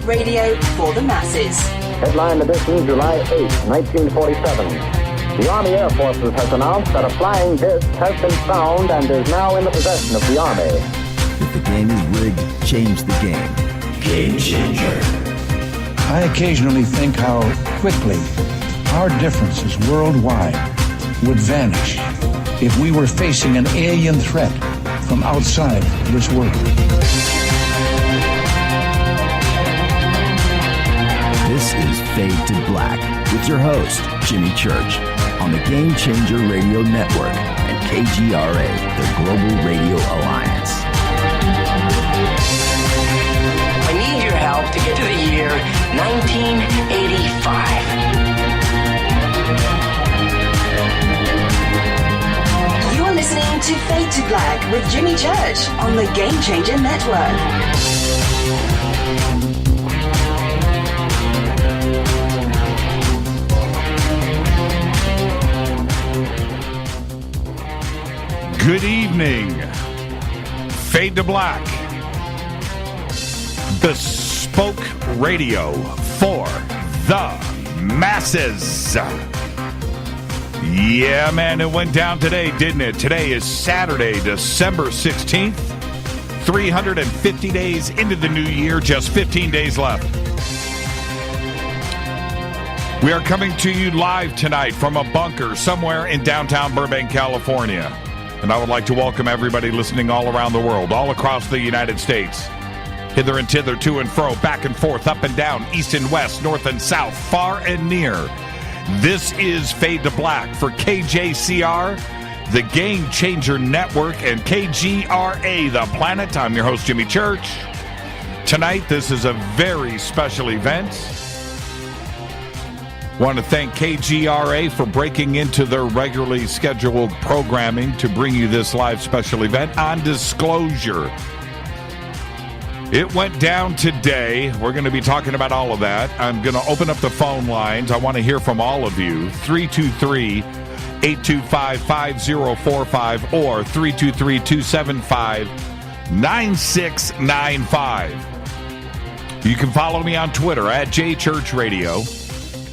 Radio for the masses. Headline edition, July 8, 1947. The Army Air Forces has announced that a flying disc has been found and is now in the possession of the Army. If the game is rigged, change the game. Game changer. I occasionally think how quickly our differences worldwide would vanish if we were facing an alien threat from outside this world. This is Fade to Black with your host, Jimmy Church, on the Game Changer Radio Network and KGRA, the Global Radio Alliance. I need your help to get to the year 1985. You're listening to Fade to Black with Jimmy Church on the Game Changer Network. Good evening. Fade to Black. Bespoke radio for the masses. Yeah, man, it went down today, didn't it? Today is Saturday, December 16th. 350 days into the new year, just 15 days left. We are coming to you live tonight from a bunker somewhere in downtown Burbank, California. And I would like to welcome everybody listening all around the world, all across the United States. Hither and thither, to and fro, back and forth, up and down, east and west, north and south, far and near. This is Fade to Black for KJCR, the Game Changer Network, and KGRA, the planet. I'm your host, Jimmy Church. Tonight, this is a very special event. Want to thank KGRA for breaking into their regularly scheduled programming to bring you this live special event on Disclosure. It went down today. We're going to be talking about all of that. I'm going to open up the phone lines. I want to hear from all of you. 323-825-5045 or 323-275-9695. You can follow me on Twitter at JChurchRadio.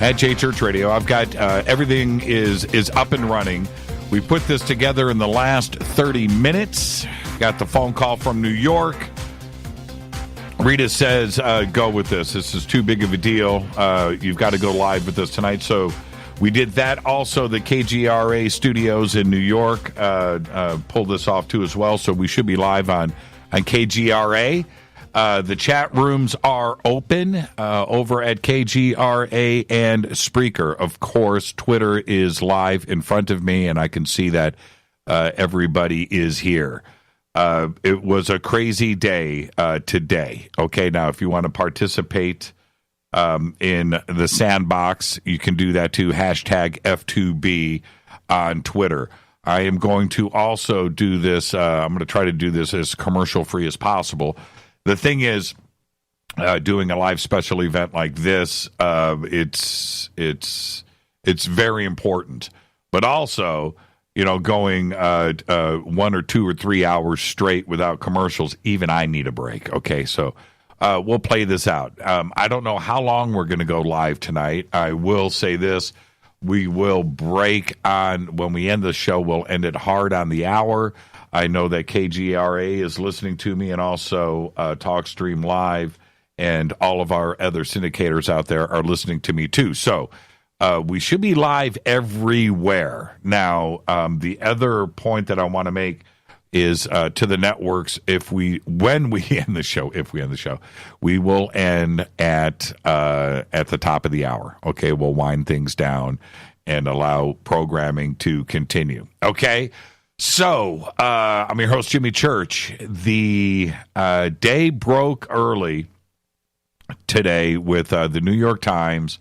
At JChurchRadio. I've got everything is up and running. We put this together in the last 30 minutes. Got the phone call from New York. Rita says, go with this. This is too big of a deal. You've got to go live with this tonight. So we did that. Also, the KGRA studios in New York pulled this off too as well. So we should be live on KGRA. The chat rooms are open over at KGRA and Spreaker. Of course, Twitter is live in front of me, and I can see that everybody is here. It was a crazy day today. Okay, now if you want to participate in the sandbox, you can do that too. Hashtag F2B on Twitter. I am going to also do this. I'm going to try to do this as commercial-free as possible. The thing is, doing a live special event like this, it's very important. But also, you know, going 1 or 2 or 3 hours straight without commercials, even I need a break. Okay, so we'll play this out. I don't know how long we're going to go live tonight. I will say this. We will break on, when we end the show, we'll end it hard on the hour. I know that KGRA is listening to me, and also TalkStream Live, and all of our other syndicators out there are listening to me too. So we should be live everywhere. Now, the other point that I want to make is to the networks, when we end the show, we will end at the top of the hour. Okay, we'll wind things down and allow programming to continue. Okay. So, I'm your host, Jimmy Church. The day broke early today with the New York Times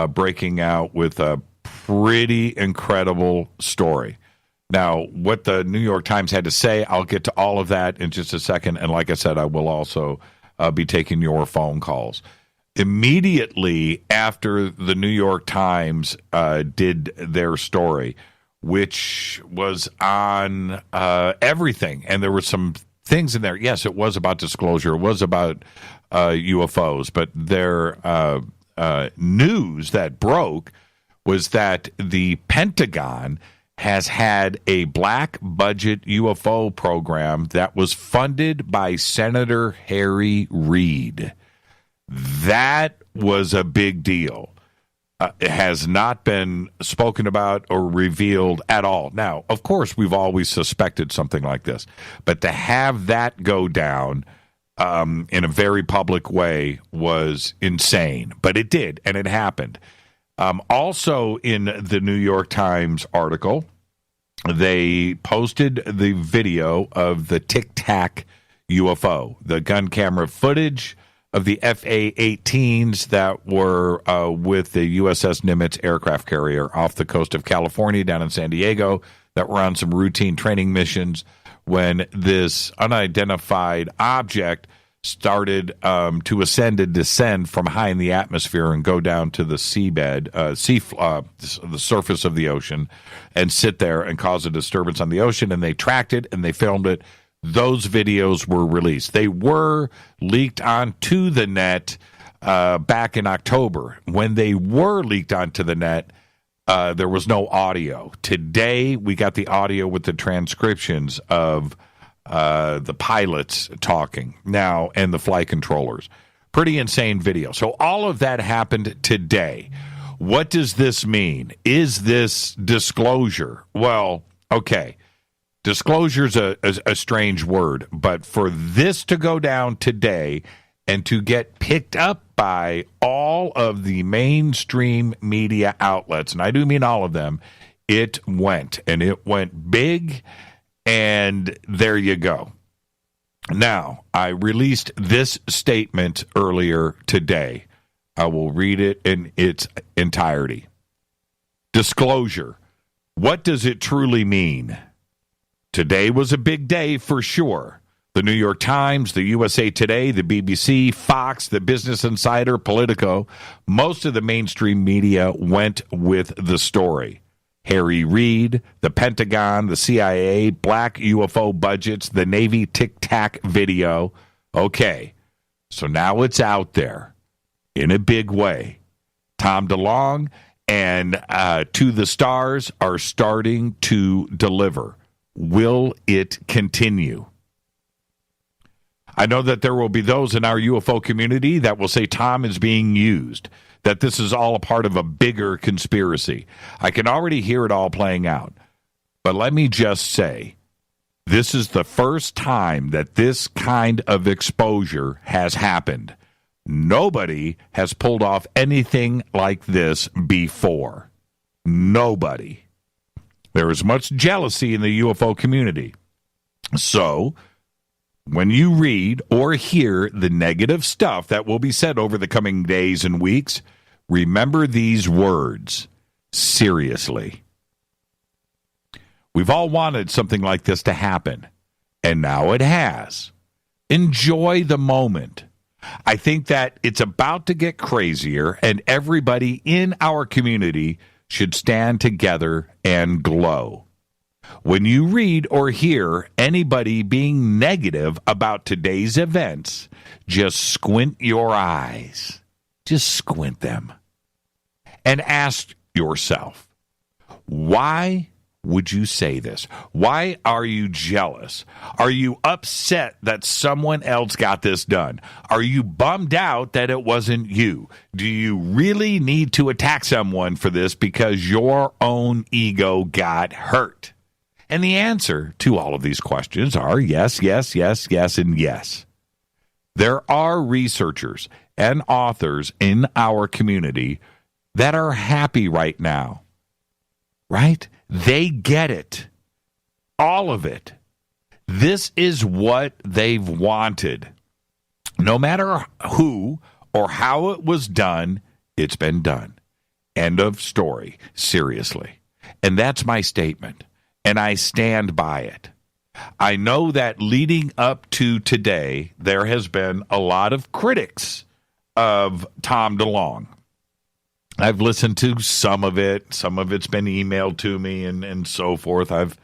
breaking out with a pretty incredible story. Now, what the New York Times had to say, I'll get to all of that in just a second. And like I said, I will also be taking your phone calls. Immediately after the New York Times did their story, which was on everything, and there were some things in there. Yes, it was about disclosure. It was about UFOs, but their news that broke was that the Pentagon has had a black budget UFO program that was funded by Senator Harry Reid. That was a big deal. It has not been spoken about or revealed at all. Now, of course, we've always suspected something like this, but to have that go down in a very public way was insane. But it did, and it happened. Also, in the New York Times article, they posted the video of the tic-tac UFO, the gun camera footage of the FA-18s that were with the USS Nimitz aircraft carrier off the coast of California down in San Diego that were on some routine training missions when this unidentified object started to ascend and descend from high in the atmosphere and go down to the seabed, the surface of the ocean, and sit there and cause a disturbance on the ocean. And they tracked it and they filmed it. Those videos were released. They were leaked onto the net back in October. When they were leaked onto the net, there was no audio. Today, we got the audio with the transcriptions of the pilots talking now and the flight controllers. Pretty insane video. So all of that happened today. What does this mean? Is this disclosure? Well, okay. Disclosure is a strange word, but for this to go down today and to get picked up by all of the mainstream media outlets, and I do mean all of them, it went, and it went big, and there you go. Now, I released this statement earlier today. I will read it in its entirety. Disclosure. What does it truly mean? Today was a big day for sure. The New York Times, the USA Today, the BBC, Fox, the Business Insider, Politico, most of the mainstream media went with the story. Harry Reid, the Pentagon, the CIA, black UFO budgets, the Navy tic-tac video. Okay, so now it's out there in a big way. Tom DeLonge and To the Stars are starting to deliver. Will it continue? I know that there will be those in our UFO community that will say Tom is being used, that this is all a part of a bigger conspiracy. I can already hear it all playing out. But let me just say, this is the first time that this kind of exposure has happened. Nobody has pulled off anything like this before. Nobody. There is much jealousy in the UFO community. So, when you read or hear the negative stuff that will be said over the coming days and weeks, remember these words. Seriously. We've all wanted something like this to happen, and now it has. Enjoy the moment. I think that it's about to get crazier, and everybody in our community should stand together and glow. When you read or hear anybody being negative about today's events, just squint your eyes. Just squint them. And ask yourself, why would you say this? Why are you jealous? Are you upset that someone else got this done? Are you bummed out that it wasn't you? Do you really need to attack someone for this because your own ego got hurt? And the answer to all of these questions are yes, yes, yes, yes, and yes. There are researchers and authors in our community that are happy right now, right? They get it. All of it. This is what they've wanted. No matter who or how it was done, it's been done. End of story. Seriously. And that's my statement. And I stand by it. I know that leading up to today, there has been a lot of critics of Tom DeLonge. I've listened to some of it. Some of it's been emailed to me and so forth. I've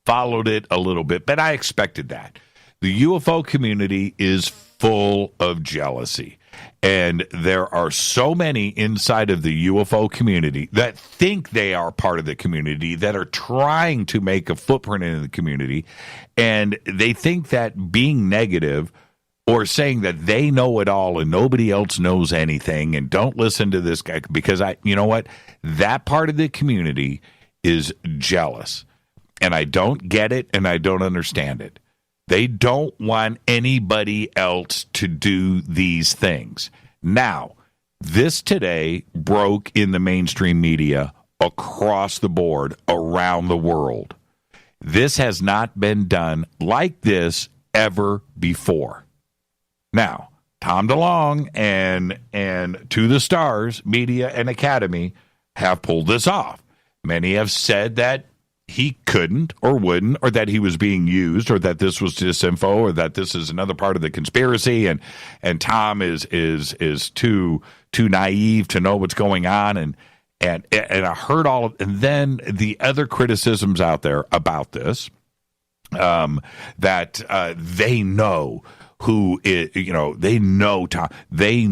followed it a little bit, but I expected that. The UFO community is full of jealousy. And there are so many inside of the UFO community that think they are part of the community, that are trying to make a footprint in the community. And they think that being negative or saying that they know it all and nobody else knows anything and don't listen to this guy, because you know what? That part of the community is jealous. And I don't get it and I don't understand it. They don't want anybody else to do these things. Now, this today broke in the mainstream media across the board around the world. This has not been done like this ever before. Now, Tom DeLonge and To the Stars Media and Academy have pulled this off. Many have said that he couldn't or wouldn't, or that he was being used, or that this was disinfo, or that this is another part of the conspiracy, and Tom is too naive to know what's going on, and I heard all of, and then the other criticisms out there about this, that they know who is, they know Tom, nobody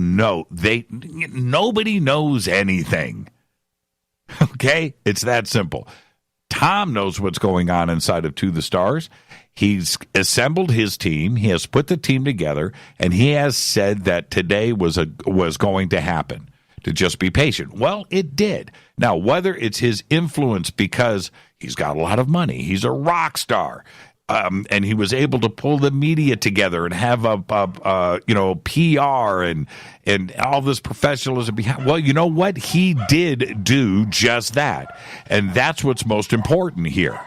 knows anything. Okay, it's that simple. Tom knows what's going on inside of To the Stars. He's assembled his team. He has put the team together, and he has said that today was going to happen. To just be patient. Well, it did. Now, whether it's his influence because he's got a lot of money, he's a rock star, and he was able to pull the media together and have a PR and all this professionalism behind. Well, you know what? He did do just that, and that's what's most important here.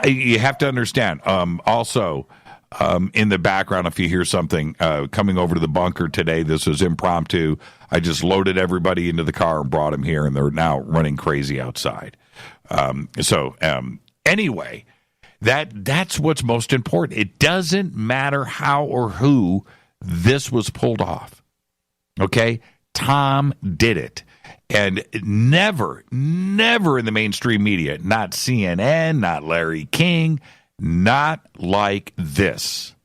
You have to understand. Also, in the background, if you hear something coming over to the bunker today, this was impromptu. I just loaded everybody into the car and brought them here, and they're now running crazy outside. Anyway. That's what's most important. It doesn't matter how or who this was pulled off. Okay? Tom did it. And never in the mainstream media, not CNN, not Larry King, not like this.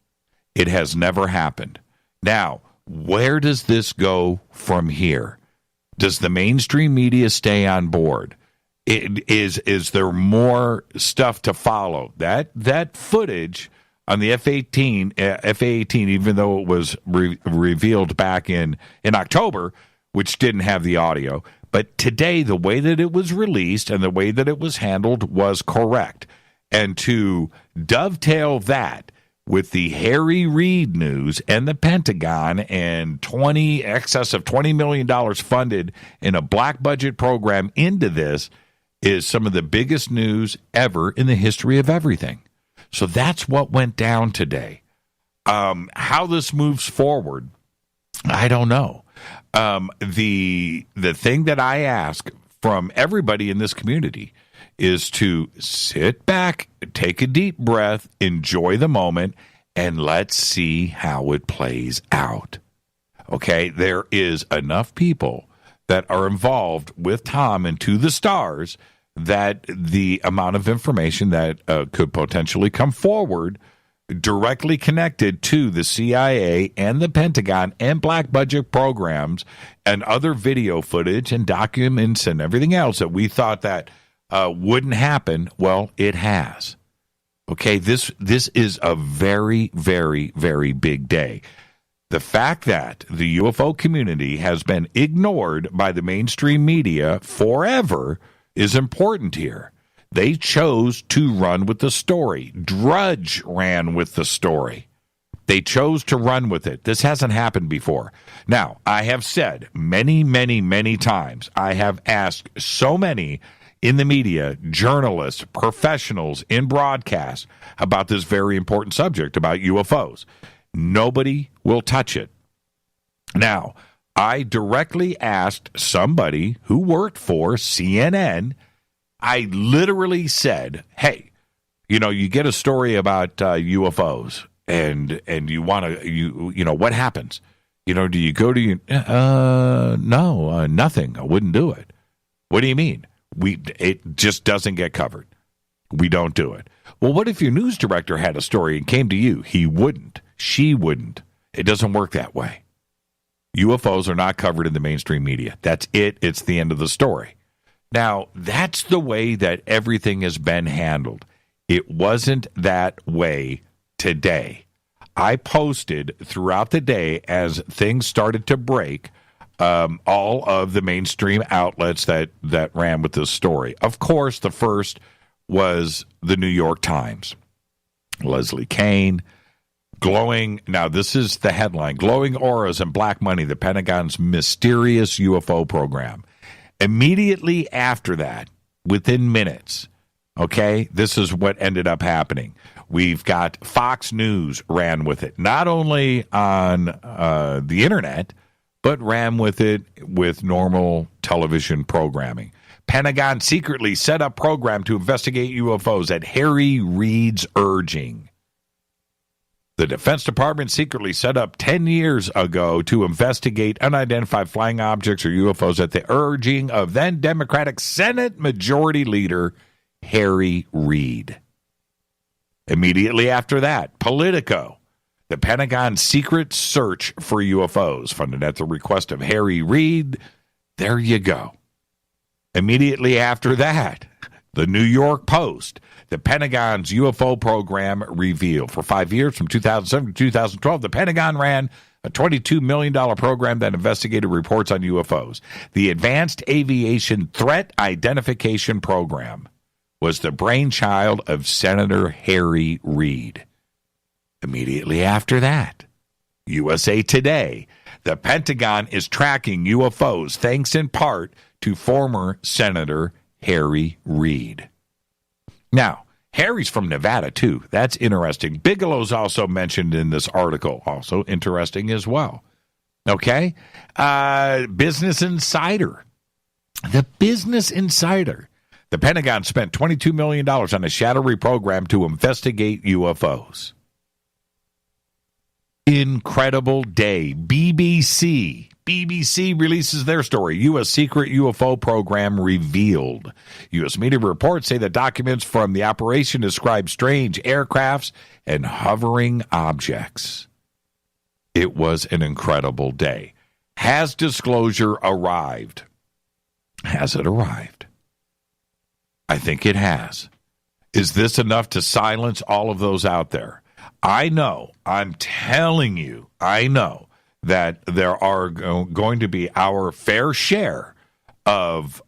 It has never happened. Now, where does this go from here? Does the mainstream media stay on board? Is there more stuff to follow? That footage on the F-18, even though it was revealed back in October, which didn't have the audio, but today the way that it was released and the way that it was handled was correct. And to dovetail that with the Harry Reid news and the Pentagon and excess of $20 million funded in a black budget program into this, is some of the biggest news ever in the history of everything. So that's what went down today. How this moves forward, I don't know. The thing that I ask from everybody in this community is to sit back, take a deep breath, enjoy the moment, and let's see how it plays out. Okay, there is enough people that are involved with Tom and To the Stars that the amount of information that could potentially come forward directly connected to the CIA and the Pentagon and black budget programs and other video footage and documents and everything else that we thought that wouldn't happen, well, it has. Okay, this is a very, very, very big day. The fact that the UFO community has been ignored by the mainstream media forever is important here. They chose to run with the story. Drudge ran with the story. They chose to run with it. This hasn't happened before. Now, I have said many, many, many times, I have asked so many in the media, journalists, professionals in broadcast about this very important subject about UFOs. Nobody will touch it. Now, I directly asked somebody who worked for CNN. I literally said, hey, you get a story about UFOs and you want to, what happens? Do you go to no, nothing. I wouldn't do it. What do you mean? It just doesn't get covered. We don't do it. Well, what if your news director had a story and came to you? He wouldn't. She wouldn't. It doesn't work that way. UFOs are not covered in the mainstream media. That's it. It's the end of the story. Now, that's the way that everything has been handled. It wasn't that way today. I posted throughout the day as things started to break all of the mainstream outlets that ran with this story. Of course, the first was the New York Times. Leslie Kean, glowing, now this is the headline, glowing auras and black money, the Pentagon's mysterious UFO program. Immediately after that, within minutes, okay, this is what ended up happening. We've got Fox News ran with it, not only on the internet, but ran with it with normal television programming. Pentagon secretly set up program to investigate UFOs at Harry Reid's urging. The Defense Department secretly set up 10 years ago to investigate unidentified flying objects or UFOs at the urging of then Democratic Senate Majority Leader Harry Reid. Immediately after that, Politico, the Pentagon's secret search for UFOs, funded at the request of Harry Reid. There you go. Immediately after that, the New York Post, the Pentagon's UFO program revealed. For 5 years, from 2007 to 2012, the Pentagon ran a $22 million program that investigated reports on UFOs. The Advanced Aviation Threat Identification Program was the brainchild of Senator Harry Reid. Immediately after that, USA Today, the Pentagon is tracking UFOs thanks in part to former Senator Harry Reid. Now, Harry's from Nevada, too. That's interesting. Bigelow's also mentioned in this article. Also interesting as well. Okay? Business Insider. The Business Insider. The Pentagon spent $22 million on a shadowy program to investigate UFOs. Incredible day. BBC releases their story. U.S. secret UFO program revealed. U.S. media reports say that documents from the operation describe strange aircrafts and hovering objects. It was an incredible day. Has disclosure arrived? Has it arrived? I think it has. Is this enough to silence all of those out there? I know, I'm telling you, I know that there are going to be our fair share of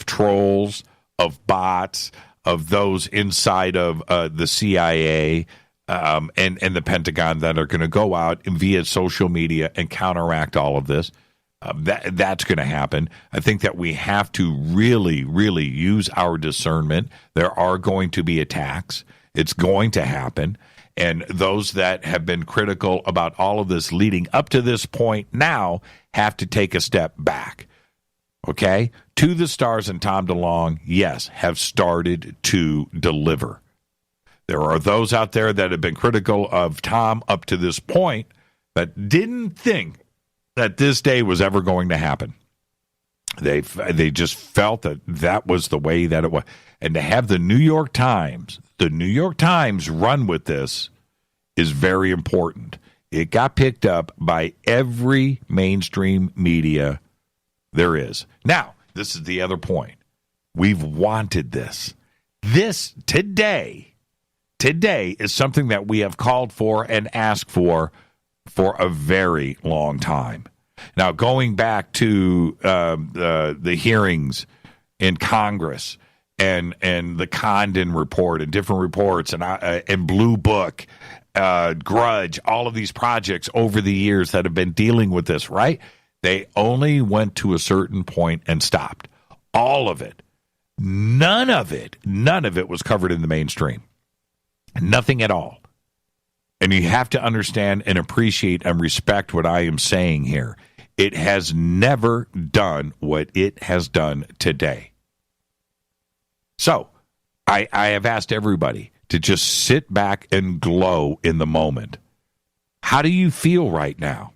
trolls, of bots, of those inside of the CIA and the Pentagon that are going to go out and via social media and counteract all of this. That's going to happen. I think that we have to really, really use our discernment. There are going to be attacks. It's going to happen. And those that have been critical about all of this leading up to this point now have to take a step back. Okay? To the Stars and Tom DeLonge, yes, have started to deliver. There are those out there that have been critical of Tom up to this point that didn't think that this day was ever going to happen. They just felt that that was the way that it was. And to have the New York Times run with this is very important. It got picked up by every mainstream media there is. Now, this is the other point. We've wanted this. This today is something that we have called for and asked for a very long time. Now, going back to the hearings in Congress and the Condon report and different reports and Blue Book, Grudge, all of these projects over the years that have been dealing with this, right? They only went to a certain point and stopped. All of it. None of it was covered in the mainstream. Nothing at all. And you have to understand and appreciate and respect what I am saying here. It has never done what it has done today. So, I have asked everybody to just sit back and glow in the moment. How do you feel right now?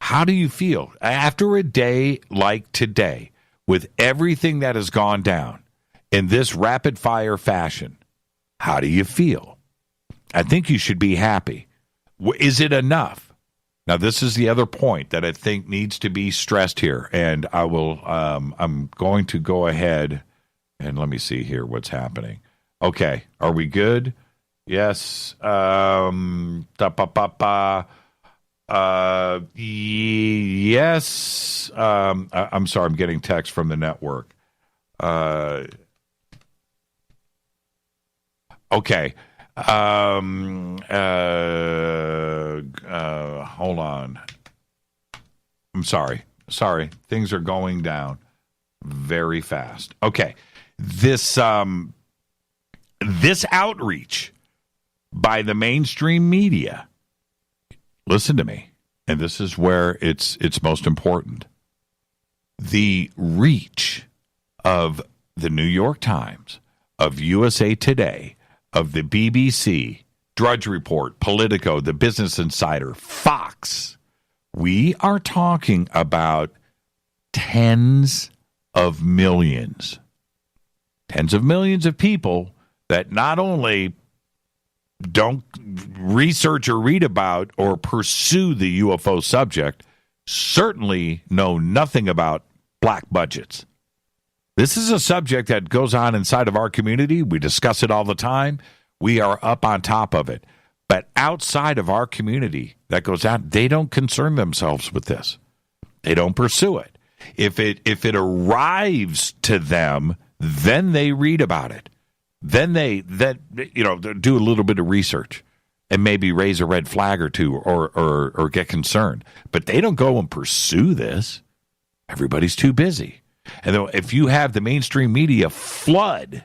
How do you feel? After a day like today, with everything that has gone down, in this rapid-fire fashion, how do you feel? I think you should be happy. Is it enough? Now, this is the other point that I think needs to be stressed here, and I will. I'm going to go ahead and let me see here what's happening. Okay, are we good? Yes. Yes. I'm sorry, I'm getting text from the network. Okay. Hold on. I'm sorry. Things are going down very fast. Okay. This outreach by the mainstream media, listen to me, and this is where it's most important. The reach of the New York Times, of USA Today, of the BBC, Drudge Report, Politico, the Business Insider, Fox. We are talking about tens of millions of people that not only don't research or read about or pursue the UFO subject, certainly know nothing about black budgets. This is a subject that goes on inside of our community. We discuss it all the time. We are up on top of it. But outside of our community that goes out, they don't concern themselves with this. They don't pursue it. If it arrives to them, then they read about it. Then they do a little bit of research and maybe raise a red flag or two or get concerned. But they don't go and pursue this. Everybody's too busy. And if you have the mainstream media flood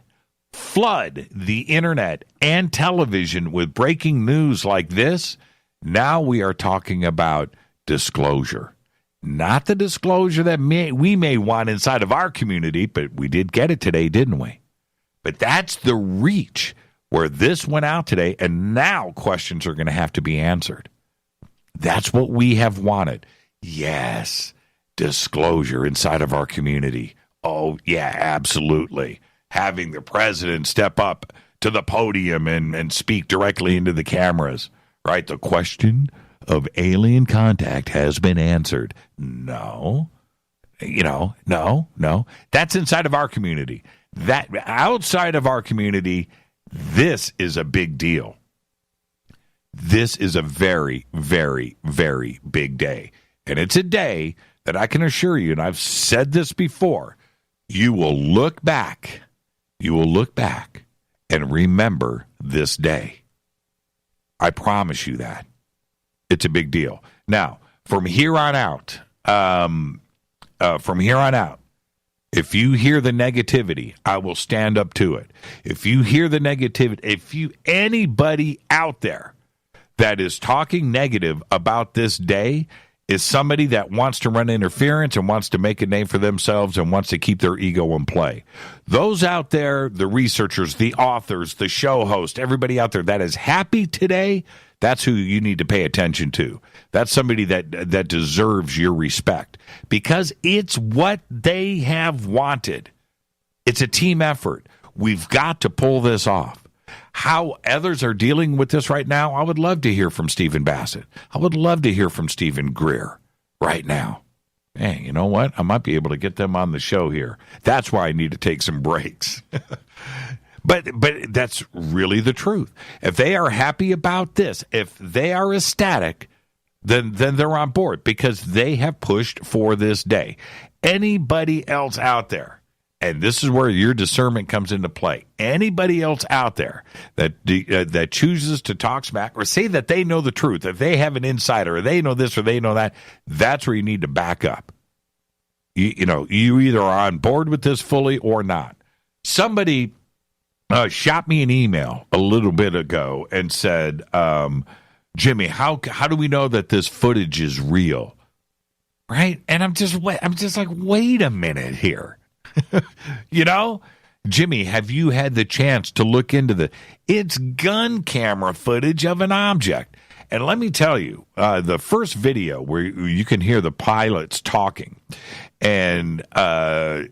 the internet and television with breaking news like this, now we are talking about disclosure. Not the disclosure that we may want inside of our community, but we did get it today, didn't we? But that's the reach where this went out today, and now questions are going to have to be answered. That's what we have wanted. Yes, disclosure inside of our community. Oh, yeah, absolutely. Having the president step up to the podium and speak directly into the cameras, right? The question of alien contact has been answered. No. No. That's inside of our community. That outside of our community, this is a big deal. This is a very, very, very big day. And it's a day that I can assure you, and I've said this before, you will look back and remember this day. I promise you that. It's a big deal. Now, from here on out, if you hear the negativity, I will stand up to it. If you hear the negativity, anybody out there that is talking negative about this day is somebody that wants to run interference and wants to make a name for themselves and wants to keep their ego in play. Those out there, the researchers, the authors, the show host, everybody out there that is happy today, that's who you need to pay attention to. That's somebody that deserves your respect because it's what they have wanted. It's a team effort. We've got to pull this off. How others are dealing with this right now, I would love to hear from Stephen Bassett. I would love to hear from Stephen Greer right now. Hey, you know what? I might be able to get them on the show here. That's why I need to take some breaks. But that's really the truth. If they are happy about this, if they are ecstatic, then they're on board because they have pushed for this day. Anybody else out there, and this is where your discernment comes into play. Anybody else out there that chooses to talk smack or say that they know the truth, that they have an insider, or they know this or they know that, that's where you need to back up. You either are on board with this fully or not. Somebody shot me an email a little bit ago and said, Jimmy, how do we know that this footage is real? Right? And I'm just like, wait a minute here. Jimmy, have you had the chance to look into it's gun camera footage of an object? And let me tell you, the first video where you can hear the pilots talking, and the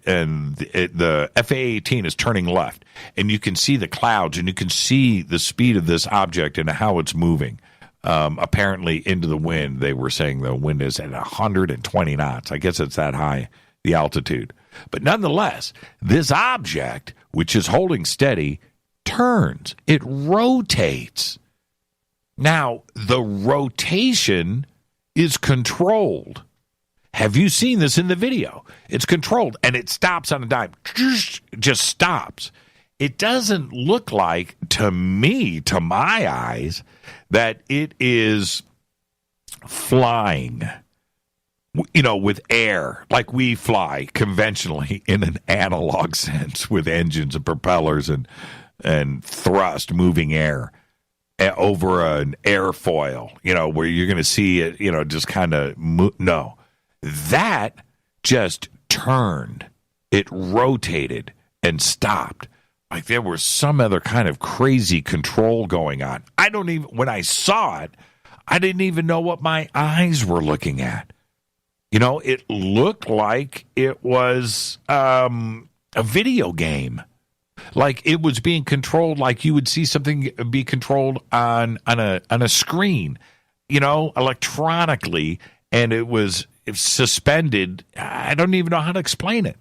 FA-18 is turning left, and you can see the clouds, and you can see the speed of this object and how it's moving. Apparently into the wind. They were saying the wind is at 120 knots. I guess it's that high, the altitude. But nonetheless, this object, which is holding steady, turns. It rotates. Now, the rotation is controlled. Have you seen this in the video? It's controlled, and it stops on a dime. Just stops. It doesn't look like, to me, to my eyes, that it is flying, with air, like we fly conventionally in an analog sense with engines and propellers and thrust, moving air over an airfoil, where you're going to see it, just kind of move. No, that just turned. It rotated and stopped. Like there was some other kind of crazy control going on. When I saw it, I didn't even know what my eyes were looking at. It looked like it was a video game. Like it was being controlled like you would see something be controlled on a screen, electronically, and it was suspended. I don't even know how to explain it.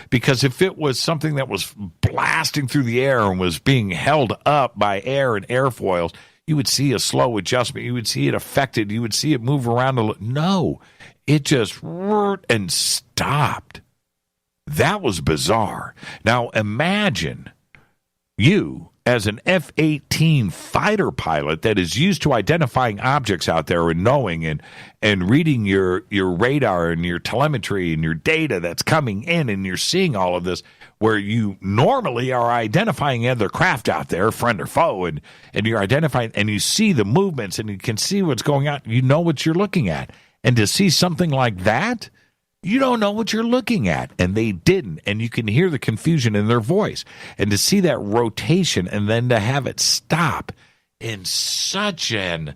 Because if it was something that was blasting through the air and was being held up by air and airfoils, you would see a slow adjustment. You would see it affected. You would see it move around a little. No, it just and stopped. That was bizarre. Now imagine you as an F-18 fighter pilot that is used to identifying objects out there and knowing and reading your radar and your telemetry and your data that's coming in, and you're seeing all of this where you normally are identifying other craft out there, friend or foe, and you're identifying and you see the movements and you can see what's going on. You know what you're looking at. And to see something like that, you don't know what you're looking at, and they didn't, and you can hear the confusion in their voice. And to see that rotation and then to have it stop in such an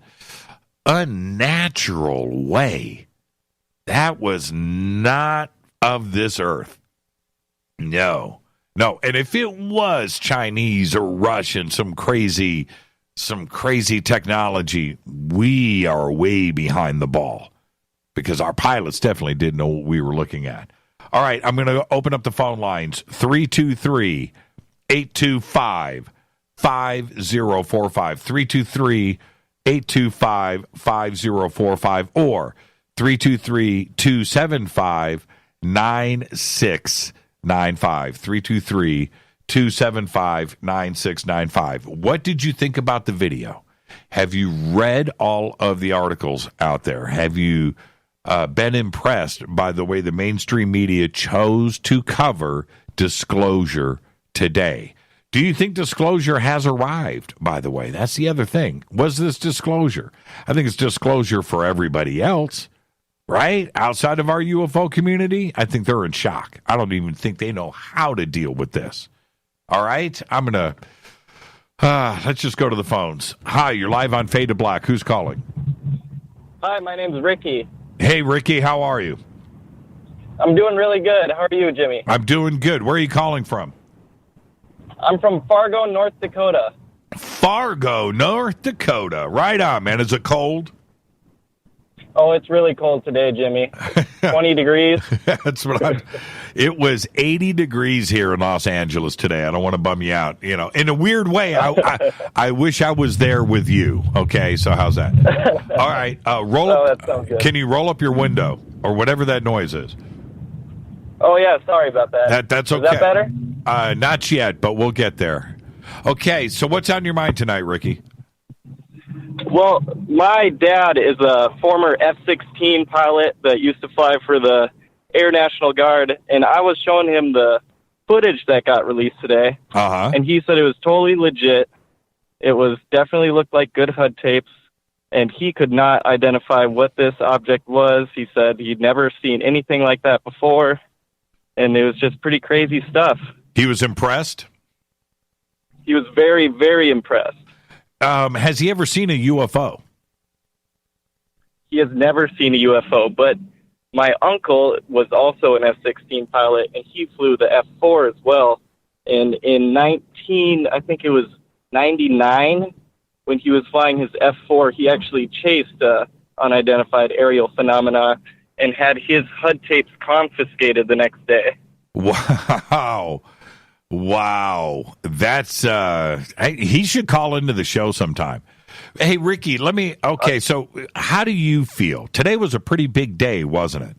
unnatural way, that was not of this earth. No. And if it was Chinese or Russian, some crazy technology, we are way behind the ball. Because our pilots definitely didn't know what we were looking at. All right, I'm going to open up the phone lines. 323-825-5045. 323-825-5045 or 323-275-9695. 323-275-9695. What did you think about the video? Have you read all of the articles out there? Have you been impressed by the way the mainstream media chose to cover disclosure today? Do you think disclosure has arrived, by the way? That's the other thing. Was this disclosure? I think it's disclosure for everybody else, right? Outside of our UFO community, I think they're in shock. I don't even think they know how to deal with this. All right? I'm going to... let's just go to the phones. Hi, you're live on Fade to Black. Who's calling? Hi, my name's Ricky. Hey, Ricky, how are you? I'm doing really good. How are you, Jimmy? I'm doing good. Where are you calling from? I'm from Fargo, North Dakota. Fargo, North Dakota. Right on, man. Is it cold? Oh, it's really cold today, Jimmy. 20 degrees. That's what it was 80 degrees here in Los Angeles today. I don't want to bum you out. In a weird way, I wish I was there with you. Okay, so how's that? All right, roll up. That sounds good. Can you roll up your window or whatever that noise is? Oh, yeah, sorry about that. That's okay. Is that better? Not yet, but we'll get there. Okay, so what's on your mind tonight, Ricky? Well, my dad is a former F-16 pilot that used to fly for the Air National Guard, and I was showing him the footage that got released today, and he said it was totally legit. It was definitely looked like good HUD tapes, and he could not identify what this object was. He said he'd never seen anything like that before, and it was just pretty crazy stuff. He was impressed? He was very, very impressed. Has he ever seen a UFO? he has never seen a UFO. But my uncle was also an F-16 pilot, and he flew the F-4 as well. And in I think it was 99, when he was flying his F-4, he actually chased unidentified aerial phenomena and had his HUD tapes confiscated the next day. Wow. That's, he should call into the show sometime. Hey, Ricky, so how do you feel? Today was a pretty big day, wasn't it?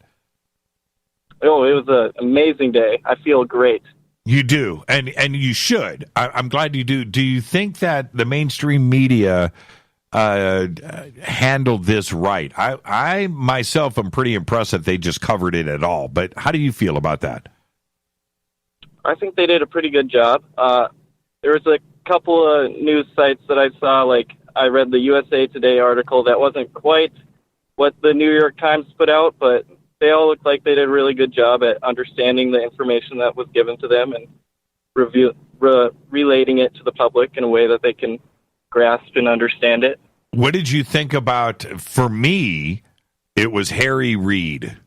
Oh, it was an amazing day. I feel great. You do, and you should. I'm glad you do. Do you think that the mainstream media handled this right? I myself am pretty impressed that they just covered it at all. But how do you feel about that? I think they did a pretty good job. There was a couple of news sites that I saw, like I read the USA Today article that wasn't quite what the New York Times put out, but they all looked like they did a really good job at understanding the information that was given to them and relating it to the public in a way that they can grasp and understand it. What did you think about, for me, it was Harry Reid.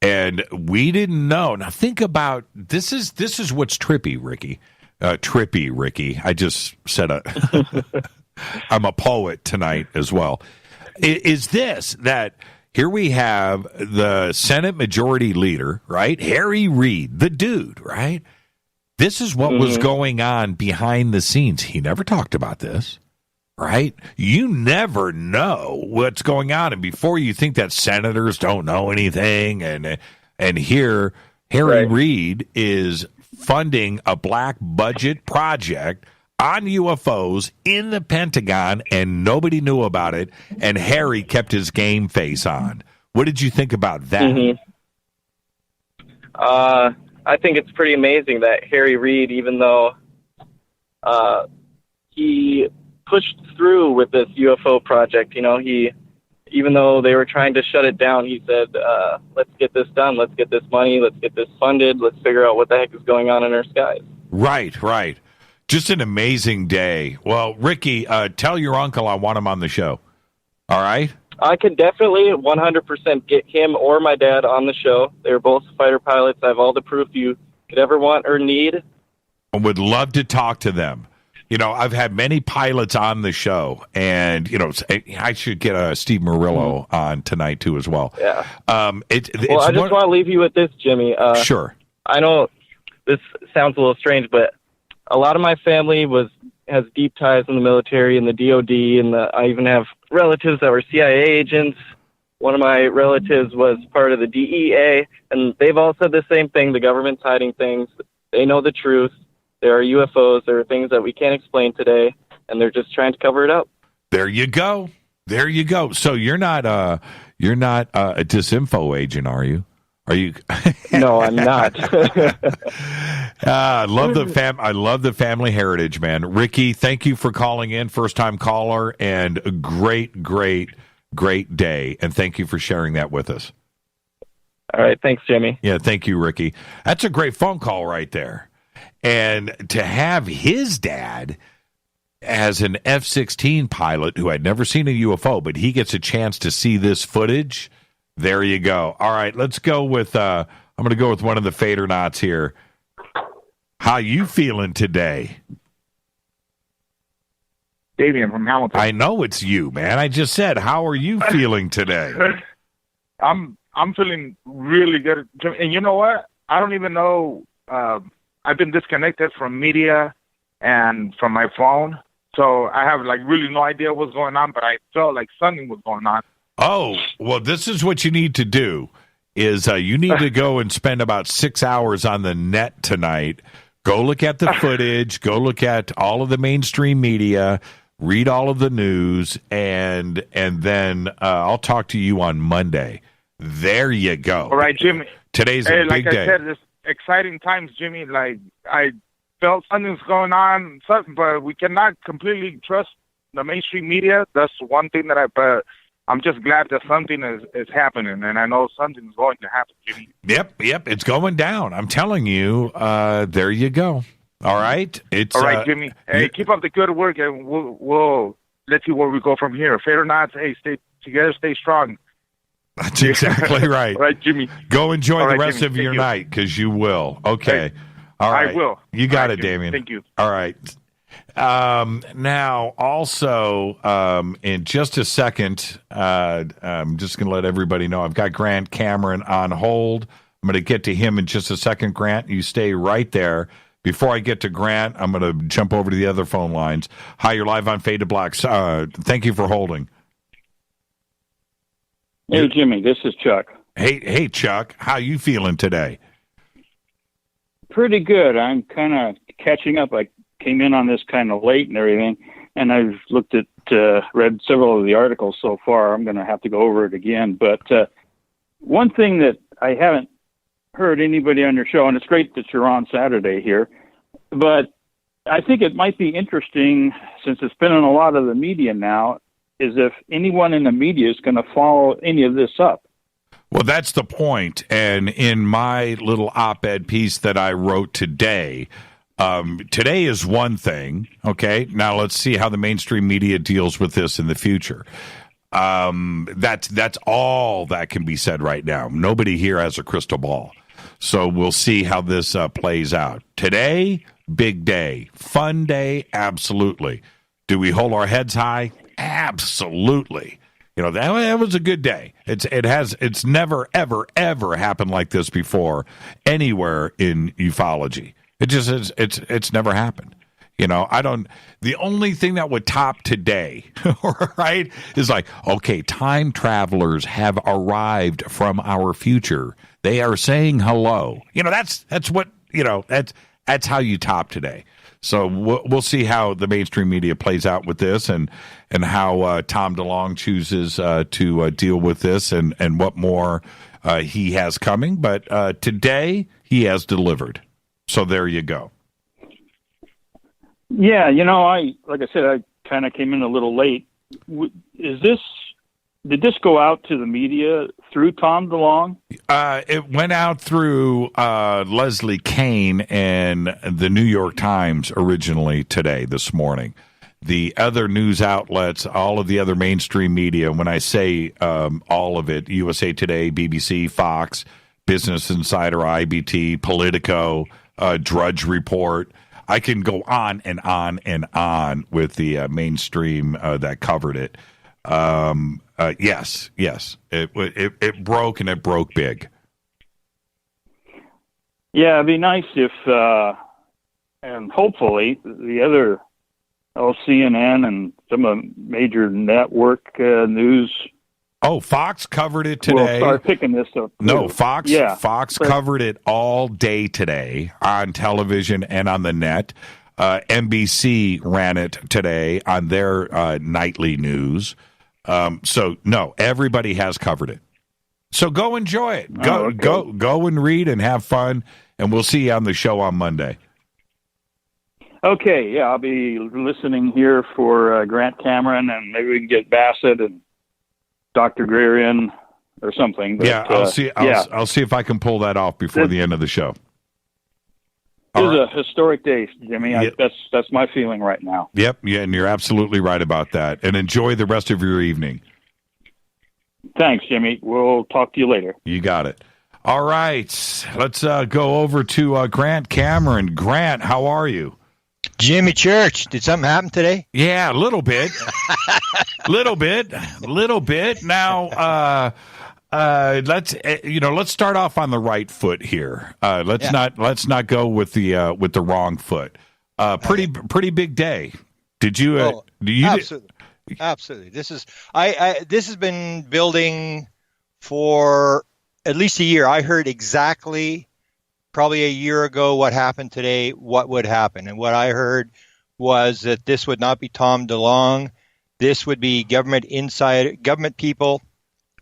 And we didn't know. Now think about, this is what's trippy, Ricky. Trippy, Ricky. I just said I'm a poet tonight as well. Is this that here we have the Senate Majority Leader, right? Harry Reid, the dude, right? This is what was going on behind the scenes. He never talked about this, right? You never know what's going on. And before you think that senators don't know anything, and here Harry Reid is funding a black budget project on UFOs in the Pentagon, and nobody knew about it, and Harry kept his game face on. What did you think about that? I think it's pretty amazing that Harry Reid, even though he pushed through with this UFO project, even though they were trying to shut it down, he said, let's get this done, let's get this money, let's get this funded, let's figure out what the heck is going on in our skies. Right. Just an amazing day. Well, Ricky, tell your uncle I want him on the show. All right? I could definitely 100% get him or my dad on the show. They're both fighter pilots. I have all the proof you could ever want or need. I would love to talk to them. I've had many pilots on the show, and, I should get Steve Murillo on tonight, too, as well. Yeah. I just want to leave you with this, Jimmy. Sure. I know this sounds a little strange, but a lot of my family has deep ties in the military and the DOD, and I even have relatives that were CIA agents. One of my relatives was part of the DEA, and they've all said the same thing. The government's hiding things. They know the truth. There are UFOs. There are things that we can't explain today, and they're just trying to cover it up. There you go. So you're not a disinfo agent, are you? Are you? No, I'm not. I love the family heritage, man. Ricky, thank you for calling in, first time caller, and a great day, and thank you for sharing that with us. All right, thanks, Jimmy. Yeah, thank you, Ricky. That's a great phone call right there, and to have his dad as an F-16 pilot who had never seen a UFO, but he gets a chance to see this footage. There you go. All right, let's go with, I'm going to go with one of the Fadernauts here. How you feeling today? Damian from Hamilton. I know it's you, man. I just said, how are you feeling today? I'm feeling really good. And you know what? I don't even know. I've been disconnected from media and from my phone. So I have really no idea what's going on, but I felt like something was going on. Oh, well, this is what you need to do is you need to go and spend about 6 hours on the net tonight. Go look at the footage. Go look at all of the mainstream media. Read all of the news. And then I'll talk to you on Monday. There you go. All right, Jimmy. Today's a big day. Like I said, it's exciting times, Jimmy. Like, I felt something's going on, but we cannot completely trust the mainstream media. That's one thing that but I'm just glad that something is happening, and I know something's going to happen, Jimmy. Yep, it's going down. I'm telling you, there you go. All right? All right, Jimmy. Hey, keep up the good work, and we'll let's see where we go from here. Fadernauts, hey, stay together, stay strong. That's exactly right. All right, Jimmy. Go enjoy All the right, rest Jimmy, of thank your you. night, because you will. Okay. All right. I will. You got All it, right, Jimmy. Damien. Thank you. All right. Now, also, in just a second, I'm just going to let everybody know I've got Grant Cameron on hold. I'm going to get to him in just a second. Grant, you stay right there. Before I get to Grant, I'm going to jump over to the other phone lines. Hi, you're live on Fade to Black. Thank you for holding. Hey, Jimmy, this is Chuck. Hey, Chuck. How you feeling today? Pretty good. I'm kind of catching up. I came in on this kind of late and everything, and I've looked at, read several of the articles so far. I'm going to have to go over it again. But one thing that I haven't heard anybody on your show, and it's great that you're on Saturday here, but I think it might be interesting, since it's been in a lot of the media now, is if anyone in the media is going to follow any of this up. Well, that's the point. And in my little op-ed piece that I wrote today, today is one thing. Okay, now let's see how the mainstream media deals with this in the future. That's all that can be said right now. Nobody here has a crystal ball, so we'll see how this plays out. Today, big day, fun day, absolutely. Do we hold our heads high? Absolutely. You know, that was a good day. It's never, ever, ever happened like this before anywhere in ufology. It just is, it's never happened. You know, the only thing that would top today, right, is like, okay, time travelers have arrived from our future. They are saying hello. You know, that's what, you know, that's how you top today. So we'll see how the mainstream media plays out with this, and how Tom DeLonge chooses to deal with this, and what more he has coming. But today he has delivered. So there you go. Yeah, you know, like I said, I kind of came in a little late. Did this go out to the media through Tom DeLonge? It went out through Leslie Kean and the New York Times originally this morning. The other news outlets, all of the other mainstream media, when I say all of it, USA Today, BBC, Fox, Business Insider, IBT, Politico, Drudge Report, I can go on and on and on with the mainstream that covered it. Yes, it broke, and it broke big. Yeah, it'd be nice if, and hopefully the other CNN and some of the major network news. Oh, Fox covered it today. We'll start picking this up. No, Fox covered it all day today on television and on the net. NBC ran it today on their nightly news. So no, everybody has covered it. So go enjoy it. Go and read and have fun, and we'll see you on the show on Monday. Okay, yeah, I'll be listening here for Grant Cameron, and maybe we can get Bassett and Dr. Greer in or something. But, yeah, I'll see if I can pull that off before the end of the show. It was a historic day, Jimmy. Yep. That's my feeling right now. Yep, yeah, and you're absolutely right about that. And enjoy the rest of your evening. Thanks, Jimmy. We'll talk to you later. You got it. All right, let's go over to Grant Cameron. Grant, how are you? Jimmy Church, did something happen today? Yeah, a little bit. little bit. Now, let's start off on the right foot here. Let's not go with the wrong foot. Pretty big day. Did you? Absolutely. This has been building for at least a year. I heard exactly, probably a year ago, what happened today, what would happen. And what I heard was that this would not be Tom DeLonge. This would be government people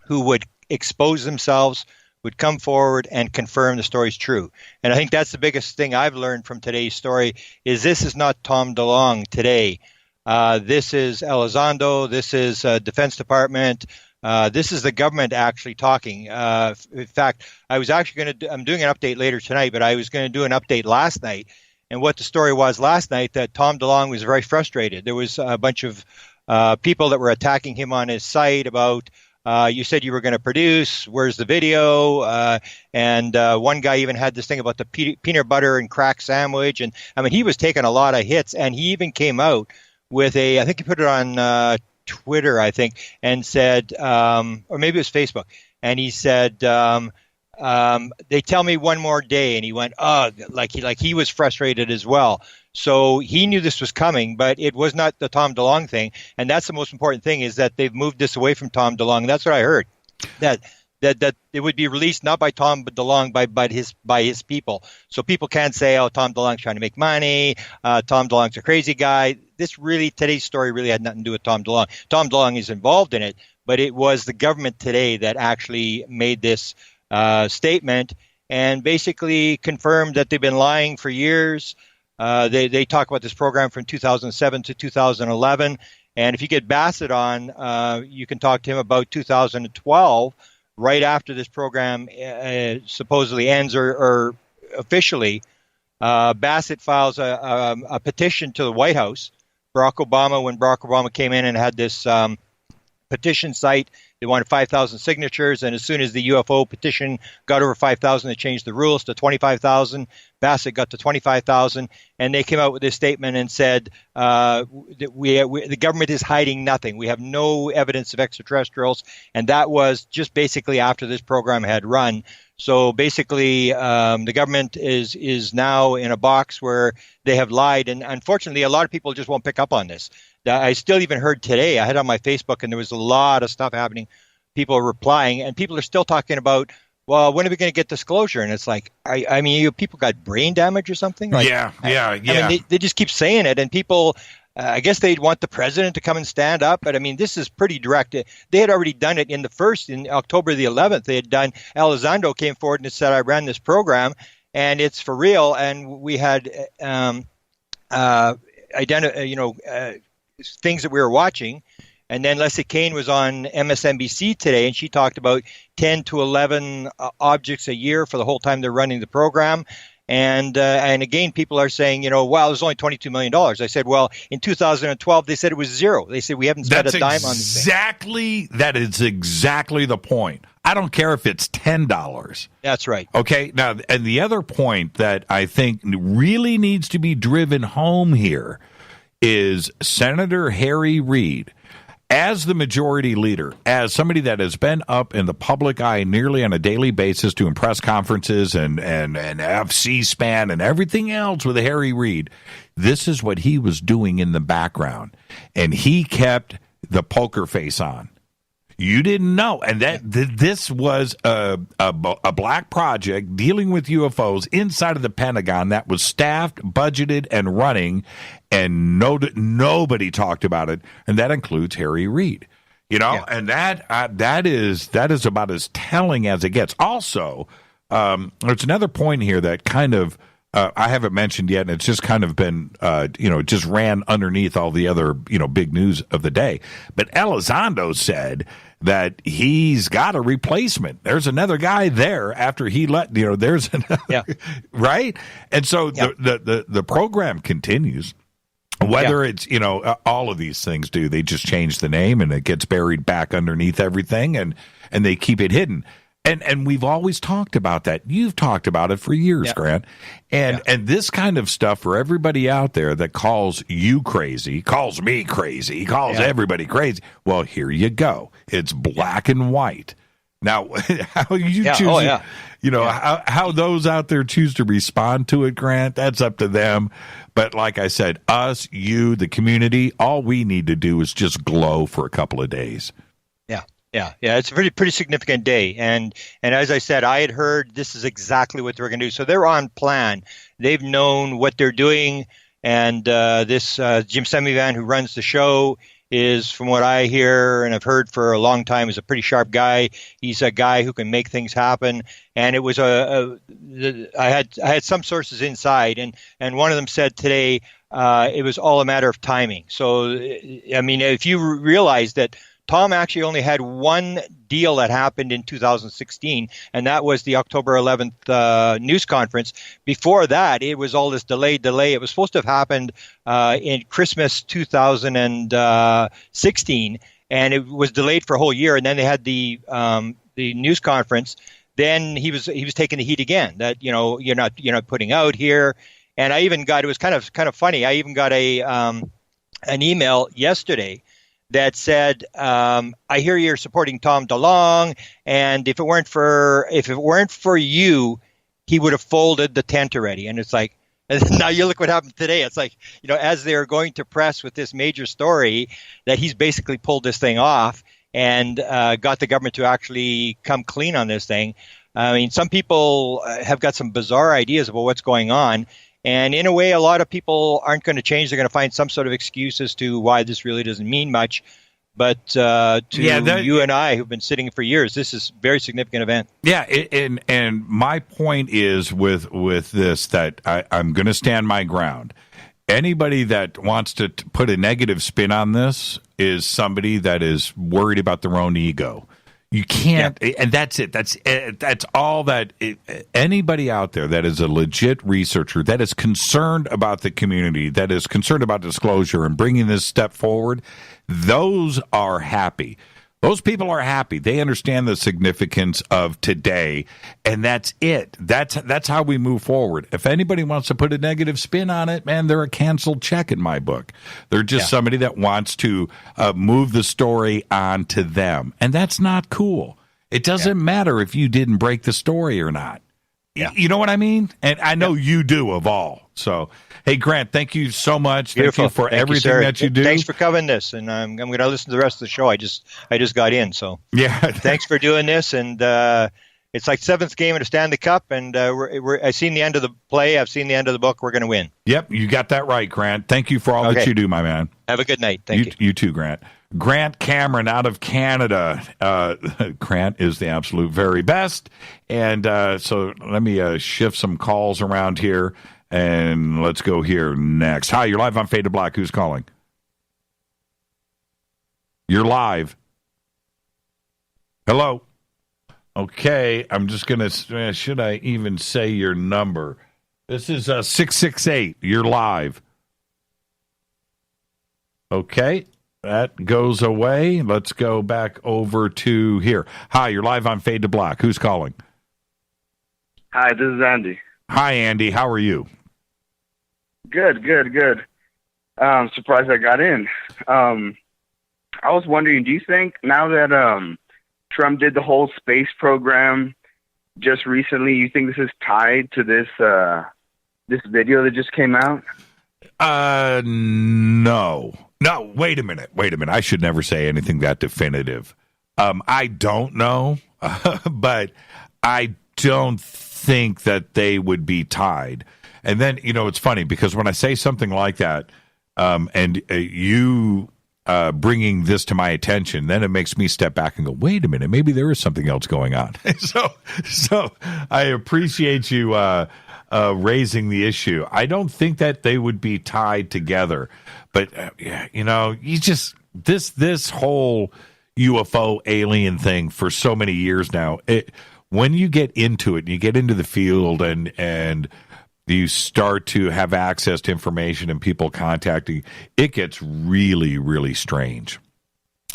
who would expose themselves, would come forward and confirm the story's true. And I think that's the biggest thing I've learned from today's story is this is not Tom DeLonge today. This is Elizondo. This is Defense Department. This is the government actually talking. In fact, I was actually I'm doing an update later tonight, but I was going to do an update last night. And what the story was last night, that Tom DeLonge was very frustrated. There was a bunch of people that were attacking him on his site about You said you were going to produce. Where's the video? And one guy even had this thing about the peanut butter and crack sandwich. And I mean, he was taking a lot of hits, and he even came out with I think he put it on Twitter, I think, and said, or maybe it was Facebook, and he said, they tell me one more day, and he went, like he was frustrated as well. So he knew this was coming, but it was not the Tom DeLonge thing. And that's the most important thing, is that they've moved this away from Tom DeLonge. And that's what I heard, that it would be released not by Tom DeLonge, by his people. So people can't say, oh, Tom DeLonge's trying to make money. Tom DeLonge's a crazy guy. Today's story really had nothing to do with Tom DeLonge. Tom DeLonge is involved in it, but it was the government today that actually made this statement and basically confirmed that they've been lying for years. They talk about this program from 2007 to 2011. And if you get Bassett on, you can talk to him about 2012, right after this program supposedly ends or officially. Bassett files a petition to the White House. When Barack Obama came in and had this petition site, they wanted 5,000 signatures, and as soon as the UFO petition got over 5,000, they changed the rules to 25,000. Bassett got to 25,000, and they came out with this statement and said that the government is hiding nothing. We have no evidence of extraterrestrials, and that was just basically after this program had run. So basically, the government is now in a box where they have lied, and unfortunately, a lot of people just won't pick up on this. I still even heard today, I had on my Facebook, and there was a lot of stuff happening. People are replying, and people are still talking about, well, when are we going to get disclosure? And it's like, I mean, people got brain damage or something? Like, yeah. I mean, they just keep saying it, and people, I guess they'd want the president to come and stand up, but I mean, this is pretty direct. They had already done it in October the 11th. They had done, Elizondo came forward and said, I ran this program, and it's for real, and we had things that we were watching. And then Leslie Kane was on MSNBC today, and she talked about 10 to 11 objects a year for the whole time they're running the program. And again, people are saying, wow, there's only $22 million. I said, well, in 2012, they said it was zero. They said we haven't spent a dime on this thing. That is exactly the point. I don't care if it's $10. That's right. Okay. Now, and the other point that I think really needs to be driven home here is Senator Harry Reid, as the majority leader, as somebody that has been up in the public eye nearly on a daily basis doing press conferences and C-SPAN and everything else with Harry Reid, this is what he was doing in the background. And he kept the poker face on. You didn't know. And this was a black project dealing with UFOs inside of the Pentagon that was staffed, budgeted, and running, and nobody talked about it. And that includes Harry Reid. And that is about as telling as it gets. Also, there's another point here that kind of I haven't mentioned yet, and it's just kind of been, just ran underneath all the other, big news of the day. But Elizondo said that he's got a replacement. There's another guy there after he there's another, right? And so the program continues. Whether it's, all of these things do, they just change the name and it gets buried back underneath everything and they keep it hidden. And we've always talked about that. You've talked about it for years, Grant. And this kind of stuff for everybody out there that calls you crazy, calls me crazy, calls everybody crazy. Well, here you go. It's black and white. Now, how you choose, how those out there choose to respond to it, Grant, that's up to them. But like I said, us, you, the community, all we need to do is just glow for a couple of days. Yeah, it's a pretty significant day. And as I said, I had heard this is exactly what they're going to do. So they're on plan. They've known what they're doing. And this Jim Semivan, who runs the show, is, from what I hear and I've heard for a long time, is a pretty sharp guy. He's a guy who can make things happen. And it was I had some sources inside, and one of them said today it was all a matter of timing. So, I mean, if you realize that Tom actually only had one deal that happened in 2016, and that was the October 11th news conference. Before that, it was all this delay. It was supposed to have happened in Christmas 2016, and it was delayed for a whole year. And then they had the news conference. Then he was taking the heat again. That you're not putting out here. And I even got, it was kind of funny. I even got an email yesterday that said, I hear you're supporting Tom DeLonge, and if it weren't for you, he would have folded the tent already. And it's like, and now you look what happened today. It's like, as they're going to press with this major story, that he's basically pulled this thing off and got the government to actually come clean on this thing. I mean, some people have got some bizarre ideas about what's going on. And in a way, a lot of people aren't going to change. They're going to find some sort of excuse as to why this really doesn't mean much. But you and I, who've been sitting for years, this is a very significant event. Yeah, and my point is with this, that I'm going to stand my ground. Anybody that wants to put a negative spin on this is somebody that is worried about their own ego. You can't, and that's it. That's all that anybody out there that is a legit researcher, that is concerned about the community, that is concerned about disclosure and bringing this step forward, those are happy. Those people are happy. They understand the significance of today, and that's it. That's how we move forward. If anybody wants to put a negative spin on it, man, they're a canceled check in my book. They're just somebody that wants to move the story on to them, and that's not cool. It doesn't matter if you didn't break the story or not. Yeah. You know what I mean? And I know you do, of all. So, hey, Grant, thank you so much. Beautiful. Thank you for everything that you do. Thanks for covering this, and I'm going to listen to the rest of the show. I just got in, so thanks for doing this. And it's like seventh game of the Stanley Cup, and I've seen the end of the play. I've seen the end of the book. We're going to win. Yep, you got that right, Grant. Thank you for all that you do, my man. Have a good night. Thank you. You too, Grant. Grant Cameron out of Canada. Grant is the absolute very best. And so let me shift some calls around here, and let's go here next. Hi, you're live on Fade to Black. Who's calling? You're live. Hello. Okay, I'm just going to, should I even say your number? This is 668. You're live. Okay. That goes away. Let's go back over to here. Hi, you're live on Fade to Black. Who's calling? Hi, this is Andy. Hi, Andy. How are you? Good. Surprised I got in. I was wondering, do you think now that Trump did the whole space program just recently, you think this is tied to this video that just came out? No, wait a minute. I should never say anything that definitive. I don't know, but I don't think that they would be tied. And then, it's funny because when I say something like that, and you bringing this to my attention, then it makes me step back and go, wait a minute, maybe there is something else going on. So I appreciate you raising the issue. I don't think that they would be tied together. But, you just, this whole UFO alien thing for so many years now, when you get into it, you get into the field and you start to have access to information and people contacting, it gets really, really strange.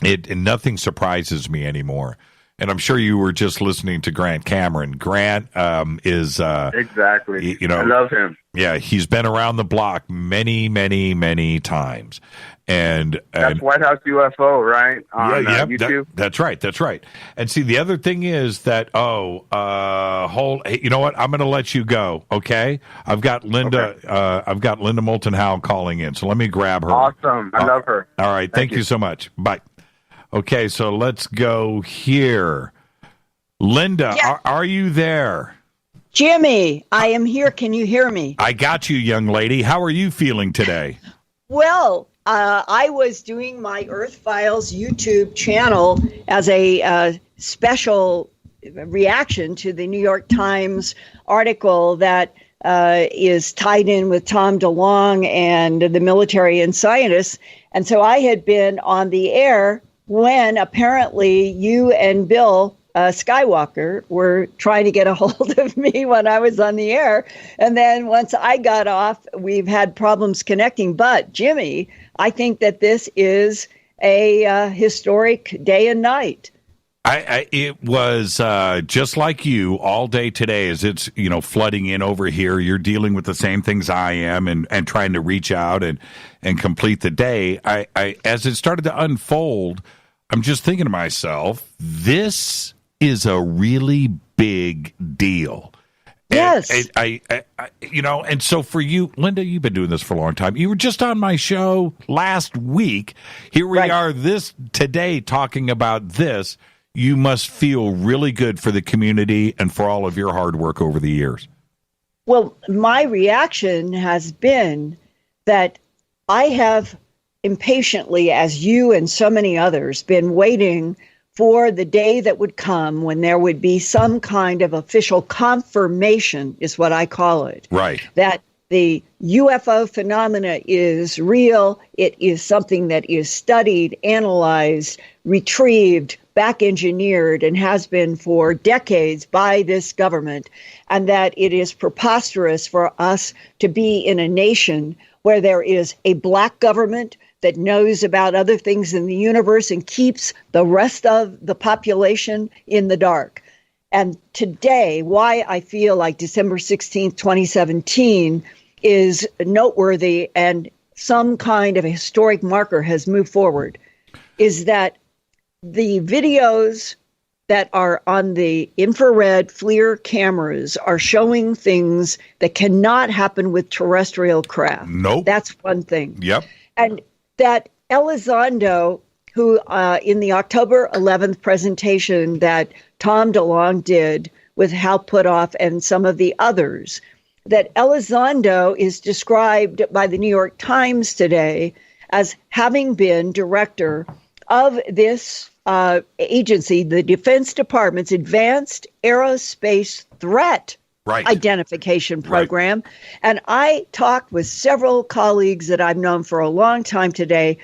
And nothing surprises me anymore. And I'm sure you were just listening to Grant Cameron. Grant is exactly. I love him. Yeah, he's been around the block many, many, many times. And that's White House UFO, right? On YouTube. That's right. And see, the other thing is that hey, you know what? I'm going to let you go. Okay, I've got Linda. Okay. I've got Linda Moulton Howe calling in. So let me grab her. Awesome. I love her. All right. Thank you so much. Bye. Okay, so let's go here. Linda, are you there? Jimmy, I am here. Can you hear me? I got you, young lady. How are you feeling today? Well, I was doing my Earth Files YouTube channel as a special reaction to the New York Times article that is tied in with Tom DeLonge and the military and scientists. And so I had been on the air when apparently you and Bill Skywalker were trying to get a hold of me when I was on the air. And then once I got off, we've had problems connecting. But Jimmy, I think that this is a historic day and night. It was just like you all day today as it's, flooding in over here. You're dealing with the same things I am and trying to reach out and complete the day. As it started to unfold, I'm just thinking to myself, this is a really big deal. Yes. And so for you, Linda, you've been doing this for a long time. You were just on my show last week. Here we are today talking about this. You must feel really good for the community and for all of your hard work over the years. Well, my reaction has been that I have impatiently, as you and so many others, been waiting for the day that would come when there would be some kind of official confirmation, is what I call it. Right. That the UFO phenomena is real. It is something that is studied, analyzed, retrieved, back engineered, and has been for decades by this government, and that it is preposterous for us to be in a nation where there is a black government that knows about other things in the universe and keeps the rest of the population in the dark. And today, why I feel like December 16th, 2017 is noteworthy and some kind of a historic marker has moved forward, is that the videos that are on the infrared FLIR cameras are showing things that cannot happen with terrestrial craft. Nope. That's one thing. Yep. And that Elizondo, who in the October 11th presentation that Tom DeLonge did with Hal Puthoff and some of the others, that Elizondo is described by the New York Times today as having been director of this agency, the Defense Department's Advanced Aerospace Threat Identification Program. Right. And I talked with several colleagues that I've known for a long time today.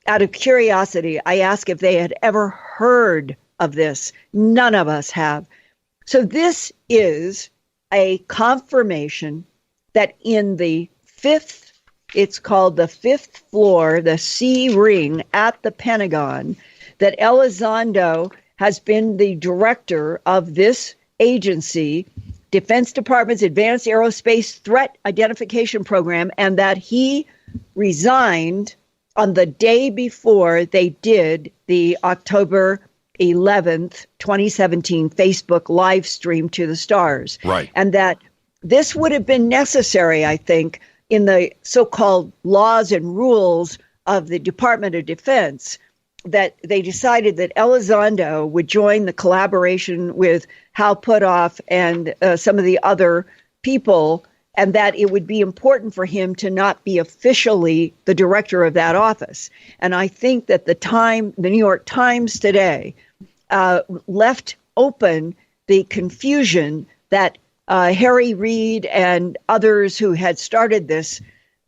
Out of curiosity, I asked if they had ever heard of this. None of us have. So this is a confirmation that in the it's called the fifth floor, the C ring at the Pentagon, that Elizondo has been the director of this agency, Defense Department's Advanced Aerospace Threat Identification Program, and that he resigned on the day before they did the October 11th, 2017 Facebook live stream to the stars. Right. And that this would have been necessary, I think, in the so-called laws and rules of the Department of Defense, that they decided that Elizondo would join the collaboration with Hal Puthoff and some of the other people, and that it would be important for him to not be officially the director of that office. And I think that the New York Times today left open the confusion that Harry Reid and others who had started this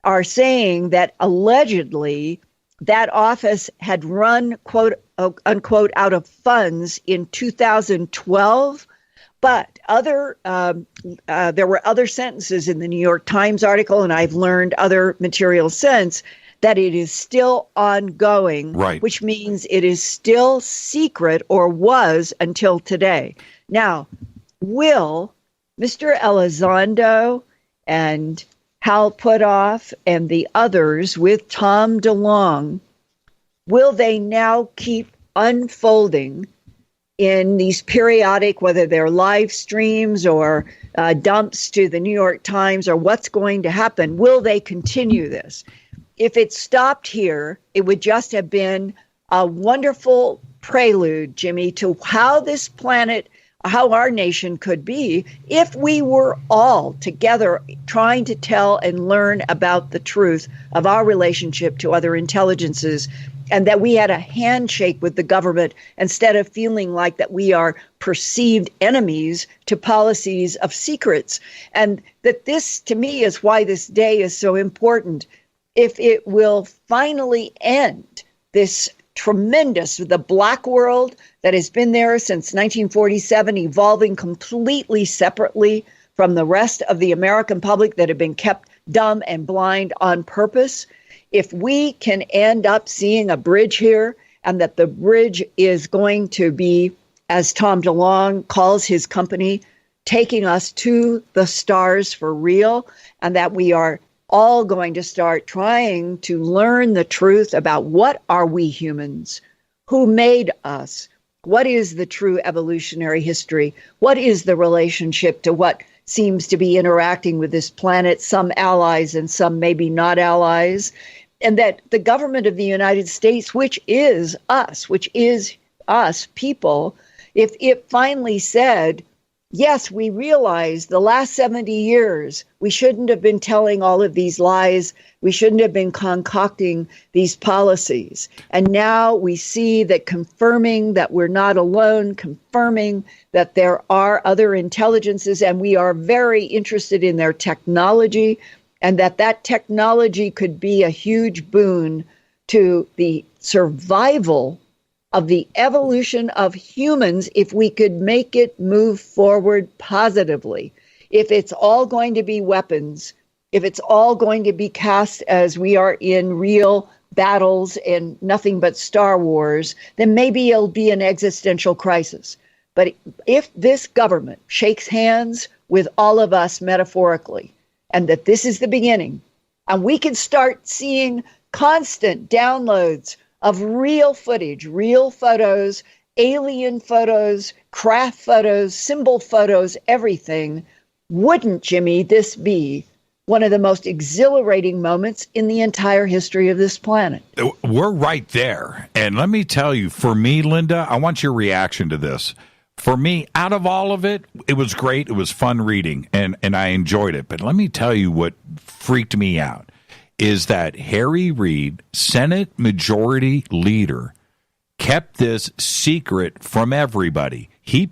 are saying that allegedly that office had run, quote unquote, out of funds in 2012. But there were other sentences in the New York Times article, and I've learned other material since, that it is still ongoing, which means it is still secret, or was until today. Now, will Mr. Elizondo and Hal Puthoff and the others with Tom DeLonge, will they now keep unfolding in these periodic, whether they're live streams or dumps to the New York Times, or what's going to happen? Will they continue this? If it stopped here, it would just have been a wonderful prelude, Jimmy, to how this planet, how our nation could be if we were all together trying to tell and learn about the truth of our relationship to other intelligences, and that we had a handshake with the government instead of feeling like that we are perceived enemies to policies of secrets. And that this, to me, is why this day is so important. If it will finally end this tremendous, the black world that has been there since 1947, evolving completely separately from the rest of the American public that have been kept dumb and blind on purpose. If we can end up seeing a bridge here, and that the bridge is going to be, as Tom DeLonge calls his company, taking us to the stars for real, and that we are all going to start trying to learn the truth about what are we humans, who made us, what is the true evolutionary history, what is the relationship to what seems to be interacting with this planet, some allies and some maybe not allies, and that the government of the United States, which is us people, if it finally said, yes, we realize the last 70 years, we shouldn't have been telling all of these lies. We shouldn't have been concocting these policies. And now we see that confirming that we're not alone, confirming that there are other intelligences, and we are very interested in their technology, and that technology could be a huge boon to the survival of the evolution of humans if we could make it move forward positively. If it's all going to be weapons, if it's all going to be cast as we are in real battles and nothing but Star Wars, then maybe it'll be an existential crisis. But if this government shakes hands with all of us metaphorically, and that this is the beginning, and we can start seeing constant downloads of real footage, real photos, alien photos, craft photos, symbol photos, everything, wouldn't, Jimmy, this be one of the most exhilarating moments in the entire history of this planet? We're right there. And let me tell you, for me, Linda, I want your reaction to this. For me, out of all of it, it was great. It was fun reading, and I enjoyed it. But let me tell you what freaked me out is that Harry Reid, Senate Majority Leader, kept this secret from everybody. He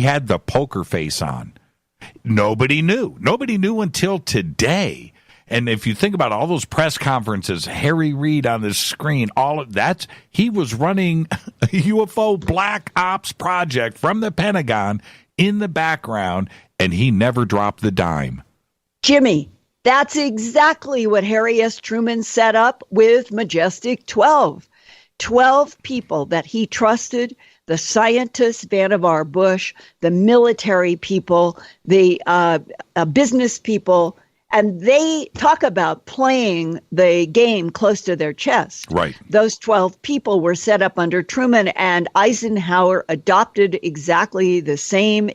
had the poker face on. Nobody knew. Nobody knew until today. And if you think about all those press conferences, Harry Reid on the screen, all of that, he was running a UFO black ops project from the Pentagon in the background, and he never dropped the dime. Jimmy, that's exactly what Harry S. Truman set up with Majestic 12. 12 people that he trusted, the scientists, Vannevar Bush, the military people, the business people, and they talk about playing the game close to their chest. Right. Those 12 people were set up under Truman, and Eisenhower adopted exactly the same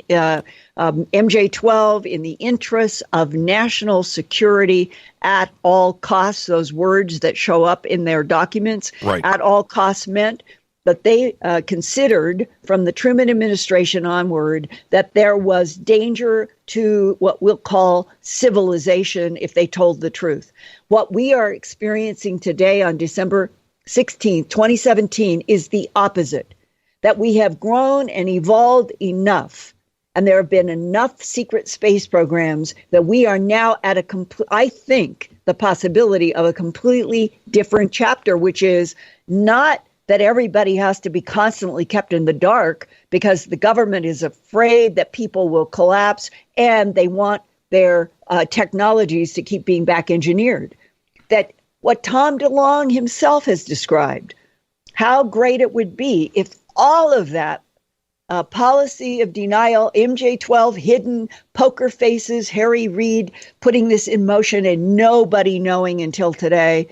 MJ-12 in the interests of national security at all costs. Those words that show up in their documents, right, at all costs meant that they considered from the Truman administration onward that there was danger to what we'll call civilization if they told the truth. What we are experiencing today on December 16th, 2017 is the opposite, that we have grown and evolved enough, and there have been enough secret space programs that we are now at I think the possibility of a completely different chapter, which is not that everybody has to be constantly kept in the dark because the government is afraid that people will collapse and they want their technologies to keep being back engineered. That what Tom DeLonge himself has described, how great it would be if all of that policy of denial, MJ-12, hidden poker faces, Harry Reid putting this in motion and nobody knowing until today,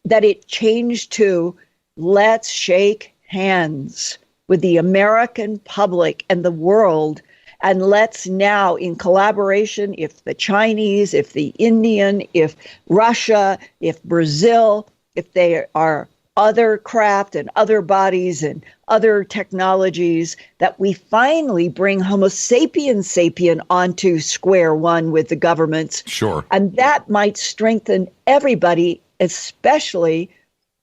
that it changed to let's shake hands with the American public and the world, and let's now, in collaboration, if the Chinese, if the Indian, if Russia, if Brazil, if they are other craft and other bodies and other technologies, that we finally bring Homo sapiens sapien onto square one with the governments. Sure. And that might strengthen everybody, especially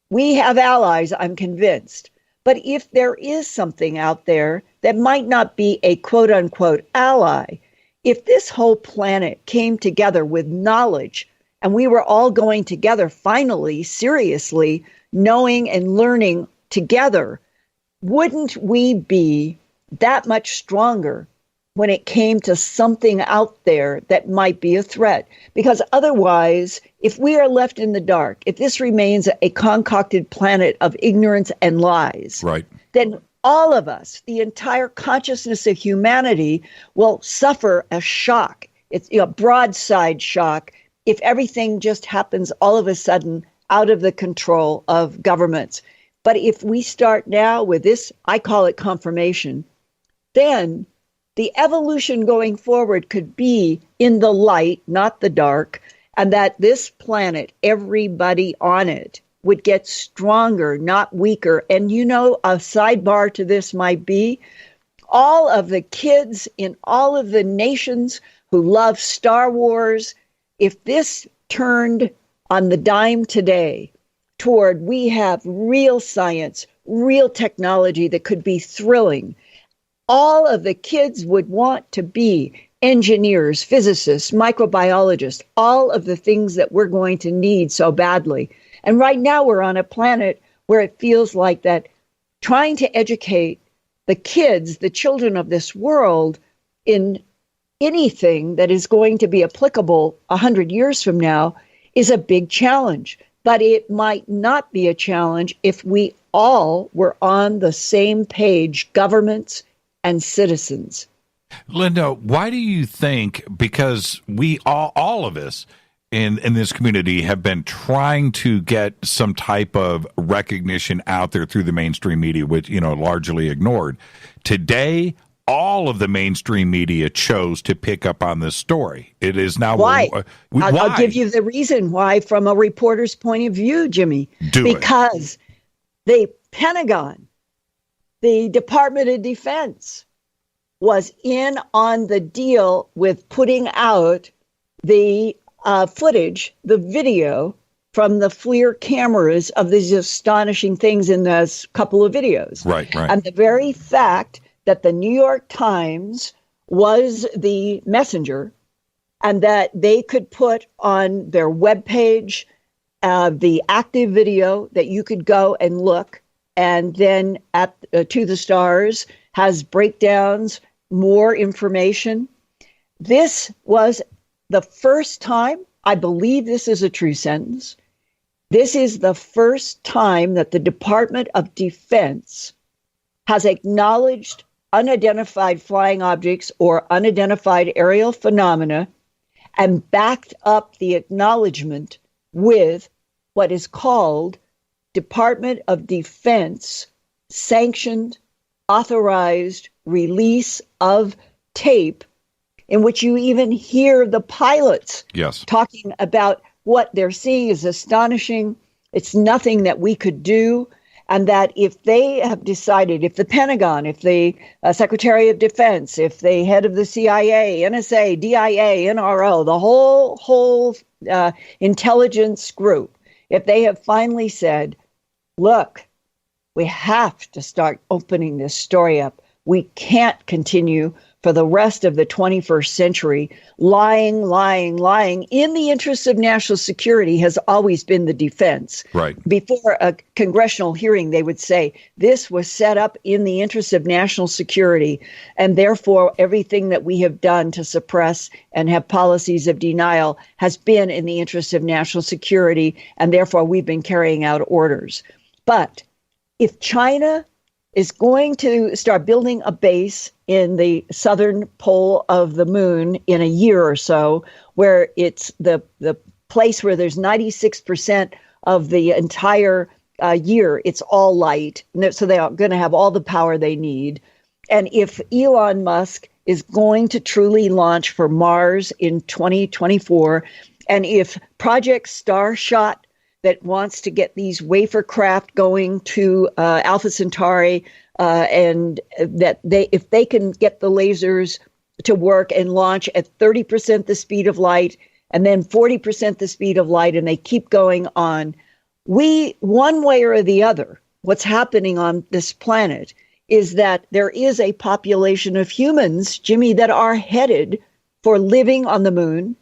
we have allies, I'm convinced. But if there is something out there that might not be a quote unquote ally, if this whole planet came together with knowledge and we were all going together finally, seriously, knowing and learning together, wouldn't we be that much stronger when it came to something out there that might be a threat. Because otherwise, if we are left in the dark, if this remains a concocted planet of ignorance and lies, right, then all of us, the entire consciousness of humanity, will suffer a shock. It's a broadside shock if everything just happens all of a sudden out of the control of governments. But if we start now with this, I call it confirmation, then the evolution going forward could be in the light, not the dark, and that this planet, everybody on it, would get stronger, not weaker. And you know, a sidebar to this might be all of the kids in all of the nations who love Star Wars, if this turned on the dime today toward we have real science, real technology that could be thrilling, all of the kids would want to be engineers, physicists, microbiologists, all of the things that we're going to need so badly. And right now we're on a planet where it feels like that trying to educate the kids, the children of this world, in anything that is going to be applicable 100 years from now is a big challenge. But it might not be a challenge if we all were on the same page, governments and citizens. Linda, why do you think, because we all of us in this community have been trying to get some type of recognition out there through the mainstream media, which, largely ignored. Today, all of the mainstream media chose to pick up on this story. It is now why? Why? I'll give you the reason why from a reporter's point of view, Jimmy. Because the Pentagon, the Department of Defense, was in on the deal with putting out the footage, the video from the FLIR cameras of these astonishing things in those couple of videos. Right. And the very fact that the New York Times was the messenger and that they could put on their webpage the active video that you could go and look, and then at To the Stars has breakdowns, more information. This was the first time, I believe this is a true sentence, this is the first time that the Department of Defense has acknowledged unidentified flying objects or unidentified aerial phenomena and backed up the acknowledgement with what is called Department of Defense sanctioned, authorized release of tape, in which you even hear the pilots talking about what they're seeing is astonishing. It's nothing that we could do. And that if they have decided, if the Pentagon, if the Secretary of Defense, if the head of the CIA, NSA, DIA, NRO, the whole intelligence group, if they have finally said, look, we have to start opening this story up. We can't continue for the rest of the 21st century lying in the interests of national security has always been the defense. Right. Before a congressional hearing, they would say this was set up in the interest of national security, and therefore everything that we have done to suppress and have policies of denial has been in the interest of national security, and therefore we've been carrying out orders. But if China is going to start building a base in the southern pole of the moon in a year or so, where it's the place where there's 96% of the entire year, it's all light. So they are going to have all the power they need. And if Elon Musk is going to truly launch for Mars in 2024, and if Project Starshot that wants to get these wafer craft going to Alpha Centauri, and that if they can get the lasers to work and launch at 30% the speed of light and then 40% the speed of light, and they keep going on, we, one way or the other, what's happening on this planet is that there is a population of humans, Jimmy, that are headed for living on the moon,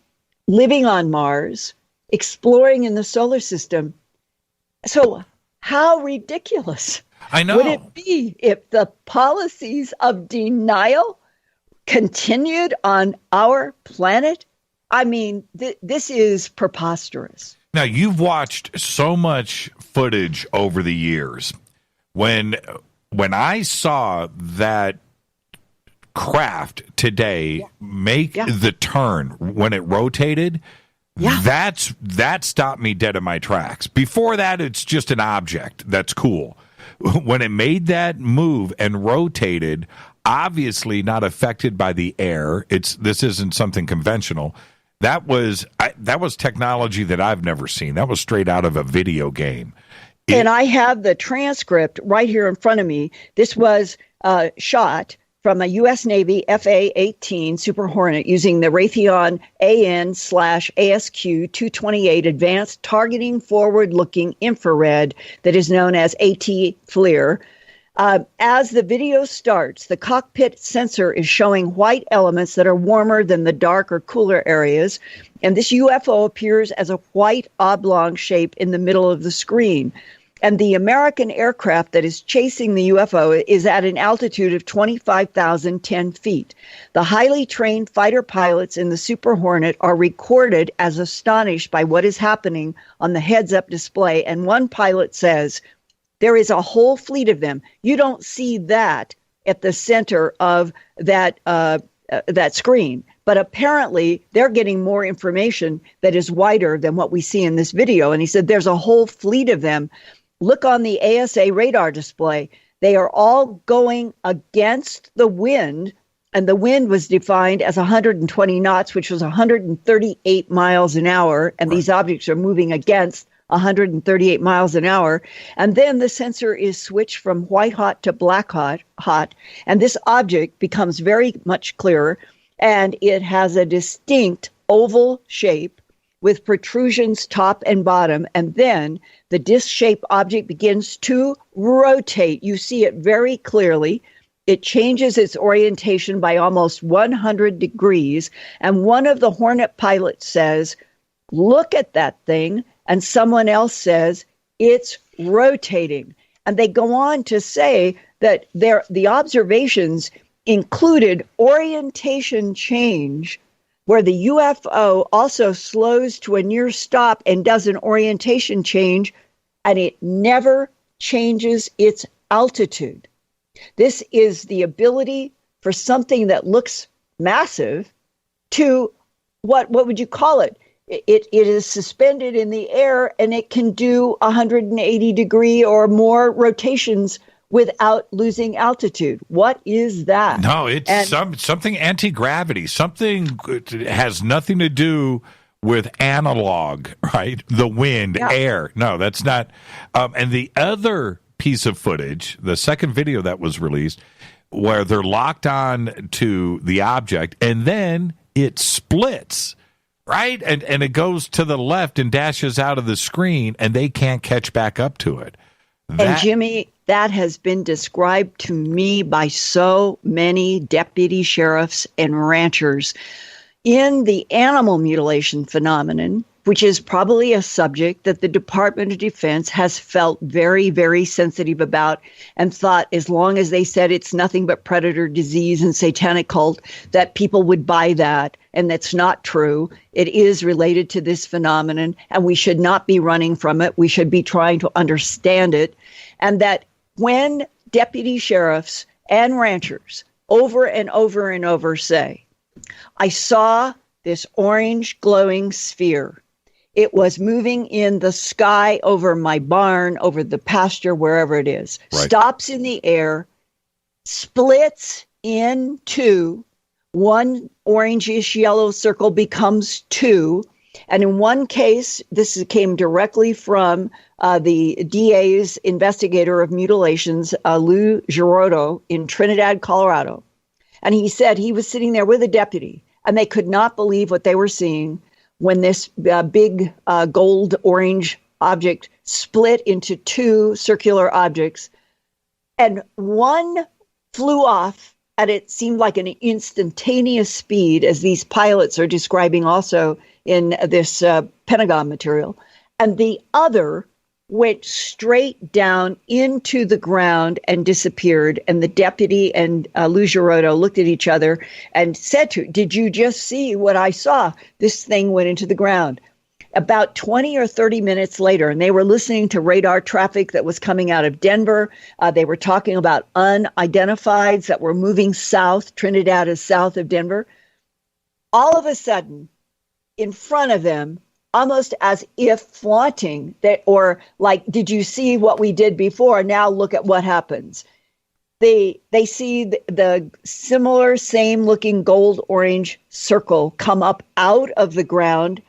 living on Mars, exploring in the solar system. So how ridiculous I know would it be if the policies of denial continued on our planet? I mean, this is preposterous. Now, you've watched so much footage over the years. When I saw that craft today make the turn when it rotated, that stopped me dead in my tracks. Before that, it's just an object. That's cool. When it made that move and rotated, obviously not affected by the air. This isn't something conventional. That was technology that I've never seen. That was straight out of a video game. And I have the transcript right here in front of me. This was shot from a U.S. Navy FA-18 Super Hornet using the Raytheon AN/ASQ 228 Advanced Targeting Forward-Looking Infrared that is known as AT-FLIR. As the video starts, the cockpit sensor is showing white elements that are warmer than the dark or cooler areas, and this UFO appears as a white oblong shape in the middle of the screen. And the American aircraft that is chasing the UFO is at an altitude of 25,010 feet. The highly trained fighter pilots in the Super Hornet are recorded as astonished by what is happening on the heads-up display, and one pilot says, "There is a whole fleet of them. You don't see that at the center of that screen. But apparently, they're getting more information that is wider than what we see in this video." And he said, "There's a whole fleet of them. Look on the ASA radar display. They are all going against the wind." And the wind was defined as 120 knots, which was 138 miles an hour. And these objects are moving against 138 miles an hour. And then the sensor is switched from white hot to black hot. And this object becomes very much clearer. And it has a distinct oval shape with protrusions top and bottom. And then the disc-shaped object begins to rotate. You see it very clearly. It changes its orientation by almost 100 degrees. And one of the Hornet pilots says, "Look at that thing." And someone else says, "It's rotating." And they go on to say that the observations included orientation change, where the UFO also slows to a near stop and does an orientation change, and it never changes its altitude. This is the ability for something that looks massive to, what would you call it? It is suspended in the air, and it can do 180 degree or more rotations without losing altitude. What is that? No, it's something anti-gravity. Something has nothing to do with analog, right? The wind, air. No, that's not. And the other piece of footage, the second video that was released, where they're locked on to the object, and then it splits, right? And it goes to the left and dashes out of the screen, and they can't catch back up to it. And Jimmy, that has been described to me by so many deputy sheriffs and ranchers. In the animal mutilation phenomenon, which is probably a subject that the Department of Defense has felt very, very sensitive about, and thought as long as they said it's nothing but predator disease and satanic cult, that people would buy that. And that's not true. It is related to this phenomenon, and we should not be running from it. We should be trying to understand it. And that when deputy sheriffs and ranchers over and over and over say, "I saw this orange glowing sphere. It was moving in the sky over my barn, over the pasture, wherever it is," stops in the air, splits into one orangish yellow circle becomes two. And in one case, this came directly from the DA's investigator of mutilations, Lou Girardo, in Trinidad, Colorado. And he said he was sitting there with a deputy, and they could not believe what they were seeing when this big gold orange object split into two circular objects. And one flew off at it seemed like an instantaneous speed, as these pilots are describing also in this Pentagon material. And the other went straight down into the ground and disappeared. And the deputy and Lou Girotto looked at each other and said did you just see what I saw? This thing went into the ground. About 20 or 30 minutes later, and they were listening to radar traffic that was coming out of Denver. They were talking about unidentifieds that were moving south. Trinidad is south of Denver. All of a sudden, in front of them, almost as if flaunting that, or like, did you see what we did before? Now look at what happens. They see the similar, same looking gold orange circle come up out of the ground,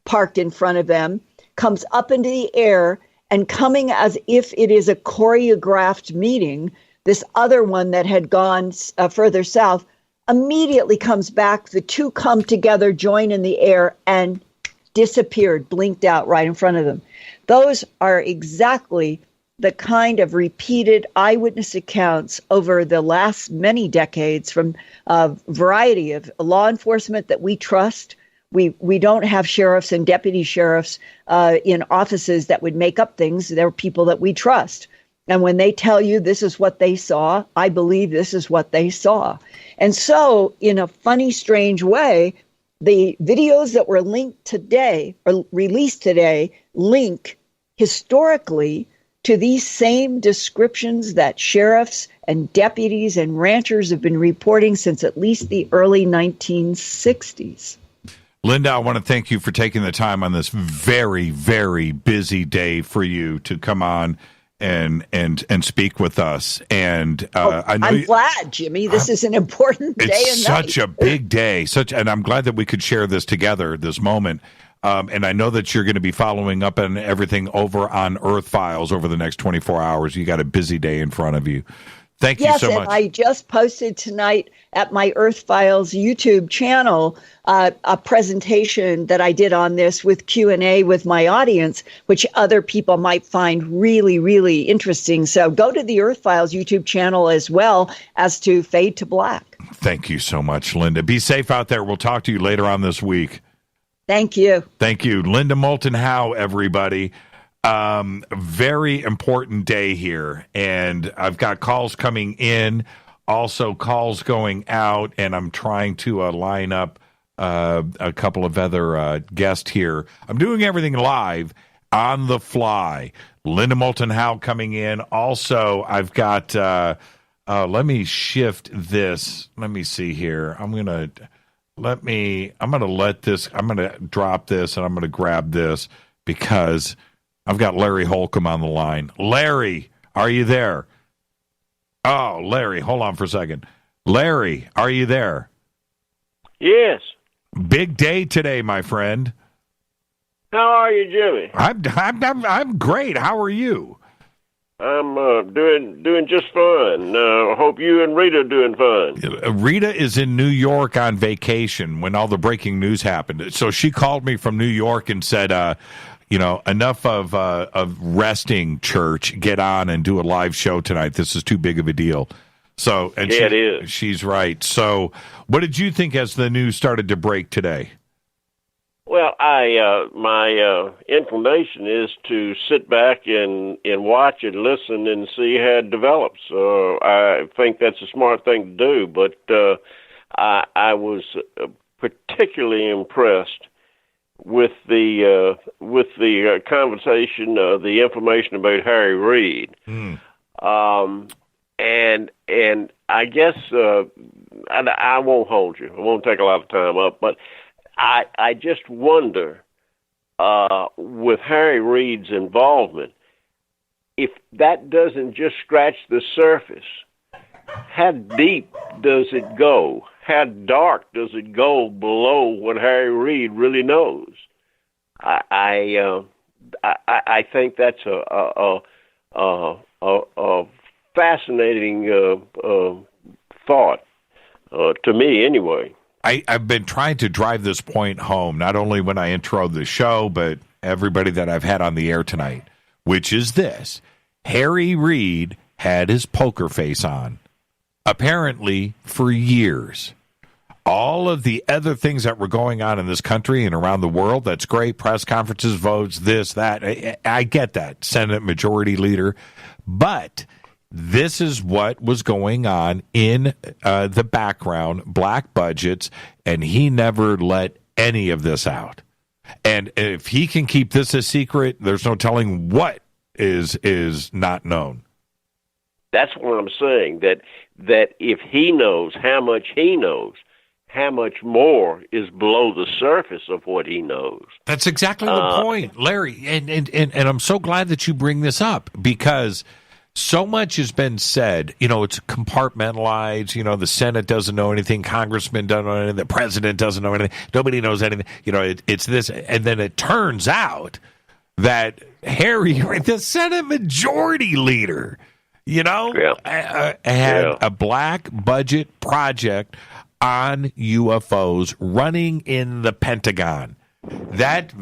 parked in front of them, comes up into the air, and coming as if it is a choreographed meeting, this other one that had gone further south immediately comes back. The two come together, join in the air, and disappeared, blinked out right in front of them. Those are exactly the kind of repeated eyewitness accounts over the last many decades from a variety of law enforcement that we trust. We don't have sheriffs and deputy sheriffs in offices that would make up things. They're people that we trust. And when they tell you this is what they saw, I believe this is what they saw. And so, in a funny, strange way, the videos that were linked today or released today link historically to these same descriptions that sheriffs and deputies and ranchers have been reporting since at least the early 1960s. Linda, I want to thank you for taking the time on this very, very busy day for you to come on and speak with us. And I know I'm glad, Jimmy. This is an important day. It's such a big day. And I'm glad that we could share this together, this moment. And I know that you're going to be following up on everything over on Earth Files over the next 24 hours. You got a busy day in front of you. Thank you so much. Yes, and I just posted tonight at my Earth Files YouTube channel a presentation that I did on this with Q&A with my audience, which other people might find really, really interesting. So go to the Earth Files YouTube channel as well as to Fade to Black. Thank you so much, Linda. Be safe out there. We'll talk to you later on this week. Thank you. Thank you. Linda Moulton Howe, everybody. Very important day here, and I've got calls coming in, also calls going out, and I'm trying to line up a couple of other guests here. I'm doing everything live on the fly. Linda Moulton Howe coming in. Also, I've got let me shift this. Let me see here. I'm gonna drop this, and I'm gonna grab this because I've got Larry Holcombe on the line. Larry, are you there? Oh, Larry, hold on for a second. Larry, are you there? Yes. Big day today, my friend. How are you, Jimmy? I'm great. How are you? I'm doing just fine. I hope you and Rita are doing fine. Rita is in New York on vacation when all the breaking news happened. So she called me from New York and said, enough of resting, church. Get on and do a live show tonight. This is too big of a deal. So, and it is. She's right. So, what did you think as the news started to break today? Well, my inclination is to sit back and watch and listen and see how it develops. I think that's a smart thing to do. But I was particularly impressed with the conversation, the information about Harry Reid, and I guess I won't hold you. I won't take a lot of time up, but I just wonder with Harry Reid's involvement, if that doesn't just scratch the surface, how deep does it go? How dark does it go below what Harry Reid really knows? I think that's a fascinating thought to me, anyway. I've been trying to drive this point home, not only when I intro the show, but everybody that I've had on the air tonight, which is this: Harry Reid had his poker face on, apparently for years. all of the other things that were going on in this country and around the world, that's great. Press conferences, votes, this, that. I get that. Senate Majority Leader. But this is what was going on in the background, black budgets, and he never let any of this out. And if he can keep this a secret, there's no telling what is not known. That's what I'm saying, that if he knows how much he knows, how much more is below the surface of what he knows. That's exactly the point, Larry. And I'm so glad that you bring this up, because so much has been said. It's compartmentalized. The Senate doesn't know anything. Congressman doesn't know anything. The president doesn't know anything. Nobody knows anything. It's this. And then it turns out that Harry, the Senate Majority Leader, had a black budget project on UFOs running in the Pentagon. That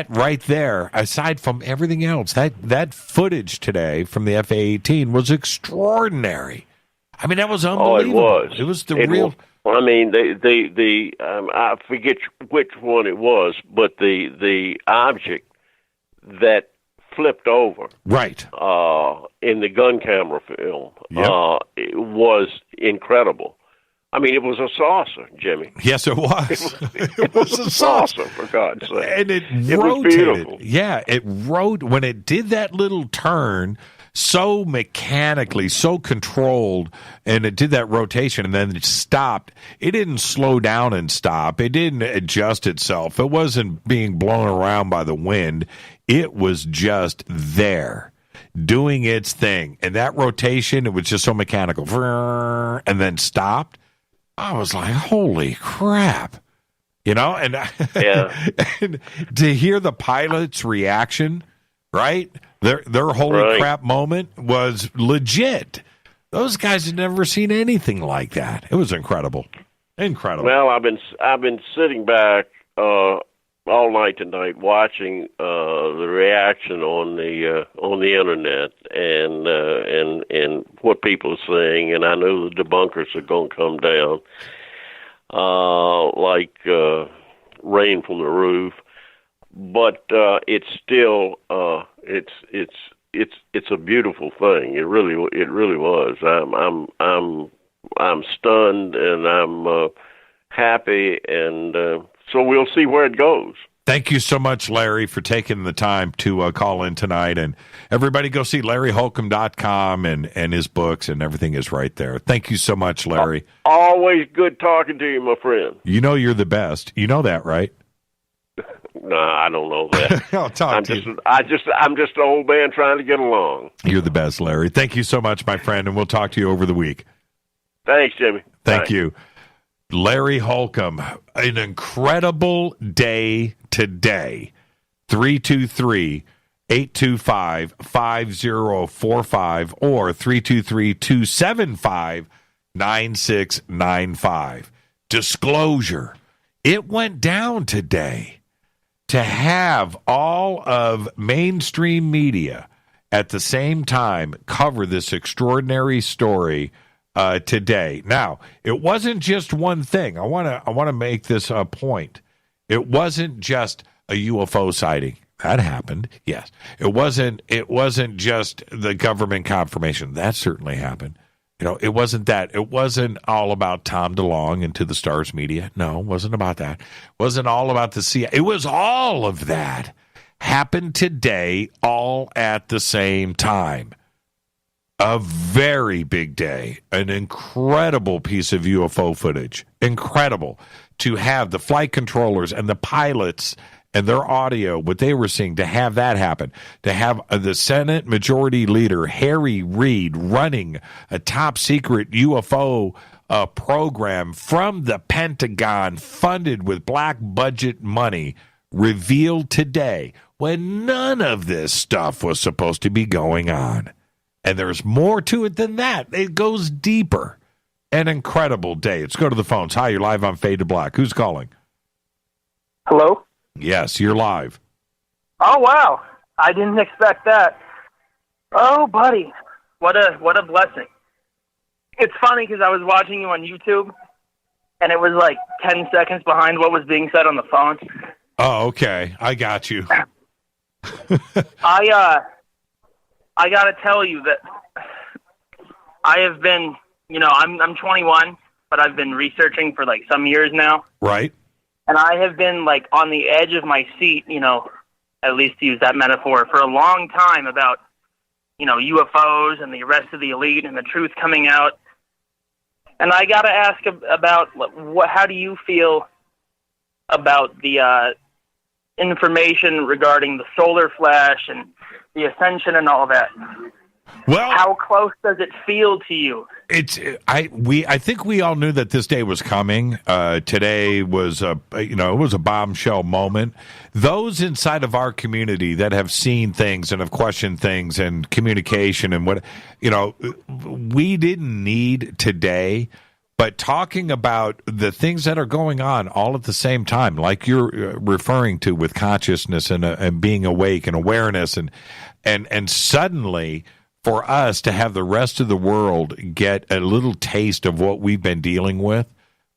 right there, aside from everything else, that footage today from the FA-18 was extraordinary. I mean, that was unbelievable. Oh, it was. It was the real. I mean, I forget which one it was, but the object that flipped over, right, in the gun camera film, it was incredible. I mean, it was a saucer, Jimmy. Yes, it was. It was a saucer, for God's sake. And it rotated. Was beautiful. Yeah, when it did that little turn so mechanically, so controlled, and it did that rotation and then it stopped. It didn't slow down and stop. It didn't adjust itself. It wasn't being blown around by the wind. It was just there, doing its thing. And that rotation, it was just so mechanical. And then stopped. I was like, holy crap. And, and to hear the pilot's reaction, right? Their holy crap moment was legit. Those guys had never seen anything like that. It was incredible. Incredible. Well, I've been sitting back all night tonight watching the reaction on the internet and what people are saying, and I know the debunkers are going to come down like rain from the roof. But it's still it's a beautiful thing. It really was. I'm stunned and I'm happy, and so we'll see where it goes. Thank you so much, Larry, for taking the time to call in tonight. And everybody go see LarryHolcomb.com and his books, and everything is right there. Thank you so much, Larry. Always good talking to you, my friend. You're the best. You know that, right? No, I don't know that. I'll talk to you. I'm just an old man trying to get along. You're the best, Larry. Thank you so much, my friend, and we'll talk to you over the week. Thanks, Jimmy. Thank you. Larry Holcomb, an incredible day today. 323-825-5045 or 323-275-9695. Disclosure. It went down today to have all of mainstream media at the same time cover this extraordinary story today. Now, it wasn't just one thing. I want to make this a point. It wasn't just a UFO sighting. That happened. Yes. It wasn't just the government confirmation. That certainly happened. It wasn't that. It wasn't all about Tom DeLonge and To the Stars Media. No, it wasn't about that. It wasn't all about the CIA. It was all of that happened today all at the same time. A very big day, an incredible piece of UFO footage. Incredible to have the flight controllers and the pilots and their audio, what they were seeing, to have that happen, to have the Senate Majority Leader, Harry Reid, running a top secret UFO program from the Pentagon, funded with black budget money, revealed today when none of this stuff was supposed to be going on. And there's more to it than that. It goes deeper. An incredible day. Let's go to the phones. Hi, you're live on Fade to Black. Who's calling? Hello? Yes, you're live. Oh, wow. I didn't expect that. Oh, buddy. What a blessing. It's funny because I was watching you on YouTube, and it was like 10 seconds behind what was being said on the phone. Oh, okay. I got you. I got to tell you that I have been, I'm 21, but I've been researching for like some years now. Right. And I have been like on the edge of my seat, at least to use that metaphor, for a long time about, UFOs and the arrest of the elite and the truth coming out. And I got to ask about how do you feel about the information regarding the solar flash and the ascension and all that? Well, how close does it feel to you? I think we all knew that this day was coming. Today was it was a bombshell moment. Those inside of our community that have seen things and have questioned things and communication and we didn't need today. But talking about the things that are going on all at the same time, like you're referring to with consciousness and being awake and awareness, and suddenly for us to have the rest of the world get a little taste of what we've been dealing with,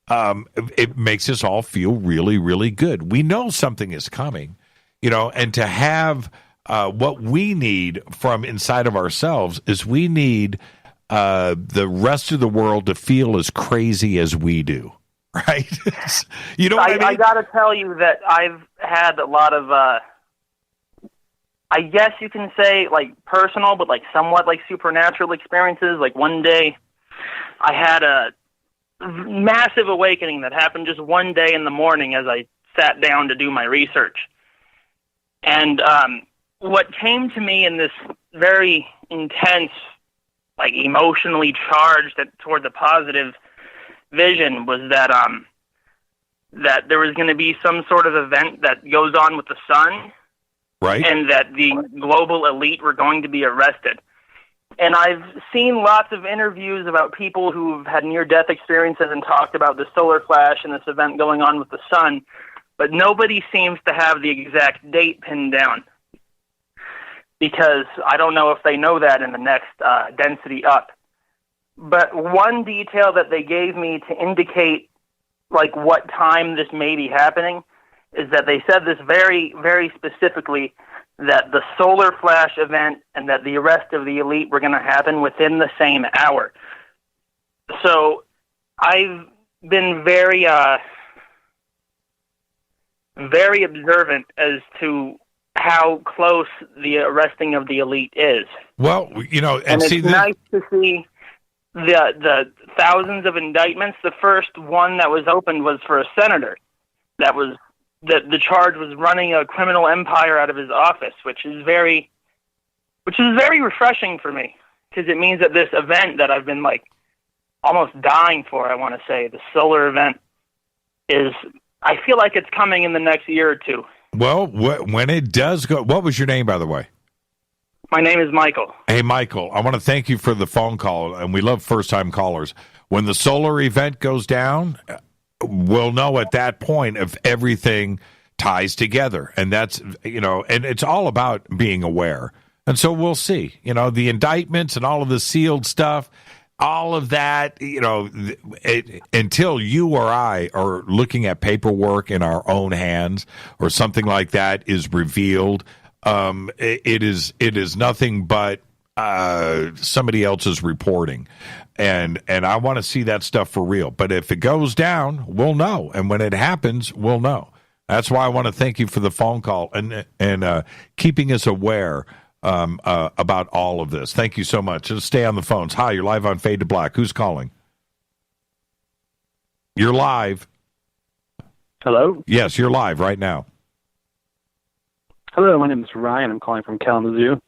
it makes us all feel really, really good. We know something is coming, and to have what we need from inside of ourselves is we need the rest of the world to feel as crazy as we do, right? You know what I mean? I got to tell you that I've had a lot of, I guess you can say, like, personal, but, like, somewhat, like, supernatural experiences. Like, one day I had a massive awakening that happened just one day in the morning as I sat down to do my research. And what came to me in this very intense, like emotionally charged toward the positive vision was that that there was going to be some sort of event that goes on with the sun, right? And that the global elite were going to be arrested. And I've seen lots of interviews about people who've had near-death experiences and talked about the solar flash and this event going on with the sun, but nobody seems to have the exact date pinned down, because I don't know if they know that in the next density up. But one detail that they gave me to indicate like what time this may be happening is that they said this very, very specifically, that the solar flash event and that the arrest of the elite were going to happen within the same hour. So I've been very, very observant as to how close the arresting of the elite is. Well, and it's nice to see the thousands of indictments. The first one that was opened was for a senator. That was the charge was running a criminal empire out of his office, which is very refreshing for me, because it means that this event that I've been like almost dying for, I want to say, the solar event, I feel like it's coming in the next year or two. Well, when it does go, what was your name, by the way? My name is Michael. Hey, Michael, I want to thank you for the phone call, and we love first-time callers. When the solar event goes down, we'll know at that point if everything ties together, and that's, and it's all about being aware. And so we'll see, the indictments and all of the sealed stuff, all of that, until you or I are looking at paperwork in our own hands or something like that is revealed, it is nothing but somebody else's reporting. And I want to see that stuff for real. But if it goes down, we'll know. And when it happens, we'll know. That's why I want to thank you for the phone call and keeping us aware about all of this. Thank you so much. Just stay on the phones. Hi, you're live on Fade to Black. Who's calling? You're live. Hello? Yes, you're live right now. Hello, my name is Ryan. I'm calling from Kalamazoo.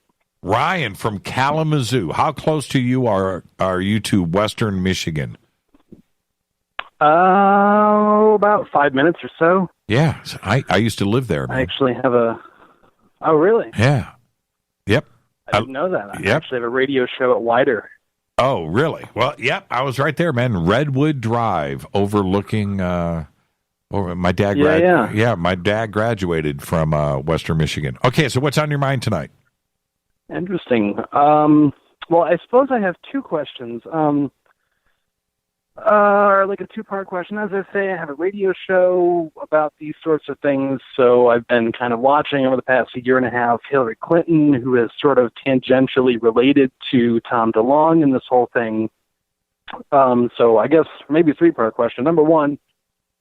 Ryan from Kalamazoo. How close to you are you to Western Michigan? About 5 minutes or so. Yeah, I used to live there, man. I actually have Oh, really? Yeah. Yep. I didn't know that. I actually have a radio show at Wider. Oh, really? Well, yep. I was right there, man. Redwood Drive, overlooking. My dad. My dad graduated from Western Michigan. Okay, so what's on your mind tonight? Interesting. Well, I suppose I have two questions. Like a two-part question. As I say, I have a radio show about these sorts of things, so I've been kind of watching over the past year and a half Hillary Clinton, who is sort of tangentially related to Tom DeLonge in this whole thing. So I guess maybe a three-part question. Number one,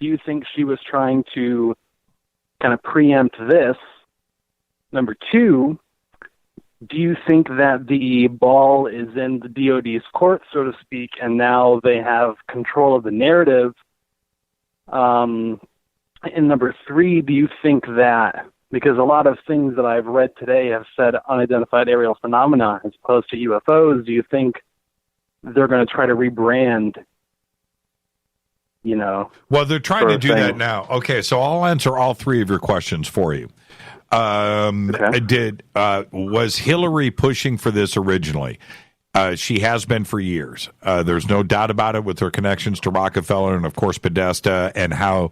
do you think she was trying to kind of preempt this? Number two, do you think that the ball is in the DOD's court, so to speak, and now they have control of the narrative? And number three, do you think that, because a lot of things that I've read today have said unidentified aerial phenomena as opposed to UFOs, do you think they're going to try to rebrand, Well, they're trying to do that now. Okay, so I'll answer all three of your questions for you. Was Hillary pushing for this originally? She has been for years. There's no doubt about it with her connections to Rockefeller and, of course, Podesta and how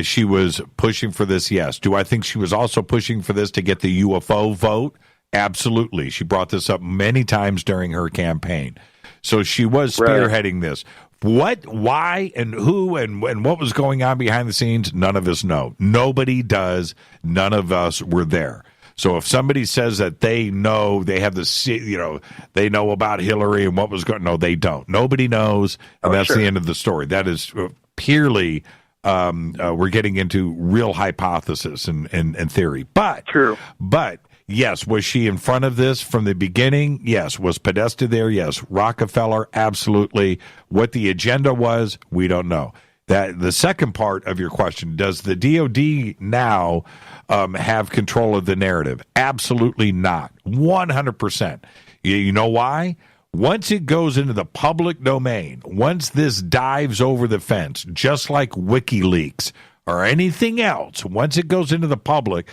she was pushing for this. Yes. Do I think she was also pushing for this to get the UFO vote? Absolutely. She brought this up many times during her campaign. So she was spearheading this. What, why, and who, and what was going on behind the scenes, none of us know. Nobody does. None of us were there. So if somebody says that they know, they have they know about Hillary and what was going, no, they don't. Nobody knows, and that's the end of the story. That is purely, we're getting into real hypothesis and theory. But yes, was she in front of this from the beginning? Yes. Was Podesta there? Yes. Rockefeller? Absolutely. What the agenda was, we don't know. That the second part of your question, does the DOD now have control of the narrative? Absolutely not. 100%. You know why? Once it goes into the public domain, once this dives over the fence, just like WikiLeaks, or anything else, once it goes into the public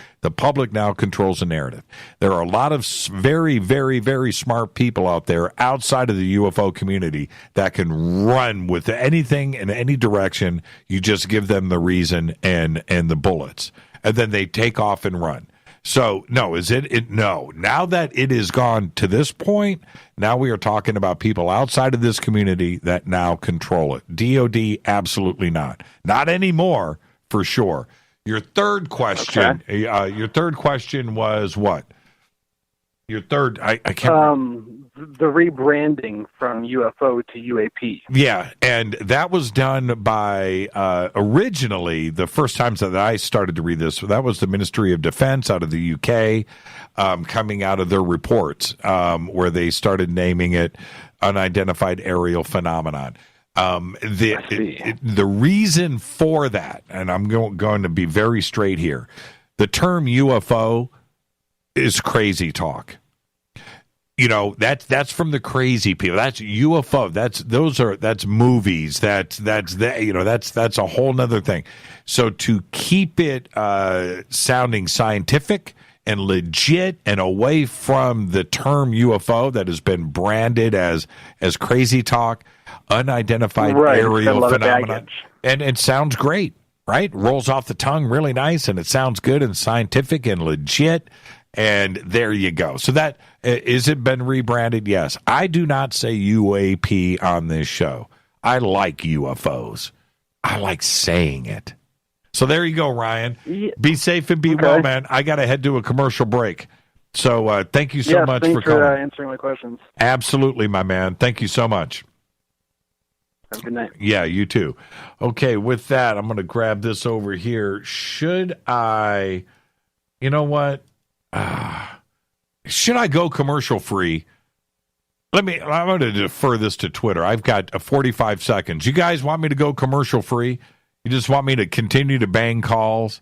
now controls the narrative. There are a lot of very, very, very smart people out there outside of the UFO community that can run with anything in any direction. You just give them the reason and the bullets, and then they take off and run. So, no, no. Now that it has gone to this point, now we are talking about people outside of this community that now control it. DOD, absolutely not. Not anymore. For sure. Your third question. Okay. Your third question was what? Your third. I can't. The rebranding from UFO to UAP. Yeah, and that was done by originally the first times that I started to read this. That was the Ministry of Defense out of the UK, coming out of their reports where they started naming it unidentified aerial phenomenon. The reason for that, and I'm going to be very straight here, the term UFO is crazy talk. That's from the crazy people. That's UFO. That's movies. That's a whole nother thing. So to keep it sounding scientific and legit and away from the term UFO that has been branded as crazy talk, unidentified aerial phenomenon, and it sounds great, right? Rolls off the tongue really nice, and it sounds good and scientific and legit, and there you go. So that is it been rebranded? Yes. I do not say UAP on this show. I like UFOs. I like saying it. So there you go, Ryan. Be safe and be well, man. I got to head to a commercial break. So thank you so much for calling. Answering my questions. Absolutely, my man. Thank you so much. Have a good night. Yeah, you too. Okay, with that, I'm going to grab this over here. Should I, you know what? Should I go commercial free? I'm going to defer this to Twitter. I've got 45 seconds. You guys want me to go commercial free? You just want me to continue to bang calls?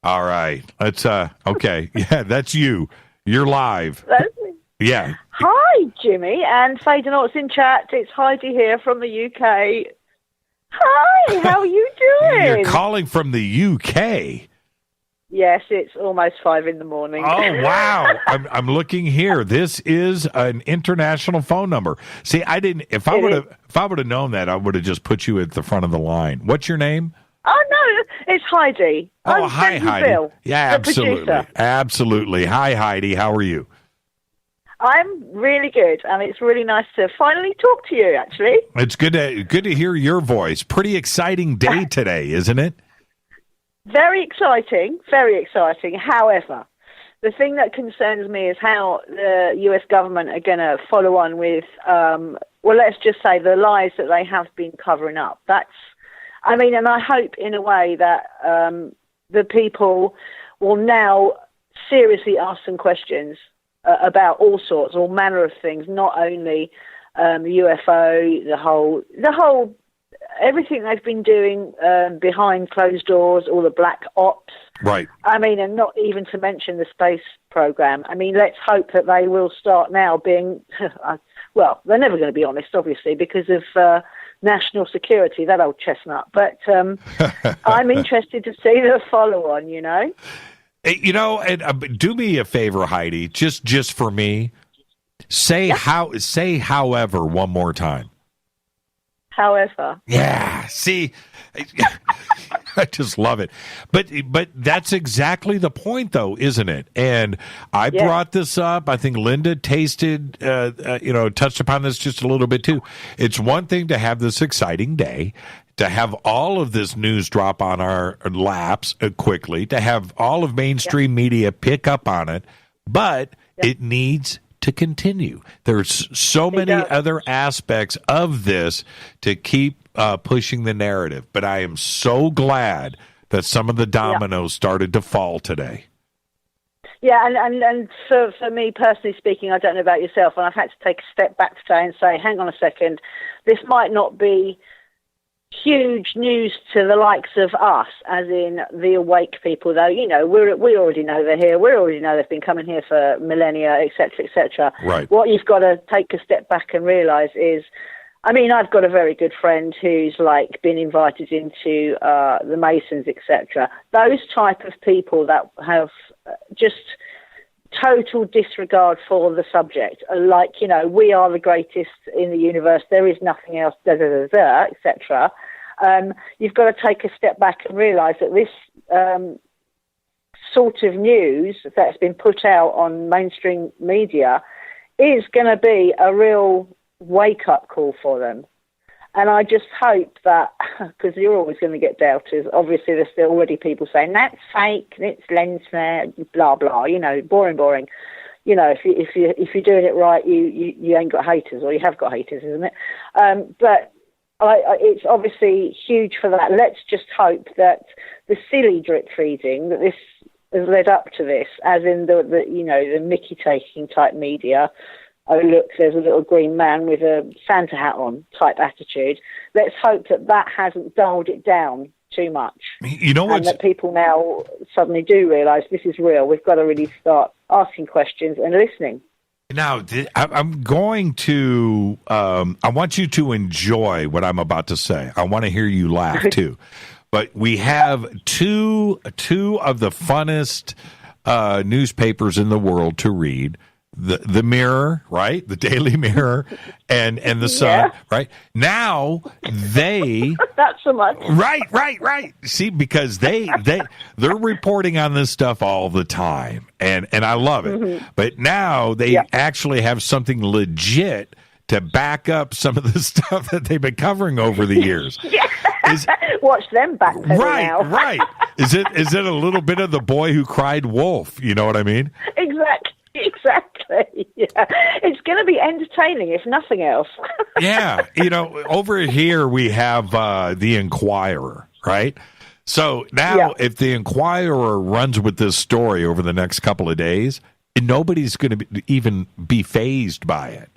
All right. Let's, okay. Yeah, that's you. You're live. That's me. Yeah. Hi, Jimmy, and Fadenauts in chat. It's Heidi here from the UK. Hi, how are you doing? You're calling from the UK? Yes, it's almost 5 in the morning. Oh, wow. I'm looking here. This is an international phone number. See, I didn't, if I would have known that, I would have just put you at the front of the line. What's your name? Oh, no, it's Heidi. Oh, hi, Heidi. Bill, yeah, absolutely. Absolutely. Hi, Heidi. How are you? I'm really good, and it's really nice to finally talk to you, actually. It's good to hear your voice. Pretty exciting day today, isn't it? Very exciting, very exciting. However, the thing that concerns me is how the US government are going to follow on with, let's just say the lies that they have been covering up. And I hope in a way that the people will now seriously ask some questions about all manner of things, not only UFO, the whole everything they've been doing behind closed doors, all the black ops. Right. And not even to mention the space program. Let's hope that they will start now being, well, they're never going to be honest, obviously, because of national security, that old chestnut. But I'm interested to see the follow-on, And do me a favor, Heidi, just for me. Say however one more time. However. Yeah. See, I just love it. But that's exactly the point, though, isn't it? And I brought this up. I think Linda touched upon this just a little bit too. It's one thing to have this exciting day, to have all of this news drop on our laps quickly, to have all of mainstream media pick up on it, but it needs to continue. There's so many other aspects of this to keep pushing the narrative, but I am so glad that some of the dominoes started to fall today. Yeah, and for me personally speaking, I don't know about yourself, and I've had to take a step back today and say, hang on a second, this might not be huge news to the likes of us, as in the awake people, though. We already know they're here. We already know they've been coming here for millennia, etc., etc. Right. What you've got to take a step back and realise is, I've got a very good friend who's been invited into the Masons, etc. Those type of people that have just total disregard for the subject, we are the greatest in the universe, there is nothing else, etc. You've got to take a step back and realise that this sort of news that's been put out on mainstream media is going to be a real wake-up call for them. And I just hope that, because you're always going to get doubters, obviously there's still already people saying, that's fake, it's lens flare, blah, blah, boring. If you're doing it right, you ain't got haters, or you have got haters, isn't it? But it's obviously huge for that. Let's just hope that the silly drip feeding, that this has led up to this, as in the Mickey-taking type media, oh, look, there's a little green man with a Santa hat on type attitude. Let's hope that hasn't dulled it down too much. And that people now suddenly do realise this is real. We've got to really start asking questions and listening. Now, I'm going to, I want you to enjoy what I'm about to say. I want to hear you laugh, too. But we have two of the funnest newspapers in the world to read. The Mirror, right? The Daily Mirror and the Sun, right? Now they not so much. Right. See, because they're reporting on this stuff all the time, and I love it. Mm-hmm. But now they actually have something legit to back up some of the stuff that they've been covering over the years. Watch them backpedal now. Right. Is it a little bit of the boy who cried wolf? You know what I mean? Exactly. Yeah. It's going to be entertaining, if nothing else. Yeah. Over here we have the Inquirer, right? So now if the Inquirer runs with this story over the next couple of days, nobody's going to even be fazed by it.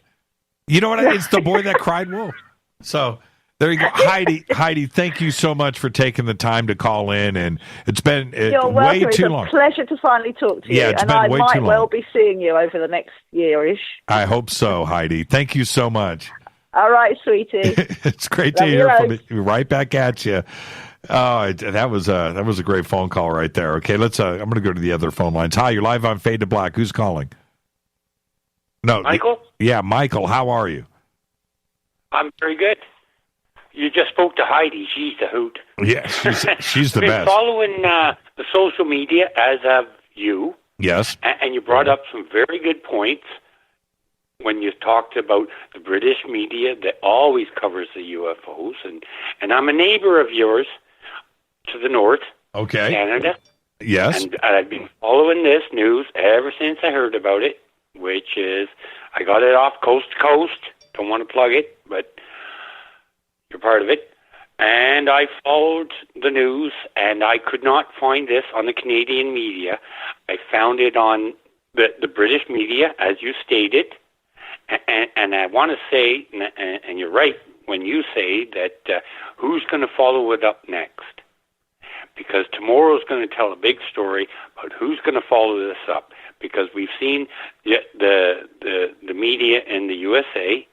You know what I mean? It's the boy that cried wolf. So there you go. Heidi, thank you so much for taking the time to call in, and it's been way too long. It's a pleasure to finally talk to you, and I might well be seeing you over the next year-ish. I hope so, Heidi. Thank you so much. All right, sweetie. It's great to hear from you. Right back at you. Oh, that was a great phone call right there. Okay, let's. I'm going to go to the other phone lines. Hi, you're live on Fade to Black. Who's calling? No, Michael. Yeah, Michael. How are you? I'm very good. You just spoke to Heidi. She's the hoot. Yeah, she's the been best. Following the social media, as have you. Yes. And you brought up some very good points. when you talked about the British media that always covers the UFOs, and I'm a neighbor of yours to the north, Canada. Yes. And I've been following this news ever since I heard about it, which is, I got it off Coast to Coast. Don't want to plug it, but you're part of it. And I followed the news, and I could not find this on the Canadian media. I found it on the British media, as you stated. And I want to say, and you're right when you say that who's going to follow it up next? Because tomorrow's going to tell a big story about who's going to follow this up. Because we've seen the media in the USA,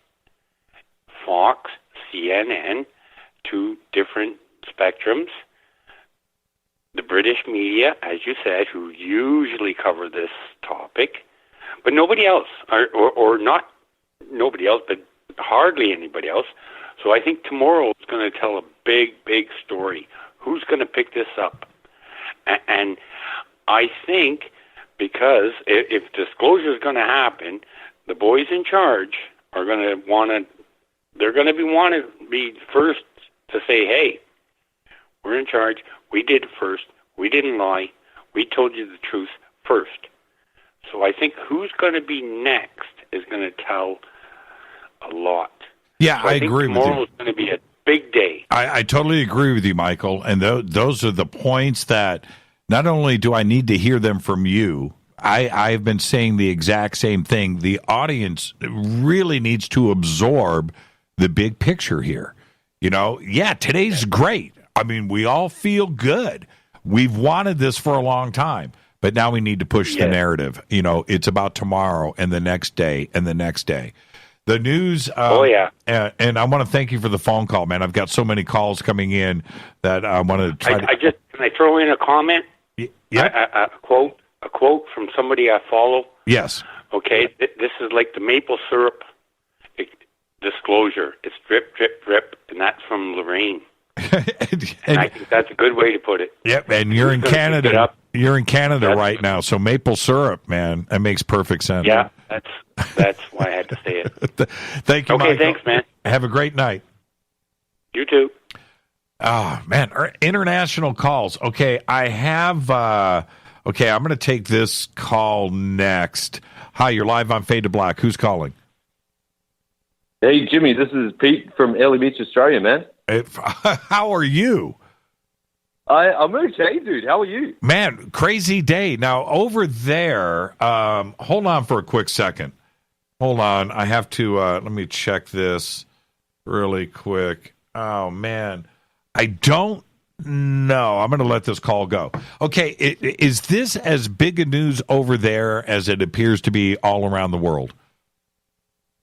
Fox, CNN, two different spectrums. The British media, as you said, who usually cover this topic, but nobody else, or not nobody else, but hardly anybody else. So I think tomorrow is going to tell a big, big story. Who's going to pick this up? And I think because if disclosure is going to happen, the boys in charge are going to they're going to be first to say, hey, we're in charge. We did it first. We didn't lie. We told you the truth first. So I think who's going to be next is going to tell a lot. Yeah, so I agree with you. Tomorrow is going to be a big day. I totally agree with you, Michael. And those are the points that not only do I need to hear them from you, I've been saying the exact same thing. The audience really needs to absorb the big picture here. Today's great. I mean, we all feel good. We've wanted this for a long time, but now we need to push the narrative. It's about tomorrow and the next day and the next day. The news. And I want to thank you for the phone call, man. I've got so many calls coming in that I want to try can I throw in a comment? Yeah. A quote from somebody I follow. Yes. Okay. This is like the maple syrup disclosure. It's drip, drip, drip, and that's from Lorraine. and I think that's a good way to put it. Yep, and you're in Canada. You're in Canada right now, so maple syrup, man, that makes perfect sense. Yeah, that's why I had to say it. Thank you, okay, Michael. Thanks, man. Have a great night. You too. Oh, man, international calls. Okay, I have... I'm going to take this call next. Hi, you're live on Fade to Black. Who's calling? Hey, Jimmy, this is Pete from Early Beach, Australia, man. How are you? I'm okay, dude. How are you? Man, crazy day. Now, over there, hold on for a quick second. Hold on. I have to, let me check this really quick. Oh, man. I don't know. I'm going to let this call go. Okay, is this as big a news over there as it appears to be all around the world?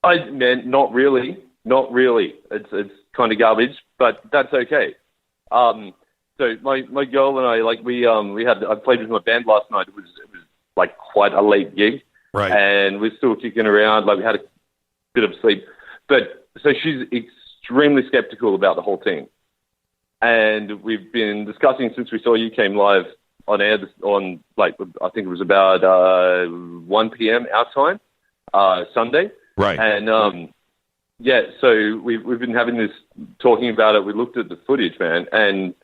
Man, not really. Not really. It's kind of garbage, but that's okay. So my girl and I, I played with my band last night. It was like quite a late gig, right? And we're still kicking around. Like we had a bit of sleep, but so she's extremely skeptical about the whole thing. And we've been discussing since we saw you came live on air on I think it was about 1 p.m. our time, Sunday. Right. And so we've been having this talking about it. We looked at the footage, man, and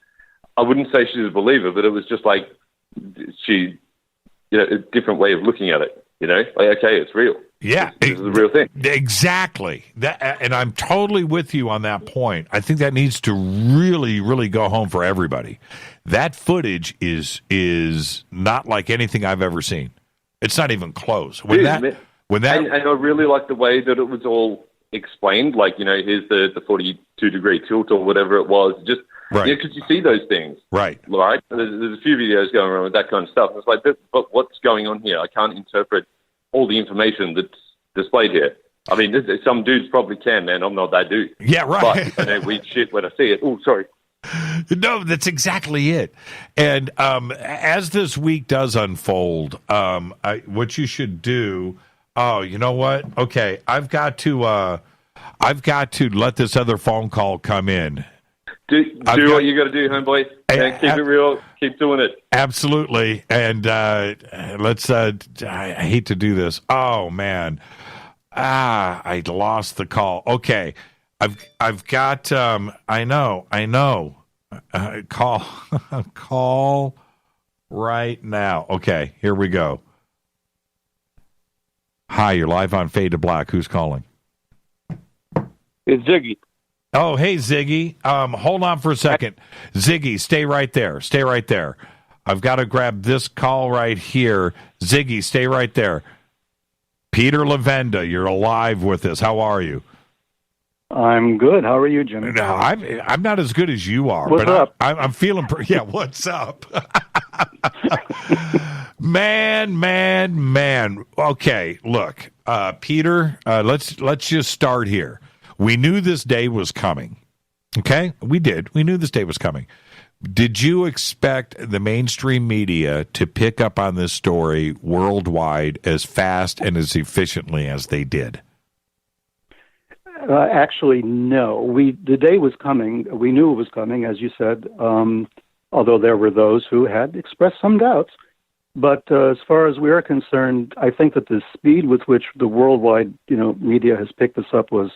I wouldn't say she's a believer, but it was just like she, a different way of looking at it. Okay, it's real. Yeah, this is the real thing. Exactly. And I'm totally with you on that point. I think that needs to really, really go home for everybody. That footage is not like anything I've ever seen. It's not even close. And I really like the way that it was all explained. Here's the 42-degree tilt or whatever it was. Just because you see those things, right? There's a few videos going around with that kind of stuff. It's like, but what's going on here? I can't interpret all the information that's displayed here. I mean, some dudes probably can, man. I'm not that dude. Yeah, right. But I know weird shit when I see it. Oh, sorry. No, that's exactly it. And as this week does unfold, what you should do. Oh, you know what? Okay, I've got to let this other phone call come in. Do what you got to do, homeboy. And keep it real. Keep doing it. Absolutely. And let's. I hate to do this. Oh man, I lost the call. Okay. I've got, I know. Call right now. Okay, here we go. Hi, you're live on Fade to Black. Who's calling? It's Ziggy. Oh, hey, Ziggy. Hold on for a second. Ziggy, stay right there. Stay right there. I've got to grab this call right here. Ziggy, stay right there. Peter Levenda, you're alive with us. How are you? I'm good. How are you, Jimmy? No, I'm not as good as you are. What's but up? I'm feeling yeah, what's up? Man. Okay, look, Peter, let's just start here. We knew this day was coming. Okay? We did. We knew this day was coming. Did you expect the mainstream media to pick up on this story worldwide as fast and as efficiently as they did? Actually, no. The day was coming. We knew it was coming, as you said, although there were those who had expressed some doubts. But as far as we are concerned, I think that the speed with which the worldwide, media has picked this up was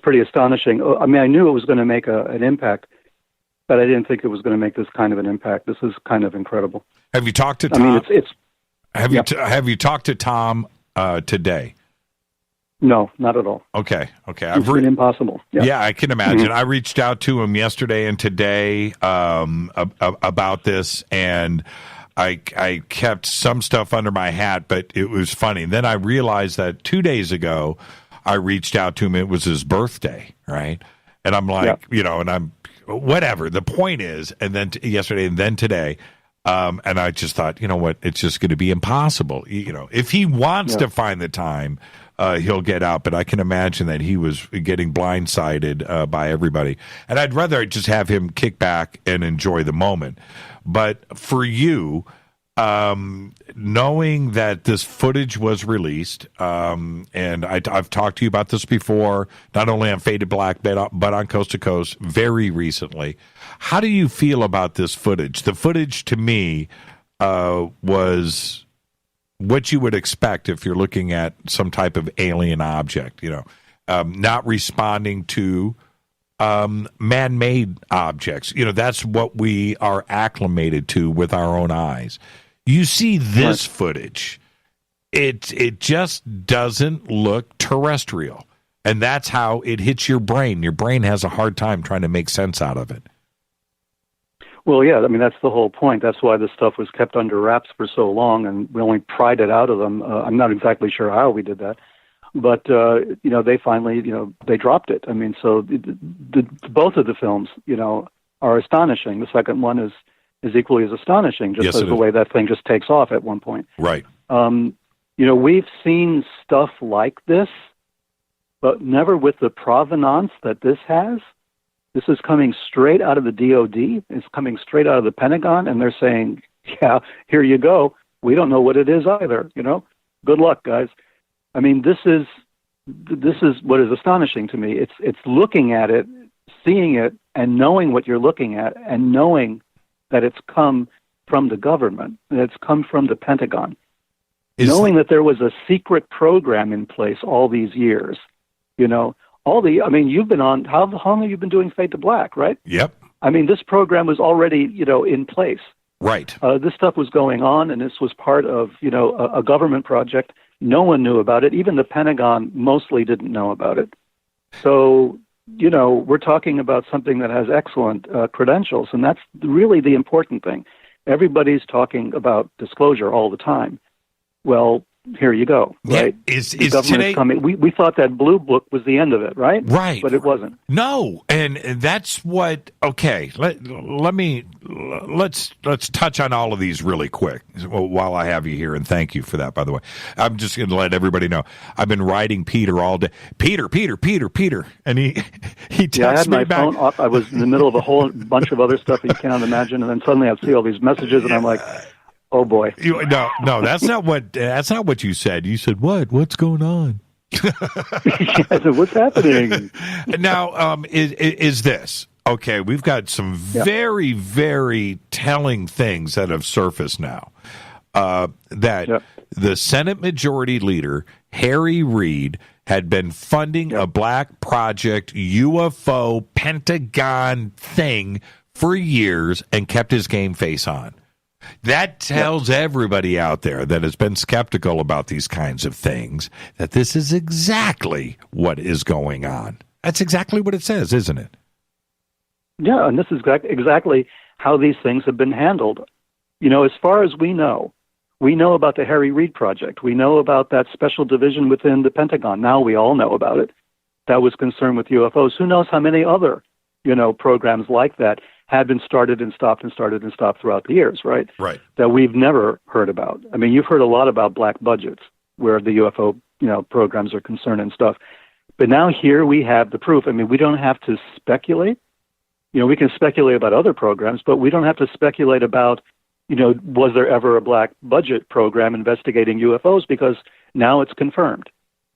pretty astonishing. I mean, I knew it was going to make an impact, but I didn't think it was going to make this kind of an impact. This is kind of incredible. Have you talked to Tom? I mean, have you talked to Tom today? No, not at all. Okay. It's been impossible. Yeah, I can imagine. Mm-hmm. I reached out to him yesterday and today about this, and I kept some stuff under my hat, but it was funny. Then I realized that 2 days ago, I reached out to him. It was his birthday, right? And I'm like, and I'm whatever. The point is, and then yesterday and then today, and I just thought, you know what? It's just going to be impossible. If he wants to find the time, he'll get out. But I can imagine that he was getting blindsided by everybody. And I'd rather just have him kick back and enjoy the moment. But for you, knowing that this footage was released, and I've talked to you about this before, not only on Faded Black, but on Coast to Coast very recently. How do you feel about this footage? The footage to me was what you would expect if you're looking at some type of alien object, not responding to man-made objects. That's what we are acclimated to with our own eyes. You see this footage, it just doesn't look terrestrial. And that's how it hits your brain. Your brain has a hard time trying to make sense out of it. Well, yeah, I mean, that's the whole point. That's why this stuff was kept under wraps for so long, and we only pried it out of them. I'm not exactly sure how we did that. But, they finally, they dropped it. I mean, so both of the films, are astonishing. The second one is equally as astonishing, just as the way that thing just takes off at one point. Right. We've seen stuff like this, but never with the provenance that this has. This is coming straight out of the DOD. It's coming straight out of the Pentagon, and they're saying, yeah, here you go. We don't know what it is either, Good luck, guys. I mean, this is what is astonishing to me. It's looking at it, seeing it, and knowing what you're looking at, and knowing that it's come from the government, that it's come from the Pentagon. Knowing that there was a secret program in place all these years, you've been on, how long have you been doing Fade to Black, right? Yep. I mean, this program was already, in place. Right. This stuff was going on, and this was part of, a government project. No one knew about it. Even the Pentagon mostly didn't know about it. So, we're talking about something that has excellent credentials, and that's really the important thing. Everybody's talking about disclosure all the time. Well, here you go, right? Yeah. Is today coming? We thought that blue book was the end of it, right? Right. But it wasn't. No, and that's what. Okay, let's touch on all of these really quick while I have you here, and thank you for that. By the way, I'm just going to let everybody know I've been writing Peter all day. Peter, and he texts I had me my back. phone off. I was in the middle of a whole bunch of other stuff you can't imagine, and then suddenly I'd see all these messages, and I'm like. Oh boy! No, that's not what you said. You said what? What's going on? I said, what's happening? Now, is this okay? We've got some very, very telling things that have surfaced now. That the Senate Majority Leader Harry Reid had been funding a black project UFO Pentagon thing for years and kept his game face on. That tells everybody out there that has been skeptical about these kinds of things that this is exactly what is going on. That's exactly what it says, isn't it? Yeah, and this is exactly how these things have been handled. You know, as far as we know about the Harry Reid project. We know about that special division within the Pentagon. Now we all know about it. That was concerned with UFOs. Who knows how many other, programs like that had been started and stopped throughout the years, right? Right. That we've never heard about. I mean, you've heard a lot about black budgets where the UFO, programs are concerned and stuff. But now here we have the proof. I mean, we don't have to speculate. We can speculate about other programs, but we don't have to speculate about, was there ever a black budget program investigating UFOs? Because now it's confirmed.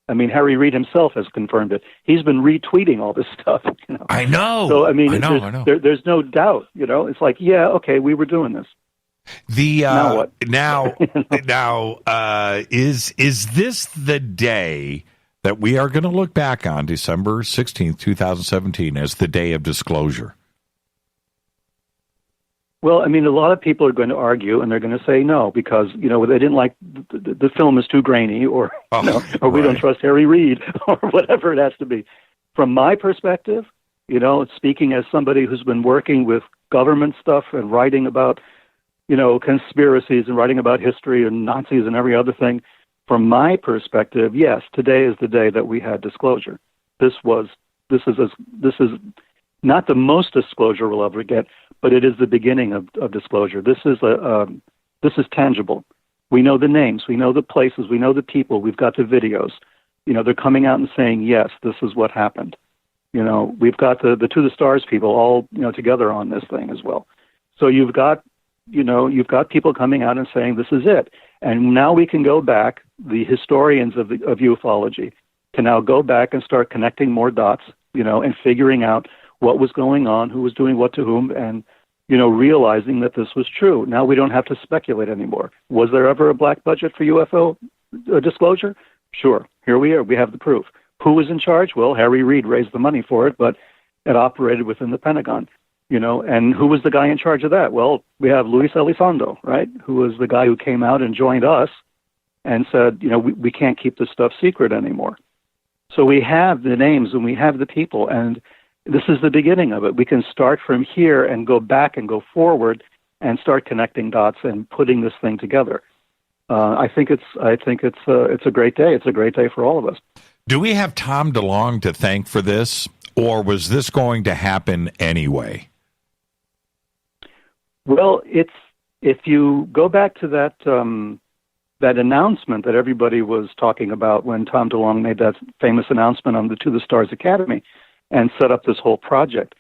I mean, Harry Reid himself has confirmed it. He's been retweeting all this stuff. I know. So, I mean, I know. There's no doubt, It's like, yeah, okay, we were doing this. Now what? Now, is this the day that we are going to look back on, December 16th, 2017, as the day of disclosure? Well, I mean, a lot of people are going to argue, and they're going to say no because they didn't like the film is too grainy, or we don't trust Harry Reid, or whatever it has to be. From my perspective, speaking as somebody who's been working with government stuff and writing about, conspiracies and writing about history and Nazis and every other thing, from my perspective, yes, today is the day that we had disclosure. This is not the most disclosure we'll ever get, but it is the beginning of disclosure. This is tangible. We know the names, we know the places, we know the people. We've got the videos. They're coming out and saying, yes, this is what happened. We've got the To the Stars people all together on this thing as well. So you've got people coming out and saying this is it. And now we can go back. The historians of ufology can now go back and start connecting more dots. And figuring out what was going on, who was doing what to whom, and, realizing that this was true. Now we don't have to speculate anymore. Was there ever a black budget for UFO disclosure? Sure. Here we are. We have the proof. Who was in charge? Well, Harry Reid raised the money for it, but it operated within the Pentagon, and who was the guy in charge of that? Well, we have Luis Elizondo, right, who was the guy who came out and joined us and said, we can't keep this stuff secret anymore. So we have the names and we have the people, and this is the beginning of it. We can start from here and go back and go forward and start connecting dots and putting this thing together. I think it's a great day. It's a great day for all of us. Do we have Tom DeLonge to thank for this, or was this going to happen anyway? Well, if you go back to that announcement that everybody was talking about when Tom DeLonge made that famous announcement on the To the Stars Academy and set up this whole project,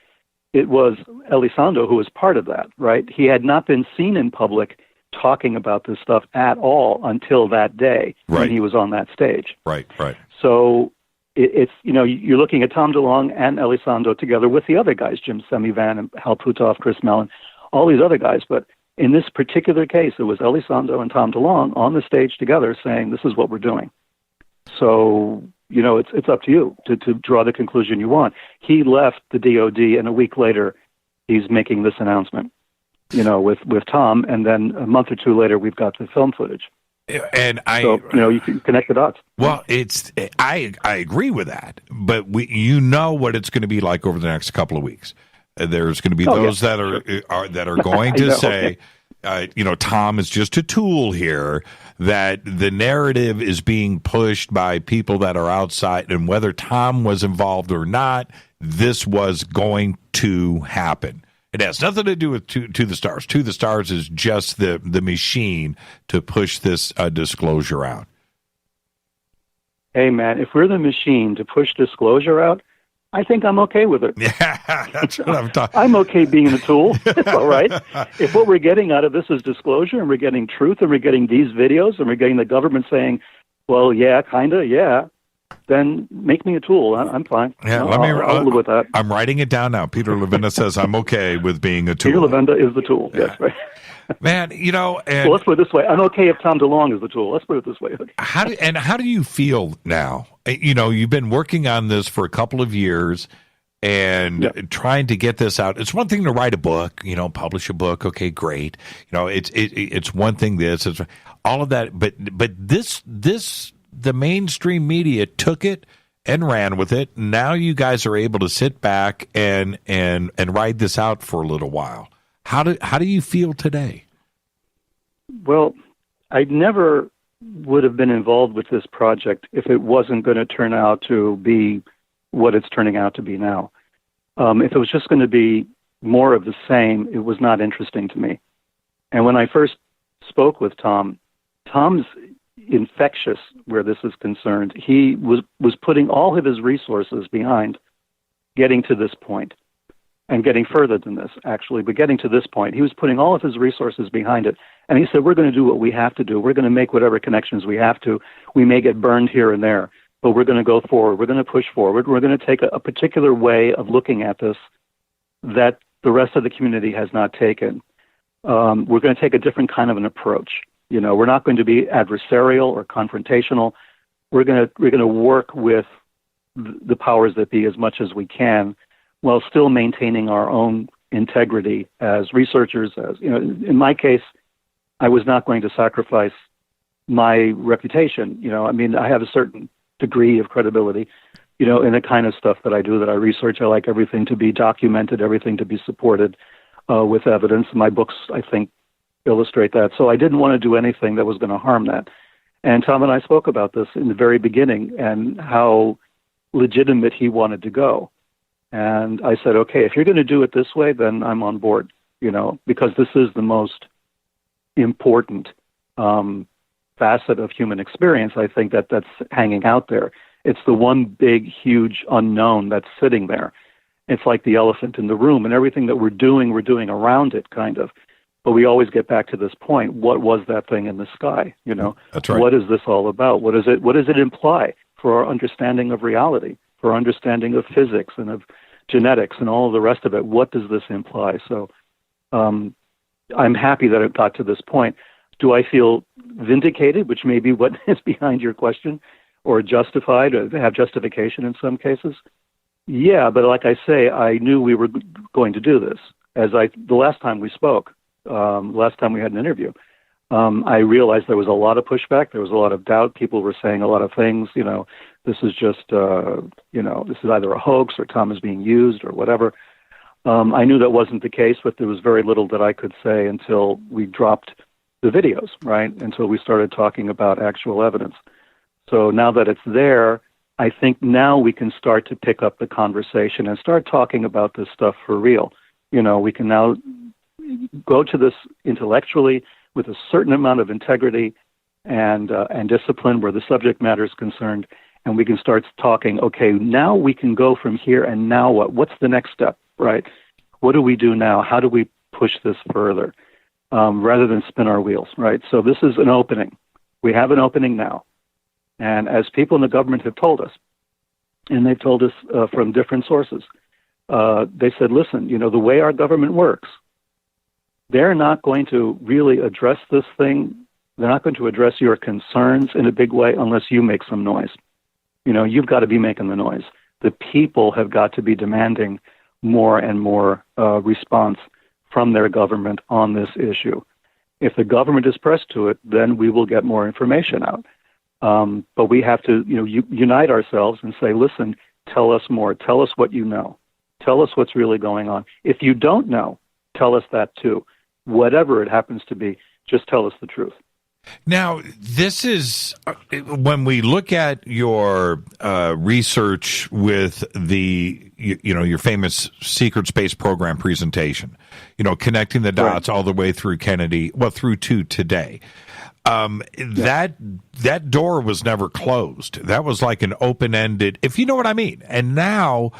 it was Elizondo who was part of that, right? He had not been seen in public talking about this stuff at all until that day when he was on that stage. Right. So it's you're looking at Tom DeLonge and Elizondo together with the other guys, Jim Semivan and Hal Puthoff, Chris Mellon, all these other guys. But in this particular case, it was Elizondo and Tom DeLonge on the stage together saying, this is what we're doing. So, it's up to you to draw the conclusion you want. He left the DOD, and a week later, he's making this announcement, with Tom, and then a month or two later, we've got the film footage. And you can connect the dots. Well, I agree with that, but what it's going to be like over the next couple of weeks. There's going to be those that are going to say, Tom is just a tool here, that the narrative is being pushed by people that are outside, and whether Tom was involved or not, this was going to happen. It has nothing to do with To the Stars. To the Stars is just the machine to push this disclosure out. Hey, man, if we're the machine to push disclosure out, I think I'm okay with it. Yeah, that's what I'm talking. I'm okay being a tool. It's all right. If what we're getting out of this is disclosure, and we're getting truth, and we're getting these videos, and we're getting the government saying, well, yeah, kind of, yeah, then make me a tool. I'm fine. Yeah, I'll live with that. I'm writing it down now. Peter Levenda says I'm okay with being a tool. Peter Levenda is the tool. Yeah. Yes, right. Man, and well, let's put it this way. I'm okay if Tom DeLonge is the tool. Let's put it this way. Okay. How do you feel now? You've been working on this for a couple of years and trying to get this out. It's one thing to write a book, publish a book. Okay, great. It's one thing. It's all of that. But this the mainstream media took it and ran with it. Now you guys are able to sit back and ride this out for a little while. How do you feel today? Well, I never would have been involved with this project if it wasn't going to turn out to be what it's turning out to be now. If it was just going to be more of the same, it was not interesting to me. And when I first spoke with Tom's infectious where this is concerned. He was putting all of his resources behind getting to this point. And getting further than this, actually, but getting to this point, he was putting all of his resources behind it. And he said, we're going to do what we have to do. We're going to make whatever connections we have to. We may get burned here and there, but we're going to go forward. We're going to push forward. We're going to take a particular way of looking at this that the rest of the community has not taken. We're going to take a different kind of an approach. We're not going to be adversarial or confrontational. We're going to work with the powers that be as much as we can, while still maintaining our own integrity as researchers. In my case, I was not going to sacrifice my reputation. I have a certain degree of credibility, in the kind of stuff that I do, that I research. I like everything to be documented, everything to be supported with evidence. My books, I think, illustrate that. So I didn't want to do anything that was going to harm that. And Tom and I spoke about this in the very beginning and how legitimate he wanted to go. And I said, okay, if you're going to do it this way, then I'm on board, because this is the most important facet of human experience, I think, that's hanging out there. It's the one big, huge unknown that's sitting there. It's like the elephant in the room, and everything that we're doing around it, kind of. But we always get back to this point. What was that thing in the sky? That's right. What is this all about? What does it imply for our understanding of reality, for our understanding of physics and of genetics and all of the rest of it? What does this imply? So I'm happy that it got to this point. Do I feel vindicated, which may be what is behind your question, or justified, or have justification in some cases? Yeah, but like I say, I knew we were going to do this. The last time we spoke, last time we had an interview, I realized there was a lot of pushback. There was a lot of doubt. People were saying a lot of things, this is just, this is either a hoax or Tom is being used or whatever. I knew that wasn't the case, but there was very little that I could say until we dropped the videos, right? Until we started talking about actual evidence. So now that it's there, I think now we can start to pick up the conversation and start talking about this stuff for real. We can now go to this intellectually with a certain amount of integrity and discipline where the subject matter is concerned. And we can start talking, okay, now we can go from here, and now what? What's the next step, right? What do we do now? How do we push this further rather than spin our wheels, right? So this is an opening. We have an opening now. And as people in the government have told us, and they've told us from different sources, they said, listen, the way our government works, they're not going to really address this thing. They're not going to address your concerns in a big way unless you make some noise. You've got to be making the noise. The people have got to be demanding more and more response from their government on this issue. If the government is pressed to it, then we will get more information out. But we have to, unite ourselves and say, listen, tell us more. Tell us what you know. Tell us what's really going on. If you don't know, tell us that too. Whatever it happens to be, just tell us the truth. Now, this is when we look at your research with the, your famous secret space program presentation, connecting the dots all the way through Kennedy, through to today. That door was never closed. That was like an open-ended, if you know what I mean. And now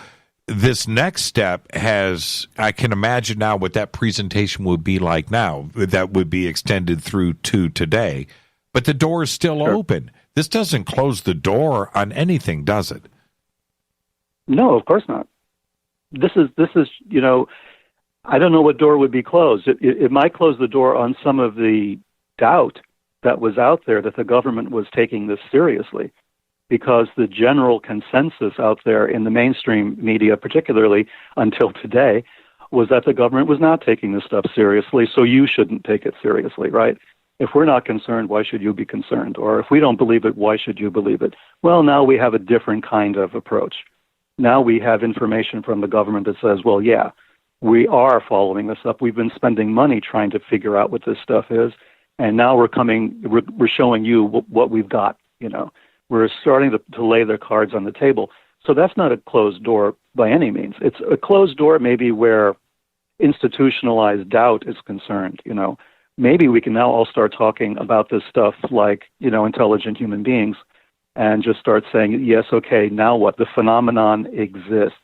this next step I can imagine now what that presentation would be like now. That would be extended through to today. But the door is still open. This doesn't close the door on anything, does it? No, of course not. This is I don't know what door would be closed. It might close the door on some of the doubt that was out there that the government was taking this seriously, because the general consensus out there in the mainstream media, particularly until today, was that the government was not taking this stuff seriously, so you shouldn't take it seriously, right? If we're not concerned, why should you be concerned? Or if we don't believe it, why should you believe it? Well, now we have a different kind of approach. Now we have information from the government that says, well, yeah, we are following this up. We've been spending money trying to figure out what this stuff is, and now we're showing you what we've got. We're starting to lay their cards on the table. So that's not a closed door by any means. It's a closed door maybe where institutionalized doubt is concerned. Maybe we can now all start talking about this stuff like, intelligent human beings, and just start saying, yes, okay, now what? The phenomenon exists.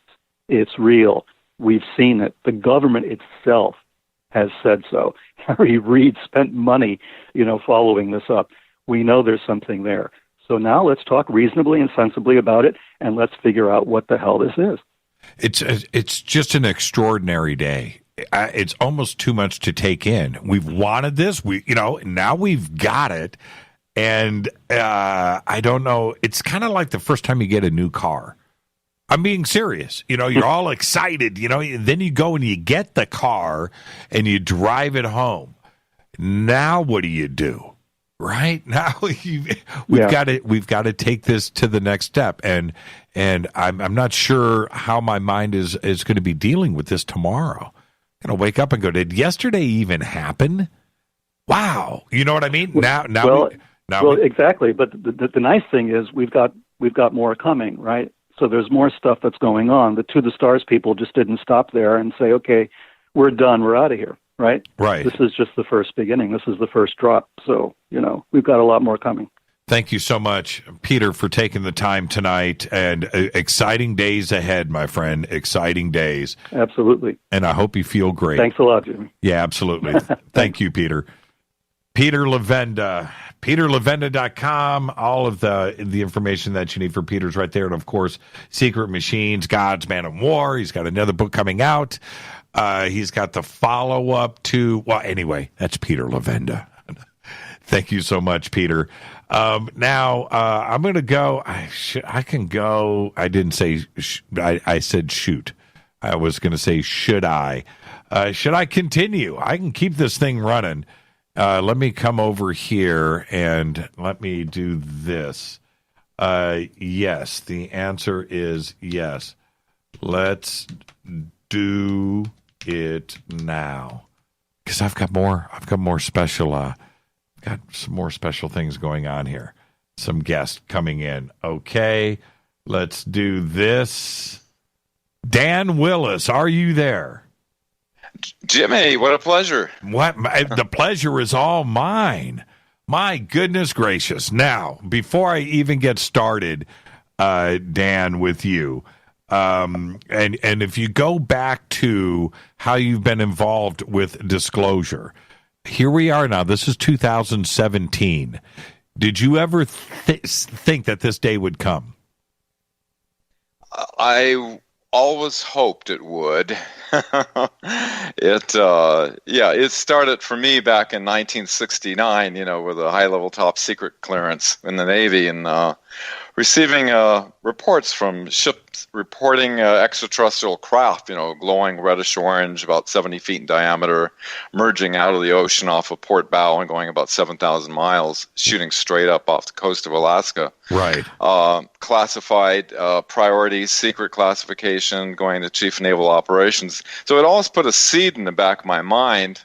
It's real. We've seen it. The government itself has said so. Harry Reid spent money, following this up. We know there's something there. So now let's talk reasonably and sensibly about it, and let's figure out what the hell this is. It's just an extraordinary day. It's almost too much to take in. We've wanted this. Now we've got it. And I don't know. It's kind of like the first time you get a new car. I'm being serious. You're all excited. Then you go and you get the car and you drive it home. Now what do? Right now we've got to take this to the next step. And I'm not sure how my mind is going to be dealing with this tomorrow. I'm going to wake up and go, did yesterday even happen? Wow. You know what I mean? Exactly. But the nice thing is we've got more coming, right? So there's more stuff that's going on. The To the Stars people just didn't stop there and say, okay, we're done, we're out of here, right? Right. This is just the first beginning. This is the first drop. So, we've got a lot more coming. Thank you so much, Peter, for taking the time tonight, and exciting days ahead, my friend. Exciting days. Absolutely. And I hope you feel great. Thanks a lot, Jimmy. Yeah, absolutely. Thank you, Peter. Peter Levenda, peterlevenda.com. All of the information that you need for Peter's right there. And, of course, Secret Machines, God's Man of War. He's got another book coming out. He's got the follow-up to, anyway, that's Peter Levenda. Thank you so much, Peter. Now, I'm going to go. I can go. I didn't say, I said shoot. I was going to say, should I? Should I continue? I can keep this thing running. Let me come over here and let me do this. Yes, the answer is yes. Let's do it now, because I've got more special. Got some more special things going on here. Some guests coming in. Okay, let's do this. Dan Willis, are you there? Jimmy, what a pleasure. The pleasure is all mine. My goodness gracious. Now, before I even get started, Dan, with you, and if you go back to how you've been involved with Disclosure, here we are now. This is 2017. Did you ever think that this day would come? I always hoped it would. It started for me back in 1969, with a high-level top secret clearance in the Navy, and receiving reports from ships reporting extraterrestrial craft, glowing reddish-orange, about 70 feet in diameter, merging out of the ocean off a port bow and going about 7,000 miles, shooting straight up off the coast of Alaska. Right. Classified, priority, secret classification, going to Chief Naval Operations. So it always put a seed in the back of my mind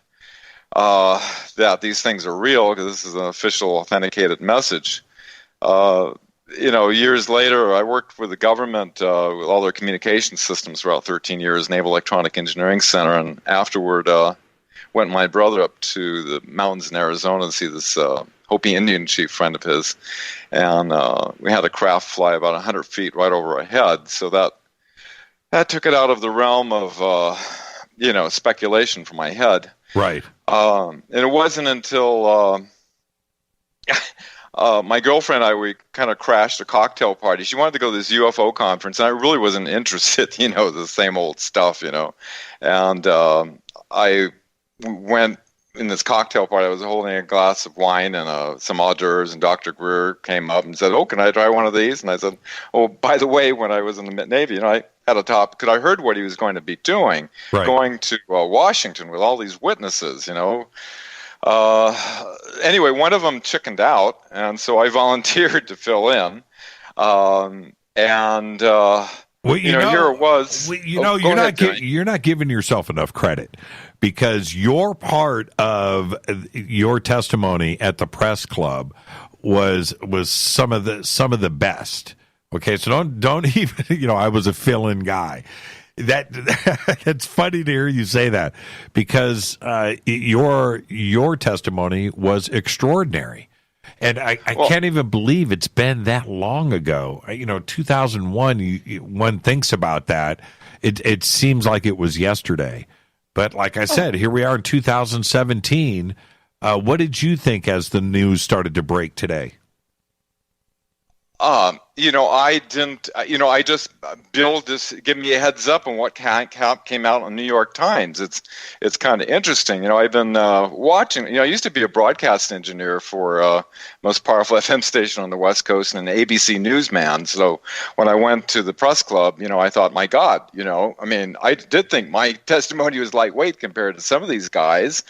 that these things are real, because this is an official authenticated message. Years later, I worked with the government with all their communication systems for about 13 years, Naval Electronic Engineering Center, and afterward went with my brother up to the mountains in Arizona to see this Hopi Indian chief friend of his, and we had a craft fly about 100 feet right over our head, so that took it out of the realm of speculation from my head. Right. And it wasn't until my girlfriend and I, we kind of crashed a cocktail party. She wanted to go to this UFO conference, and I really wasn't interested, the same old stuff, And I went in this cocktail party. I was holding a glass of wine and some hors d'oeuvres, and Dr. Greer came up and said, "Oh, can I try one of these?" And I said, "Oh, by the way, when I was in the Navy, I had a topic, because I heard what he was going to be doing, going to Washington with all these witnesses, Anyway, one of them chickened out, and so I volunteered to fill in. Here it was. You're not giving yourself enough credit, because your part of your testimony at the press club was some of the best. Okay, so don't even I was a fill-in guy. It's funny to hear you say that, because your testimony was extraordinary, and I can't even believe it's been that long ago. 2001. One thinks about that, it seems like it was yesterday, but like I said, here we are in 2017. What did you think as the news started to break today? I didn't, I just, Bill just give me a heads up on what came out on New York Times. It's kind of interesting. I've been watching, I used to be a broadcast engineer for most powerful FM station on the West Coast and an ABC newsman. So when I went to the press club, I thought, my God, I did think my testimony was lightweight compared to some of these guys,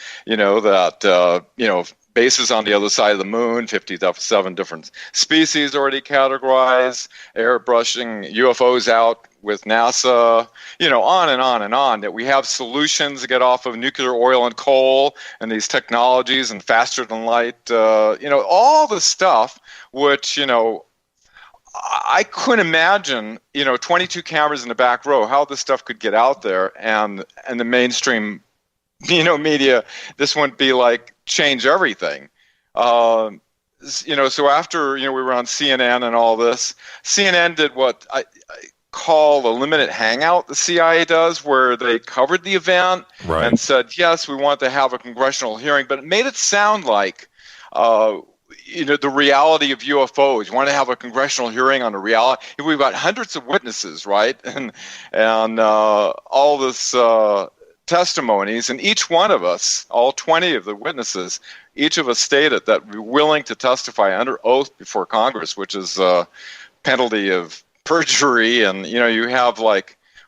bases on the other side of the moon, 57 different species already categorized, airbrushing UFOs out with NASA, on and on and on, that we have solutions to get off of nuclear, oil, and coal and these technologies and faster than light, all the stuff which, I couldn't imagine, 22 cameras in the back row, how this stuff could get out there, and the mainstream media, this wouldn't be like change everything. So after, we were on CNN and all this, CNN did what I call a limited hangout the CIA does, where they covered the event and said, yes, we want to have a congressional hearing, but it made it sound like, the reality of UFOs. You want to have a congressional hearing on the reality. We've got hundreds of witnesses, right? And all this, testimonies, and each one of us, all 20 of the witnesses, each of us stated that we're willing to testify under oath before Congress, which is a penalty of perjury. And, you have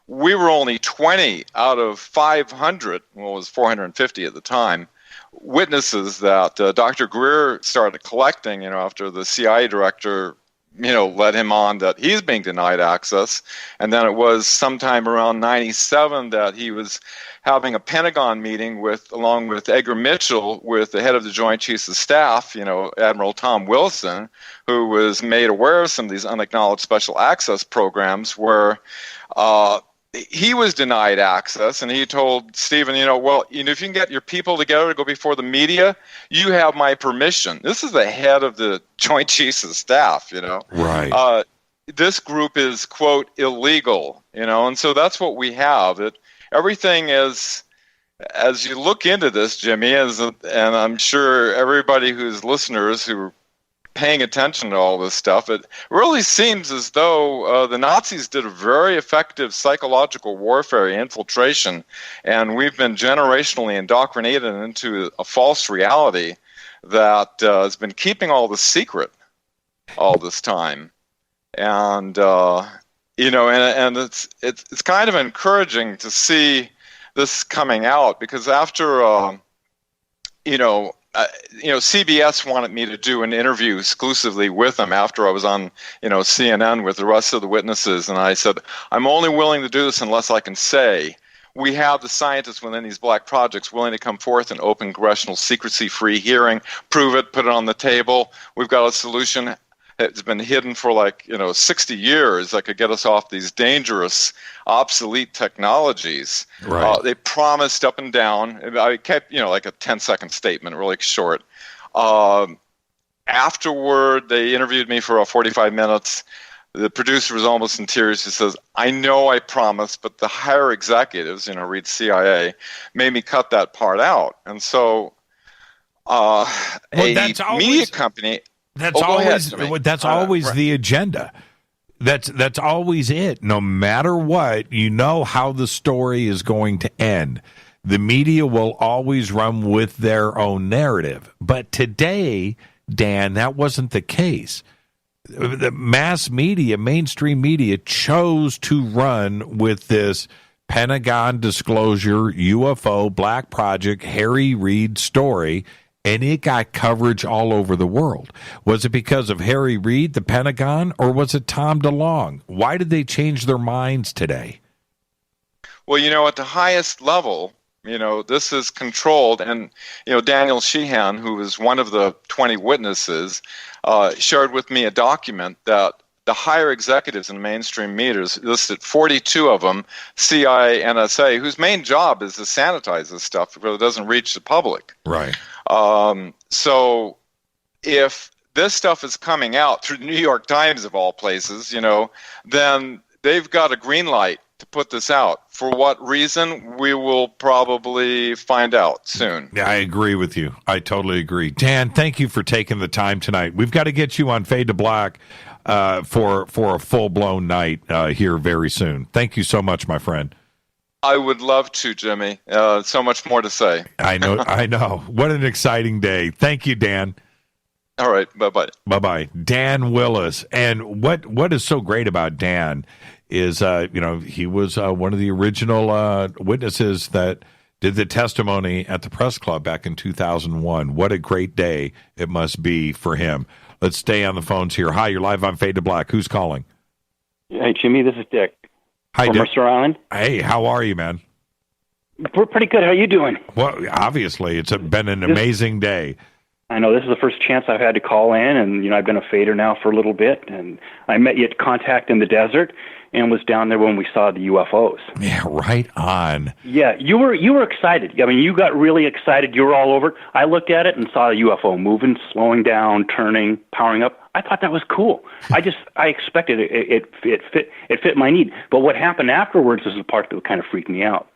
we were only 20 out of 500, well, it was 450 at the time, witnesses that Dr. Greer started collecting, after the CIA director led him on that he's being denied access. And then it was sometime around 97 that he was having a Pentagon meeting along with Edgar Mitchell, with the head of the Joint Chiefs of Staff, Admiral Tom Wilson, who was made aware of some of these unacknowledged special access programs where he was denied access, and he told Stephen, if you can get your people together to go before the media, you have my permission. This is the head of the Joint Chiefs of Staff, Right. This group is, quote, illegal, and so that's what we have. Everything is, as you look into this, Jimmy, and I'm sure everybody who's listeners who are paying attention to all this stuff, it really seems as though the Nazis did a very effective psychological warfare infiltration, and we've been generationally indoctrinated into a false reality that has been keeping all this secret all this time. And and it's kind of encouraging to see this coming out, because after CBS wanted me to do an interview exclusively with them after I was on CNN with the rest of the witnesses, and I said, I'm only willing to do this unless I can say we have the scientists within these black projects willing to come forth in open congressional secrecy-free hearing, prove it, put it on the table. We've got a solution. It's been hidden for 60 years that could get us off these dangerous, obsolete technologies. Right. They promised up and down. I kept, like a 10-second statement, really short. Afterward, they interviewed me for 45 minutes. The producer was almost in tears. He says, I know I promised, but the higher executives, Reid CIA, made me cut that part out. And so media company... That's always the agenda. That's always it. No matter what, you know how the story is going to end. The media will always run with their own narrative. But today, Dan, that wasn't the case. The mass media, mainstream media, chose to run with this Pentagon disclosure, UFO, Black Project, Harry Reid story, and it got coverage all over the world. Was it because of Harry Reid, the Pentagon, or was it Tom DeLonge? Why did they change their minds today? Well, at the highest level, this is controlled. And, Daniel Sheehan, who was one of the 20 witnesses, shared with me a document that the higher executives in mainstream media, listed 42 of them, CIA, NSA, whose main job is to sanitize this stuff because it doesn't reach the public. Right. So if this stuff is coming out through the New York Times of all places, then they've got a green light to put this out. For what reason, we will probably find out soon. Yeah, I agree with you. I totally agree. Dan, thank you for taking the time tonight. We've got to get you on Fade to Black for a full-blown night here very soon. Thank you so much, my friend. I would love to, Jimmy. So much more to say. I know. What an exciting day. Thank you, Dan. All right. Bye-bye. Bye-bye. Dan Willis. And what is so great about Dan is, he was one of the original witnesses that did the testimony at the press club back in 2001. What a great day it must be for him. Let's stay on the phones here. Hi, you're live on Fade to Black. Who's calling? Hey, Jimmy, this is Dick. Hi, from Dick. Mercer Island. Hey, how are you, man? We're pretty good. How are you doing? Well, obviously, it's been an amazing day. I know this is the first chance I've had to call in, and I've been a fader now for a little bit, and I met you at Contact in the Desert, and was down there when we saw the UFOs. Yeah, right on. Yeah, you were excited. I mean, you got really excited. You were all over it. I looked at it and saw a UFO moving, slowing down, turning, powering up. I thought that was cool. I expected it fit my need. But what happened afterwards is the part that kind of freaked me out.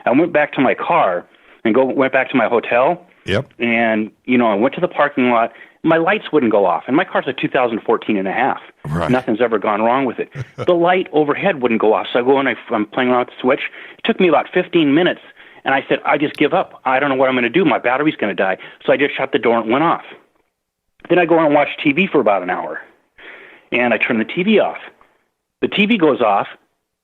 I went back to my car and went back to my hotel. Yep. And, I went to the parking lot. My lights wouldn't go off. And my car's a 2014 and a half. Right. Nothing's ever gone wrong with it. The light overhead wouldn't go off. So I go and I'm playing around with the switch. It took me about 15 minutes. And I said, I just give up. I don't know what I'm going to do. My battery's going to die. So I just shut the door and went off. Then I go and watch TV for about an hour. And I turn the TV off. The TV goes off,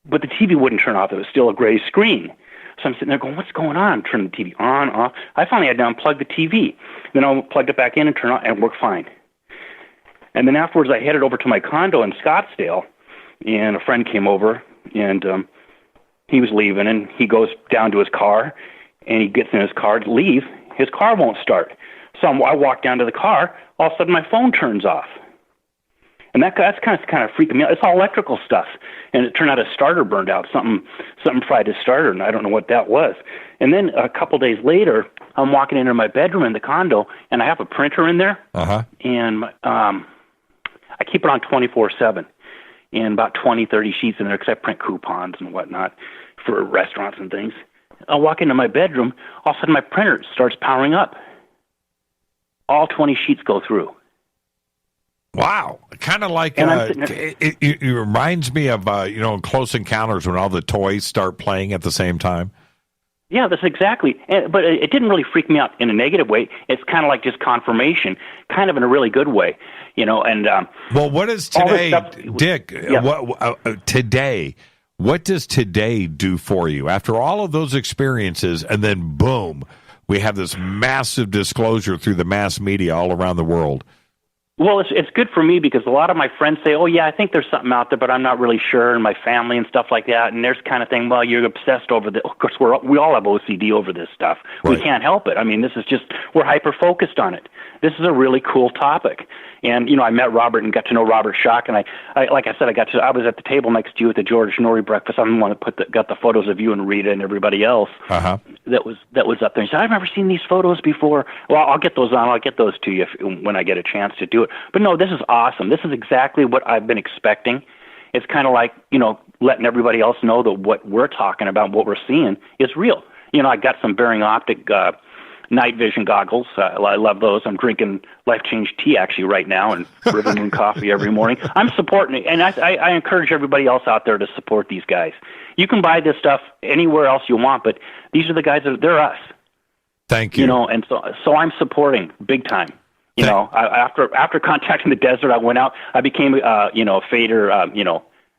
but the TV wouldn't turn off. It was still a gray screen. So I'm sitting there going, what's going on? Turn the TV on, off. I finally had to unplug the TV. Then I plugged it back in and turned it on, and it worked fine. And then afterwards, I headed over to my condo in Scottsdale, and a friend came over, and he was leaving, and he goes down to his car, and he gets in his car to leave. His car won't start. So I walk down to the car. All of a sudden, my phone turns off. And that's kind of freaking me out. It's all electrical stuff. And it turned out a starter burned out. Something fried his starter, and I don't know what that was. And then a couple days later, I'm walking into my bedroom in the condo, and I have a printer in there. Uh-huh. And I keep it on 24/7. And about 20, 30 sheets in there, because I print coupons and whatnot for restaurants and things. I walk into my bedroom. All of a sudden, my printer starts powering up. All 20 sheets go through. Wow. Kind of like, it reminds me of, Close Encounters when all the toys start playing at the same time. Yeah, that's exactly. But it didn't really freak me out in a negative way. It's kind of like just confirmation, kind of in a really good way, and... well, what is today, Dick, yeah. Today, what does today do for you? After all of those experiences, and then boom, we have this massive disclosure through the mass media all around the world. Well, it's good for me because a lot of my friends say, oh, yeah, I think there's something out there, but I'm not really sure, and my family and stuff like that. And there's kind of thing, well, you're obsessed over this. Of course, we all have OCD over this stuff. Right. We can't help it. I mean, this is just, we're hyper-focused on it. This is a really cool topic. And, I met Robert and got to know Robert Schock, and I like I said, I was at the table next to you at the George Norrie breakfast. I'm the one that got the photos of you and Rita and everybody else that was up there. He said, I've never seen these photos before. Well, I'll get those on. I'll get those to you when I get a chance to do it. But no, this is awesome. This is exactly what I've been expecting. It's kind of like, letting everybody else know that what we're talking about, what we're seeing is real. I got some bearing optic night vision goggles. I love those. I'm drinking Life Change tea actually right now and River Moon coffee every morning. I'm supporting it, and I encourage everybody else out there to support these guys. You can buy this stuff anywhere else you want, but these are the guys they're us. Thank you. You know, and so I'm supporting big time. You know, after contacting the desert, I went out. I became a fader.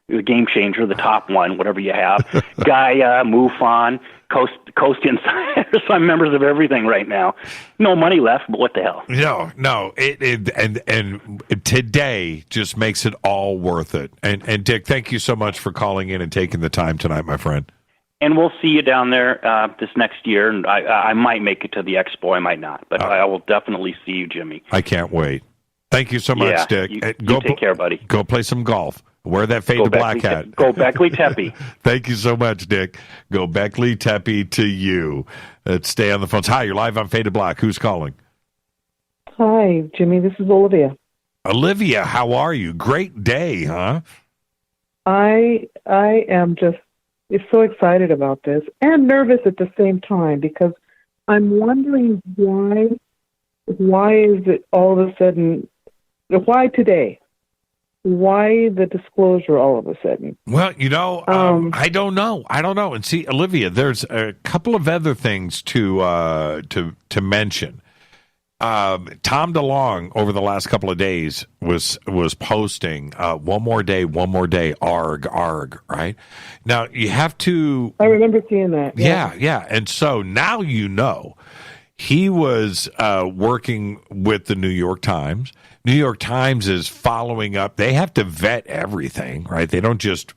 The Game Changer, the top one, whatever you have. Gaia, MUFON, Coast Insiders. So I'm members of everything right now. No money left, but what the hell? No. And today just makes it all worth it. And Dick, thank you so much for calling in and taking the time tonight, my friend. And we'll see you down there this next year. And I might make it to the expo. I might not, but I will definitely see you, Jimmy. I can't wait. Thank you so much, Dick. You take care, buddy. Go play some golf. Wear that faded black hat. Go Beckley Tepe. Thank you so much, Dick. Go Beckley Tepe to you. Let's stay on the phones. Hi, you're live on Faded Black. Who's calling? Hi, Jimmy. This is Olivia. Olivia, how are you? Great day, huh? I am just so excited about this and nervous at the same time because I'm wondering why is it all of a sudden, why today? Why the disclosure all of a sudden? Well, I don't know. And see, Olivia, there's a couple of other things to mention. Tom DeLonge over the last couple of days was posting one more day, arg, right? Now you have to. I remember seeing that. Yeah. And so now he was working with the New York Times. New York Times is following up. They have to vet everything, right? They don't just,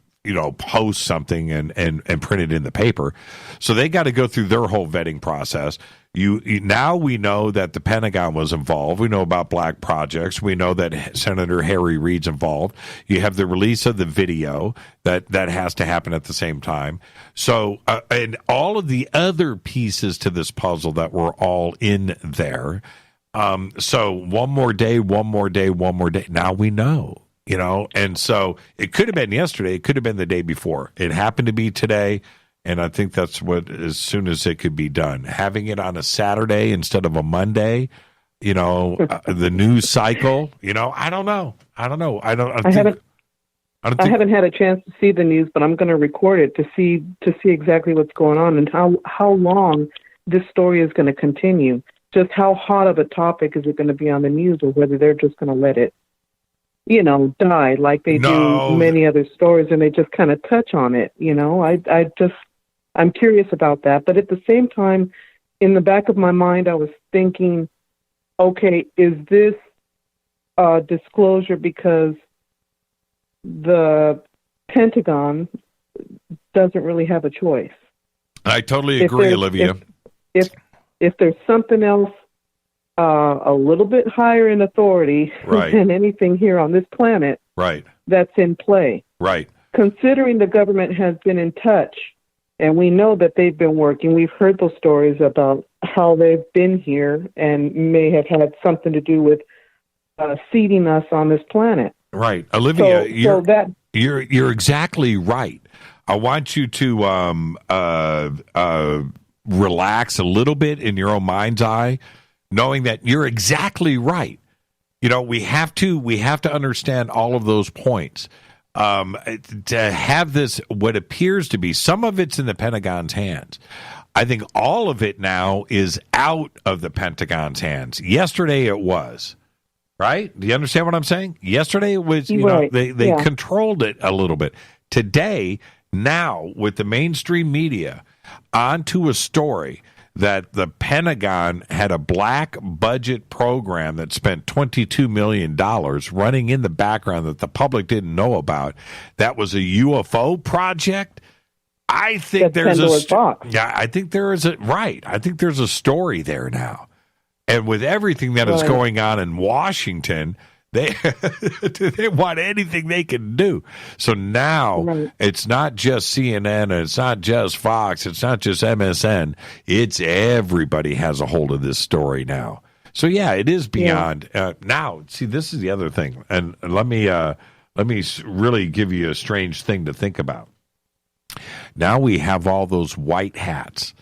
post something and print it in the paper. So they got to go through their whole vetting process. Now we know that the Pentagon was involved. We know about black projects. We know that Senator Harry Reid's involved. You have the release of the video that has to happen at the same time. So, and all of the other pieces to this puzzle that were all in there. So one more day. Now we know, and so it could have been yesterday. It could have been the day before. It happened to be today. And I think that's as soon as it could be done. Having it on a Saturday instead of a Monday, the news cycle, I don't know. I haven't had a chance to see the news, but I'm going to record it to see exactly what's going on and how long this story is going to continue. Just how hot of a topic is it going to be on the news, or whether they're just going to let it, die like they do many other stories, and they just kind of touch on it. I'm curious about that. But at the same time, in the back of my mind, I was thinking, okay, is this disclosure because the Pentagon doesn't really have a choice? I totally agree, Olivia. If there's something else a little bit higher in authority than anything here on this planet that's in play. Right. Considering the government has been in touch, and we know that they've been working, we've heard those stories about how they've been here and may have had something to do with seeding us on this planet. Right. Olivia, you're exactly right. I want you to relax a little bit in your own mind's eye, knowing that you're exactly right. We have to understand all of those points. To have this, what appears to be, some of it's in the Pentagon's hands. I think all of it now is out of the Pentagon's hands. Yesterday it was, right? Do you understand what I'm saying? Yesterday it was, they controlled it a little bit. Today, now, with the mainstream media onto a story that the Pentagon had a black budget program that spent $22 million running in the background that the public didn't know about. That was a UFO project. I think there's I think there is I think there's a story there now. And with everything that is going on in Washington, they want anything they can do. So now it's not just CNN, it's not just Fox, it's not just MSN. It's everybody has a hold of this story now. So it is beyond. Now, see, this is the other thing, and let me really give you a strange thing to think about. Now we have all those white hats,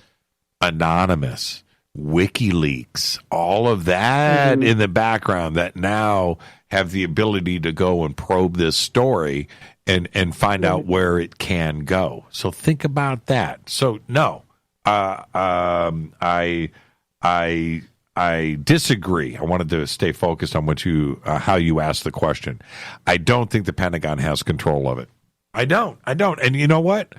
anonymous, WikiLeaks, all of that in the background that now have the ability to go and probe this story and find out where it can go. So think about that. So no, I disagree. I wanted to stay focused on what you how you asked the question. I don't think the Pentagon has control of it. I don't. And you know what?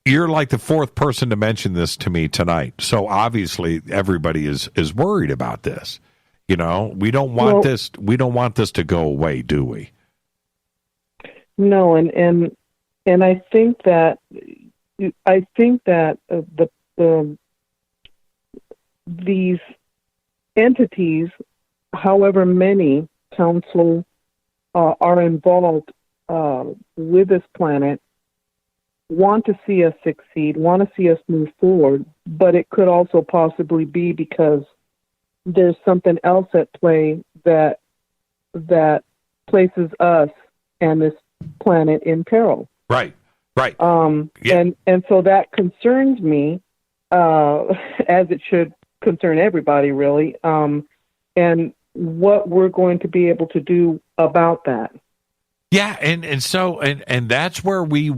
You're like the fourth person to mention this to me tonight. So obviously everybody is worried about this. You know, we don't want this to go away, do we? No, and I think that these entities, however many council are involved with this planet, want to see us succeed, want to see us move forward, but it could also possibly be because there's something else at play that places us and this planet in peril. Right. And so that concerns me, as it should concern everybody, really, and what we're going to be able to do about that. Yeah, and that's where I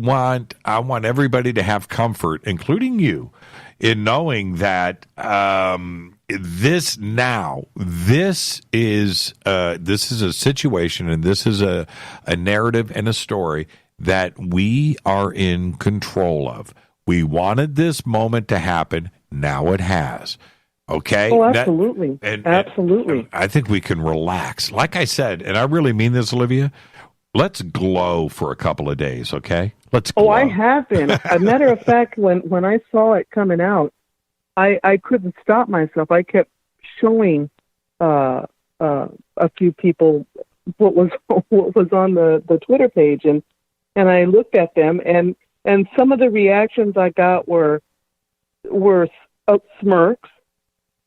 want everybody to have comfort, including you, in knowing that this is a situation, and this is a narrative and a story that we are in control of. We wanted this moment to happen. Now it has. Okay? Oh, absolutely. Absolutely. I think we can relax. Like I said, and I really mean this, Olivia, let's glow for a couple of days, okay? Let's glow. Oh, I have been. As a matter of fact, when I saw it coming out, I couldn't stop myself. I kept showing a few people what was on the Twitter page, and I looked at them, and some of the reactions I got were smirks,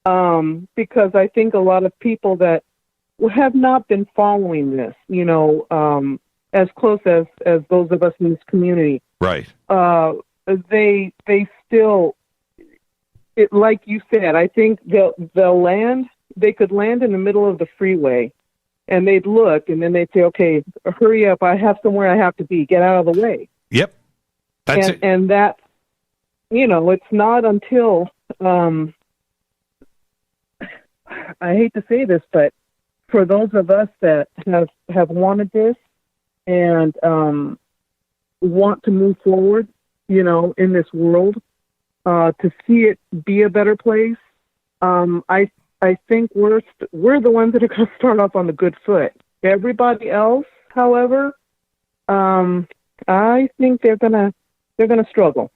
because I think a lot of people that have not been following this, as close as those of us in this community. Right. They still, like you said, I think they could land in the middle of the freeway, and they'd look, and then they'd say, okay, hurry up, I have somewhere I have to be, get out of the way. Yep. That's it. And that, it's not until, I hate to say this, but for those of us that have wanted this and want to move forward, in this world, to see it be a better place, I think we're the ones that are going to start off on the good foot. Everybody else, however, I think they're gonna struggle.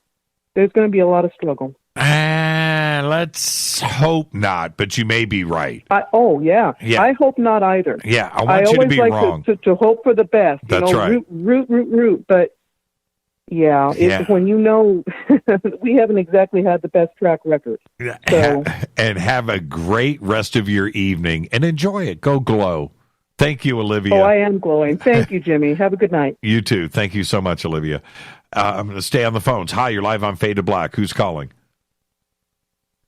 There's going to be a lot of struggle. Let's hope not, but you may be right. Yeah. I hope not either. Yeah, I want you to be wrong. To hope for the best. That's right. Root. But yeah. When we haven't exactly had the best track record. So. And have a great rest of your evening and enjoy it. Go glow. Thank you, Olivia. Oh, I am glowing. Thank you, Jimmy. Have a good night. You too. Thank you so much, Olivia. I'm going to stay on the phones. Hi, you're live on Fade to Black. Who's calling?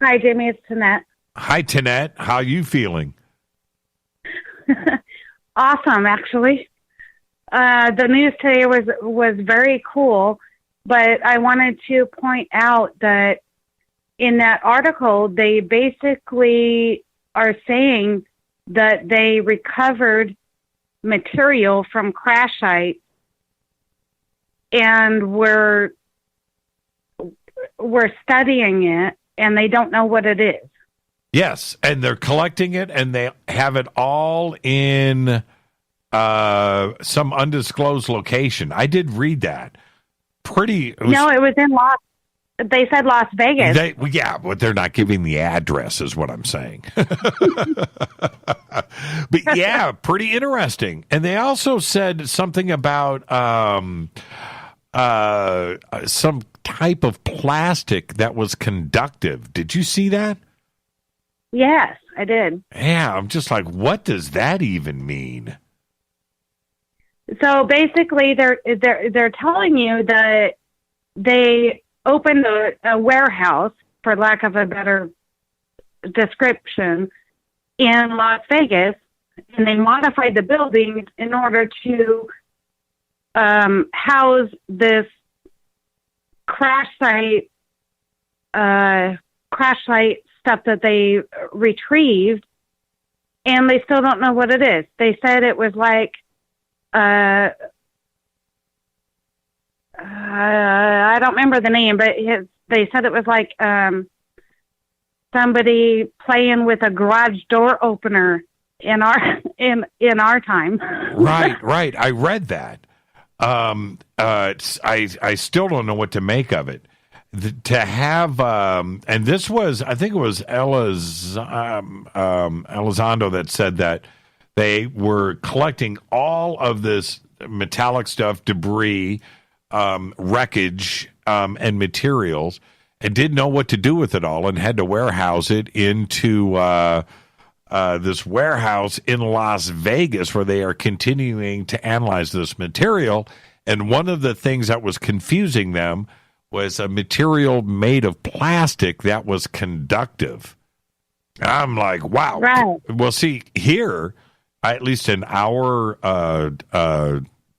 Hi, Jimmy. It's Tanette. Hi, Tanette. How are you feeling? Awesome, actually. The news today was very cool, but I wanted to point out that in that article, they basically are saying that they recovered material from crash sites and we're studying it, and they don't know what it is. Yes, and they're collecting it, and they have it all in some undisclosed location. I did read that. It was in they said Las Vegas. But they're not giving the address is what I'm saying. But yeah, pretty interesting. And they also said something about some type of plastic that was conductive. Did you see that? Yes, I did. Yeah, I'm just like, what does that even mean? So basically, they're telling you that they opened a warehouse, for lack of a better description in Las Vegas, and they modified the building in order to house this crash site stuff that they retrieved, and they still don't know what it is. They said it was like I don't remember the name, but they said it was like somebody playing with a garage door opener in our time. Right. I read that. I still don't know what to make of it. To have, and this was, I think it was Elizondo that said that they were collecting all of this metallic stuff, debris, wreckage, and materials, and didn't know what to do with it all, and had to warehouse it into this warehouse in Las Vegas, where they are continuing to analyze this material. And one of the things that was confusing them was a material made of plastic that was conductive. I'm like, wow. Right. Well, see, here, at least in our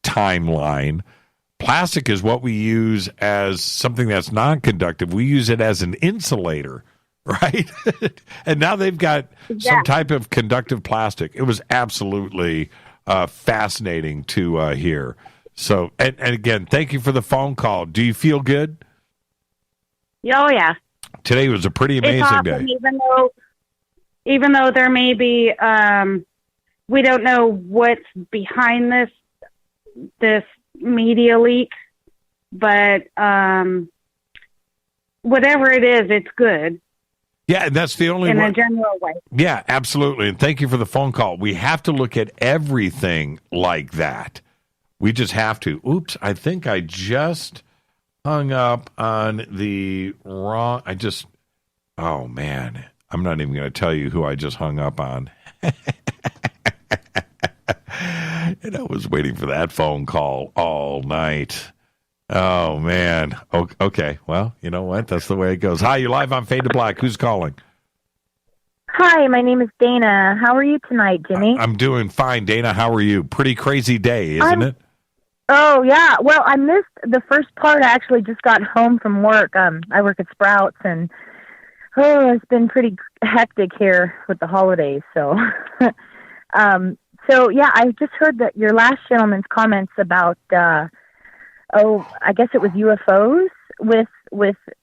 timeline, plastic is what we use as something that's non-conductive. We use it as an insulator, right? And now they've got some type of conductive plastic. It was absolutely fascinating to hear. So, and again, thank you for the phone call. Do you feel good? Oh, yeah. Today was a pretty amazing it's awesome, day. Even though there may be, we don't know what's behind this media leak, but whatever it is, it's good. Yeah, and that's the only in one. a general way. Yeah, absolutely. And thank you for the phone call. We have to look at everything like that. We just have to. Oops, I think I just hung up on the wrong. Oh, man. I'm not even going to tell you who I just hung up on. And I was waiting for that phone call all night. Oh, man. Okay. Well, you know what? That's the way it goes. Hi, you're live on Fade to Black. Who's calling? Hi, my name is Dana. How are you tonight, Jimmy? I'm doing fine. Dana, how are you? Pretty crazy day, isn't it? Oh, yeah. Well, I missed the first part. I actually just got home from work. I work at Sprouts, and it's been pretty hectic here with the holidays. So, yeah, I just heard that your last gentleman's comments about, I guess it was UFOs with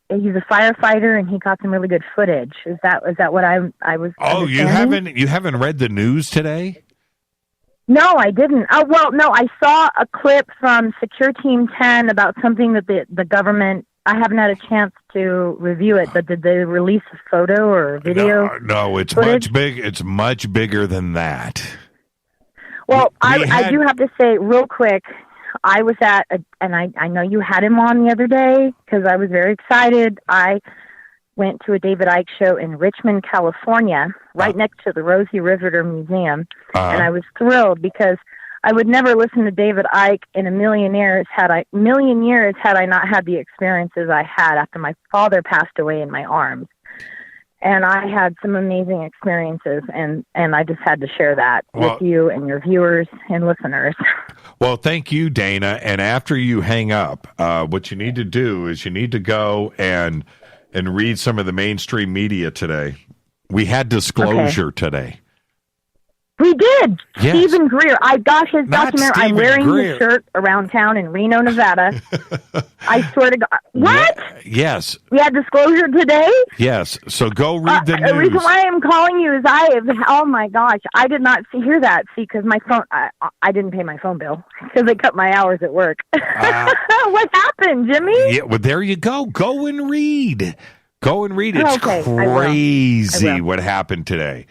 he's a firefighter and he got some really good footage. Is that what I was? Oh, you haven't read the news today? No, I didn't. Oh, well, no, I saw a clip from Secure Team 10 about something that the government, I haven't had a chance to review it, but did they release a photo or video? No, it's footage? It's much bigger than that. Well, I do have to say real quick, I was and I know you had him on the other day because I was very excited. I went to a David Icke show in Richmond, California, right next to the Rosie Riveter Museum, and I was thrilled because I would never listen to David Icke in a million years had I not had the experiences I had after my father passed away in my arms. And I had some amazing experiences, and I just had to share that with you and your viewers and listeners. Well, thank you, Dana. And after you hang up, what you need to do is you need to go and read some of the mainstream media today. We had Disclosure today. We did. Yes. Stephen Greer. I got his documentary. I'm wearing his shirt around town in Reno, Nevada. I swear to God. What? Yes. We had Disclosure today? Yes. So go read the news. The reason why I'm calling you is oh my gosh, I did not hear that. See, because my phone, I didn't pay my phone bill because they cut my hours at work. What happened, Jimmy? Yeah, well, there you go. Go and read. Go and read. It's crazy what happened today.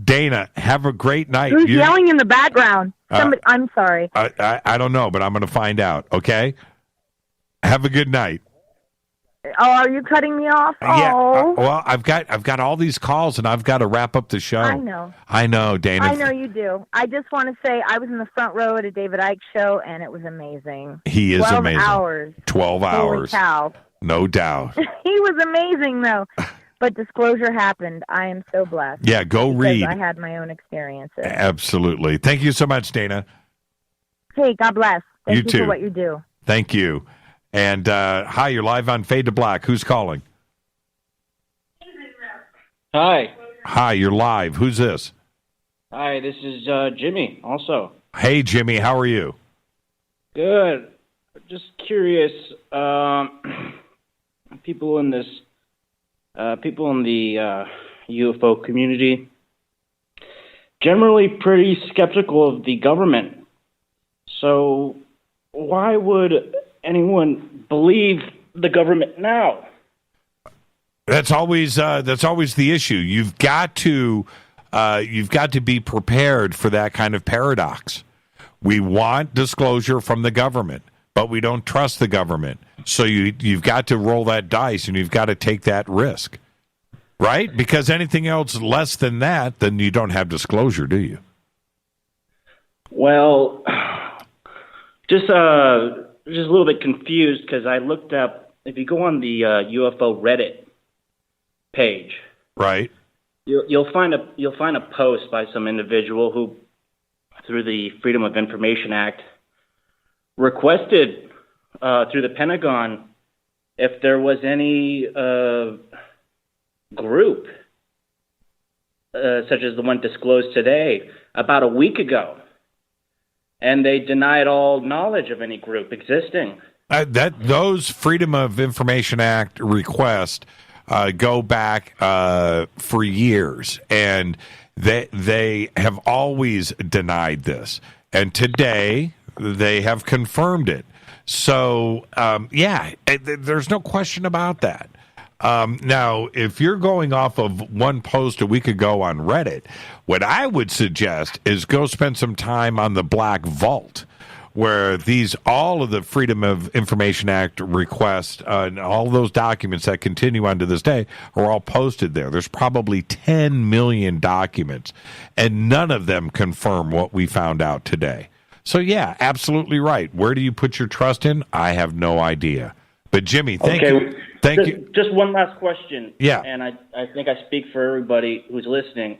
Dana, have a great night. Who's yelling in the background? Somebody. I'm sorry. I don't know, but I'm going to find out, okay? Have a good night. Oh, are you cutting me off? Yeah. Oh. Well, I've got all these calls, and I've got to wrap up the show. I know, Dana. I know you do. I just want to say I was in the front row at a David Icke show, and it was amazing. He is 12 amazing. 12 hours. 12 hours. Holy cow. No doubt. He was amazing, though. But disclosure happened. I am so blessed. Yeah, go read. I had my own experiences. Absolutely. Thank you so much, Dana. Hey, God bless. Thank you too. for what you do. Thank you. And hi, you're live on Fade to Black. Who's calling? Hi. Hi, you're live. Who's this? Hi, this is Jimmy also. Hey, Jimmy, how are you? Good. Just curious, people in the UFO community generally pretty skeptical of the government. So why would anyone believe the government now? That's always the issue. You've got to be prepared for that kind of paradox. We want disclosure from the government, but we don't trust the government. So you've got to roll that dice, and you've got to take that risk, right? Because anything else less than that, then you don't have disclosure, do you? Well, just a little bit confused because I looked up. If you go on the UFO Reddit page, right, you'll find a post by some individual who, through the Freedom of Information Act, requested through the Pentagon if there was any group such as the one disclosed today about a week ago, and they denied all knowledge of any group existing. Those Freedom of Information Act requests go back for years, and they have always denied this. And today they have confirmed it. So, there's no question about that. Now, if you're going off of one post a week ago on Reddit, what I would suggest is go spend some time on the Black Vault, where all of the Freedom of Information Act requests and all those documents that continue on to this day are all posted there. There's probably 10 million documents, and none of them confirm what we found out today. So, yeah, absolutely right. Where do you put your trust in? I have no idea. But, Jimmy, thank you. Thank you. Just one last question. Yeah. And I think I speak for everybody who's listening.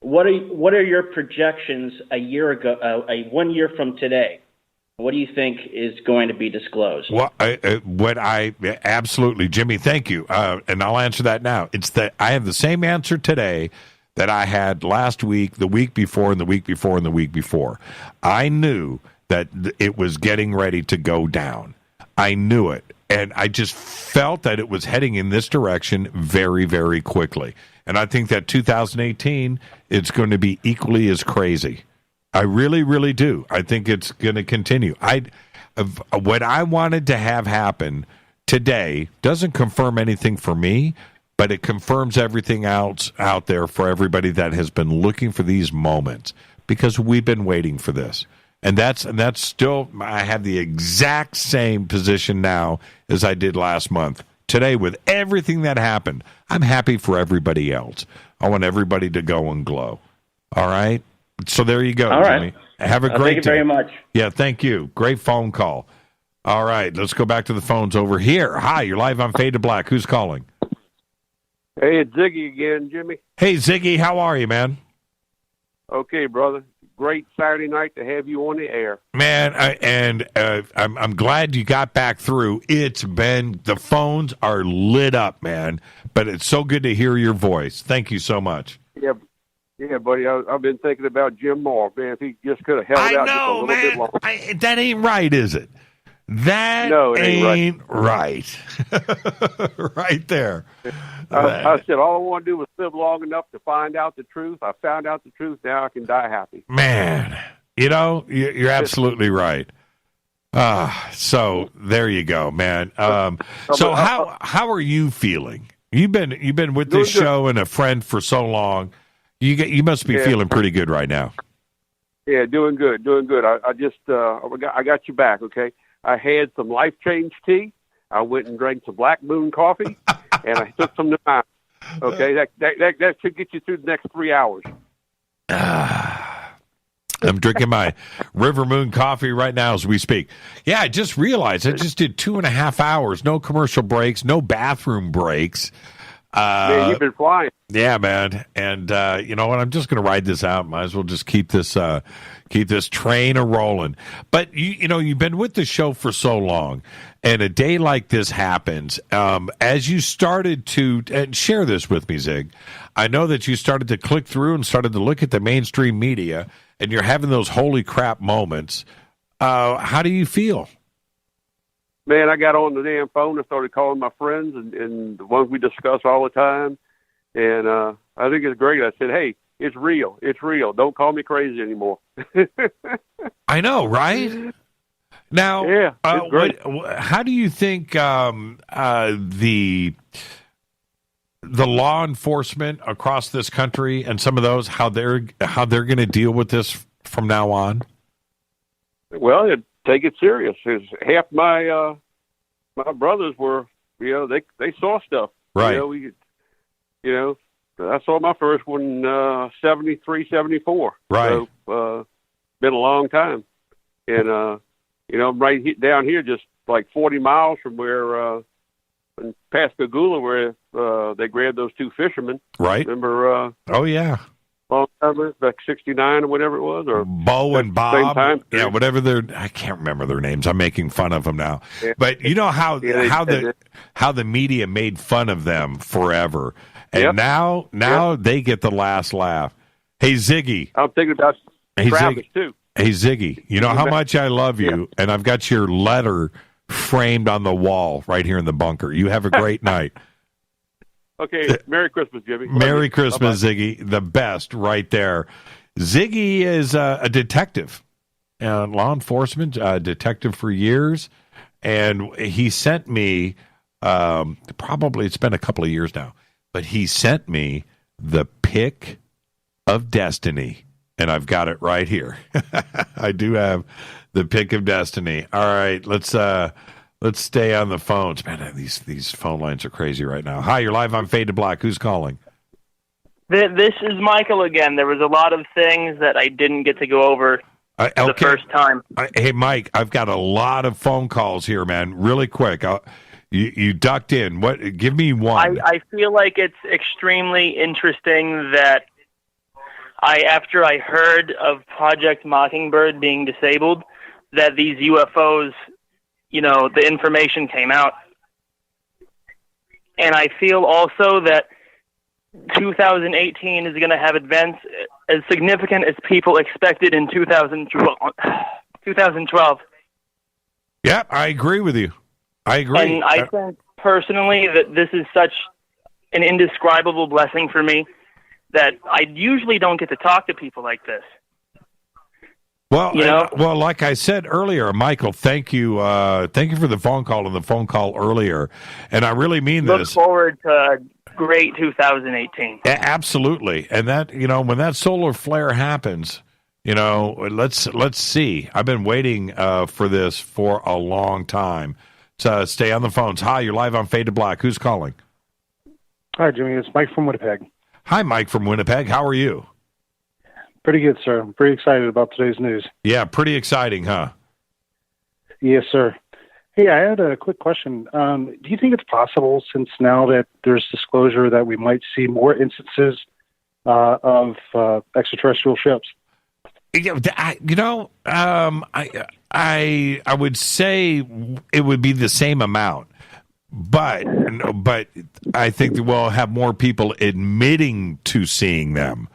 What are your projections a year ago, 1 year from today? What do you think is going to be disclosed? Well, absolutely, Jimmy, thank you. And I'll answer that now. It's that I have the same answer today that I had last week, the week before, and the week before, and the week before. I knew that it was getting ready to go down. I knew it. And I just felt that it was heading in this direction very, very quickly. And I think that 2018, it's going to be equally as crazy. I really, really do. I think it's going to continue. What I wanted to have happen today doesn't confirm anything for me, but it confirms everything else out there for everybody that has been looking for these moments, because we've been waiting for this. And that's still, I have the exact same position now as I did last month. Today, with everything that happened, I'm happy for everybody else. I want everybody to go and glow. All right? So there you go, all right. Jimmy. Have a great day. Thank you very much. Yeah, thank you. Great phone call. All right, let's go back to the phones over here. Hi, you're live on Fade to Black. Who's calling? Hey, it's Ziggy again, Jimmy. Hey, Ziggy, how are you, man? Okay, brother. Great Saturday night to have you on the air. Man, I'm glad you got back through. The phones are lit up, man, but it's so good to hear your voice. Thank you so much. Yeah, buddy, I've been thinking about Jim Moore, man. If he just could have held out just a little bit longer. That ain't right, is it? No, it ain't right. Right there. I said all I want to do was live long enough to find out the truth. I found out the truth. Now I can die happy. Man, you're absolutely right. So there you go, man. So how are you feeling? You've been with this show and a friend for so long. You must be feeling pretty good right now. Yeah, doing good. I just I got you back. Okay, I had some Life Change tea. I went and drank some Black Moon coffee, and I took some tonight. Okay, that should get you through the next 3 hours. I'm drinking my River Moon coffee right now as we speak. Yeah, I just realized I just did 2.5 hours, no commercial breaks, no bathroom breaks. Man, you've been flying. Yeah, man. And you know what? I'm just going to ride this out. Might as well just keep this train a rolling. But you know, you've been with the show for so long, and a day like this happens. As you started to and share this with me, Zig, I know that you started to click through and started to look at the mainstream media, and you're having those holy crap moments. How do you feel? Man, I got on the damn phone and started calling my friends and the ones we discuss all the time. And I think it's great. I said, hey, it's real. It's real. Don't call me crazy anymore. I know, right? Now, yeah, it's great. How do you think the law enforcement across this country and some of those, how they're going to deal with this from now on? Well, take it serious. Half my brothers were, they saw stuff. Right. I saw my first one 73, 74. Right. So, been a long time. And, right down here, just like 40 miles from where, in Pascagoula, where they grabbed those two fishermen. Right. Remember? Oh, yeah. Long time, like 69 or whatever it was, or Bo and Bob, same time. Yeah, whatever I can't remember their names. I'm making fun of them now. Yeah. But you know how the media made fun of them forever, and now they get the last laugh. Hey Ziggy, I'm thinking about Travis too. Hey Ziggy, you know how much I love you, and I've got your letter framed on the wall right here in the bunker. You have a great night. Okay, Merry Christmas, Jimmy. Merry Christmas, Ziggy. The best right there. Ziggy is a detective, law enforcement detective for years, and he sent me, probably it's been a couple of years now, but he sent me the pick of destiny, and I've got it right here. I do have the pick of destiny. All right, let's stay on the phones. Man, these phone lines are crazy right now. Hi, you're live on Fade to Black. Who's calling? This is Michael again. There was a lot of things that I didn't get to go over the first time. Hey, Mike, I've got a lot of phone calls here, man. Really quick. You ducked in. Give me one. I feel like it's extremely interesting that after I heard of Project Mockingbird being disabled, that these UFOs, the information came out. And I feel also that 2018 is going to have events as significant as people expected in 2012. Yeah, I agree with you. I agree. And I think personally that this is such an indescribable blessing for me that I usually don't get to talk to people like this. Well, well, like I said earlier, Michael, thank you for the phone call and the phone call earlier, and I really mean this. Look forward to a great 2018. Absolutely, and that when that solar flare happens, let's see. I've been waiting for this for a long time. So stay on the phones. Hi, you're live on Fade to Black. Who's calling? Hi, Jimmy. It's Mike from Winnipeg. Hi, Mike from Winnipeg. How are you? Pretty good, sir. I'm pretty excited about today's news. Yeah, pretty exciting, huh? Yes, sir. Hey, I had a quick question. Do you think it's possible, since now that there's disclosure, that we might see more instances of extraterrestrial ships? I would say it would be the same amount, but I think that we'll have more people admitting to seeing them.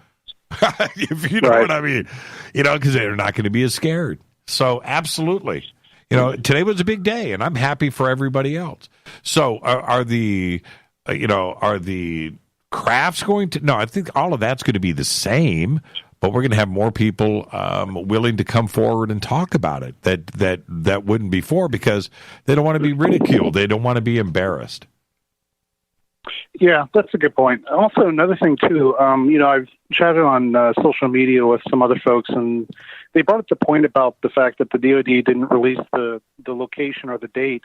If you know what I mean, because they're not going to be as scared. So absolutely, today was a big day, and I'm happy for everybody else. So are the crafts going to? No, I think all of that's going to be the same, but we're going to have more people willing to come forward and talk about it that wouldn't before, because they don't want to be ridiculed. They don't want to be embarrassed. Yeah, that's a good point. Also, another thing, too, I've chatted on social media with some other folks, and they brought up the point about the fact that the DoD didn't release the location or the date.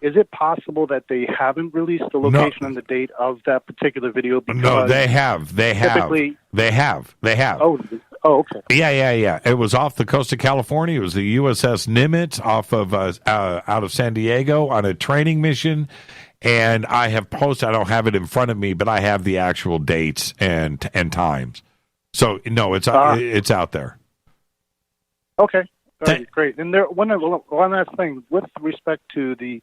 Is it possible that they haven't released the location and the date of that particular video? No, they have. They have. They have. Oh, okay. Yeah. It was off the coast of California. It was the USS Nimitz out of San Diego on a training mission. And I have posted, I don't have it in front of me, but I have the actual dates and times. So, no, it's out there. Okay. All right, great. And one last thing. With respect to the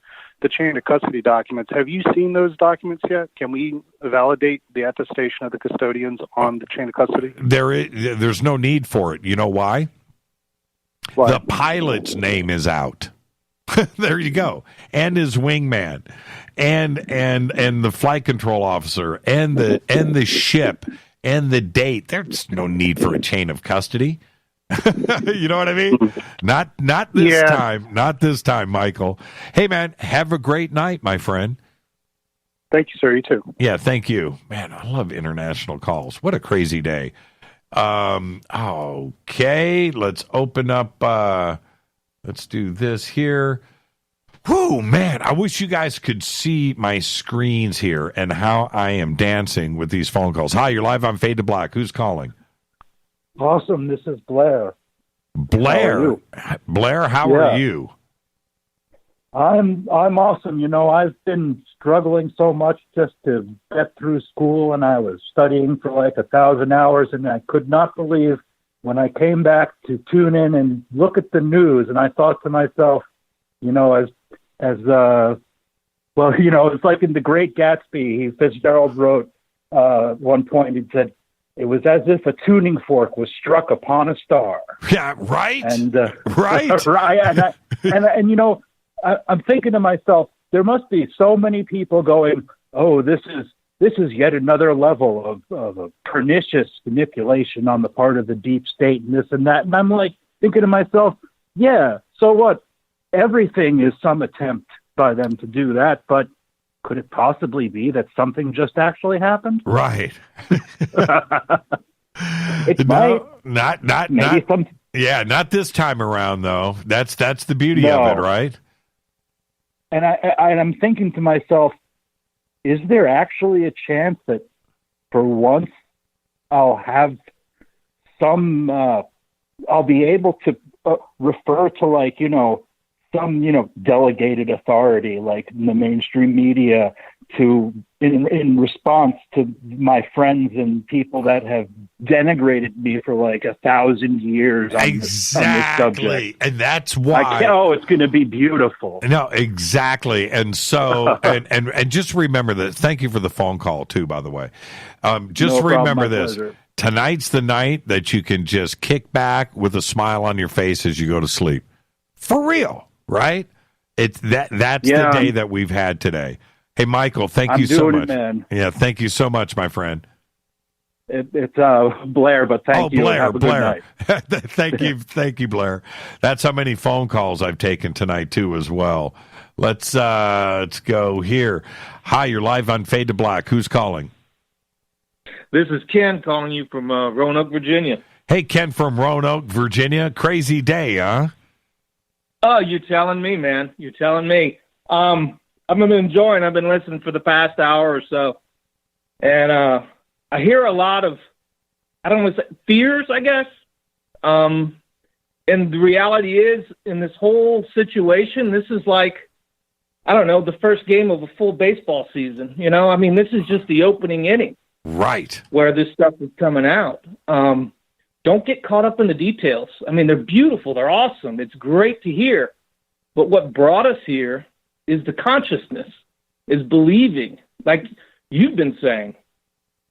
chain of custody documents, have you seen those documents yet? Can we validate the attestation of the custodians on the chain of custody? There's no need for it. You know why? The pilot's name is out. There you go. And his wingman. And the flight control officer and the ship and the date. There's no need for a chain of custody. You know what I mean? Not this time. Not this time, Michael. Hey man, have a great night, my friend. Thank you, sir. You too. Yeah, thank you. Man, I love international calls. What a crazy day. Okay, let's open up let's do this here. Whew, man, I wish you guys could see my screens here and how I am dancing with these phone calls. Hi, you're live on Fade to Black. Who's calling? Awesome. This is Blair. Blair. Blair, how are you? I'm awesome. You know, I've been struggling so much just to get through school, and I was studying for like 1,000 hours, and I could not believe when I came back to tune in and look at the news, and I thought to myself, you know, well, you know, it's like in The Great Gatsby. Fitzgerald wrote one point, he said, it was as if a tuning fork was struck upon a star. Yeah, right. And right. Right. And you know, I'm thinking to myself, there must be so many people going, oh, this is yet another level of a pernicious manipulation on the part of the deep state and this and that. And I'm like thinking to myself, yeah, so what? Everything is some attempt by them to do that, but could it possibly be that something just actually happened? Right. Not this time around though. That's the beauty of it, right? And I'm thinking to myself, is there actually a chance that for once I'll have some I'll be able to refer to, like, you know, some, you know, delegated authority, like in the mainstream media, to in response to my friends and people that have denigrated me for like 1,000 years on this subject. And that's why it's going to be beautiful. No, exactly. And so and just remember that. Thank you for the phone call too, by the way. Just remember this. Pleasure. Tonight's the night that you can just kick back with a smile on your face as you go to sleep. For real, right? It's that's the day that we've had today. Hey, Michael, thank you so much. Man. Yeah, thank you so much, my friend. It's Blair, but thank you. Blair, have a Blair. Good night. Thank you, Blair. That's how many phone calls I've taken tonight too, as well. Let's go here. Hi, you're live on Fade to Black. Who's calling? This is Ken calling you from Roanoke, Virginia. Hey, Ken from Roanoke, Virginia. Crazy day, huh? Oh, you're telling me, man. You're telling me. I've been enjoying. I've been listening for the past hour or so, and I hear a lot of, I don't want to say fears, I guess. And the reality is, in this whole situation, this is like, I don't know, the first game of a full baseball season. You know, I mean, this is just the opening inning, right? Where this stuff is coming out. Don't get caught up in the details. I mean, they're beautiful. They're awesome. It's great to hear. But what brought us here is the consciousness, is believing, like you've been saying.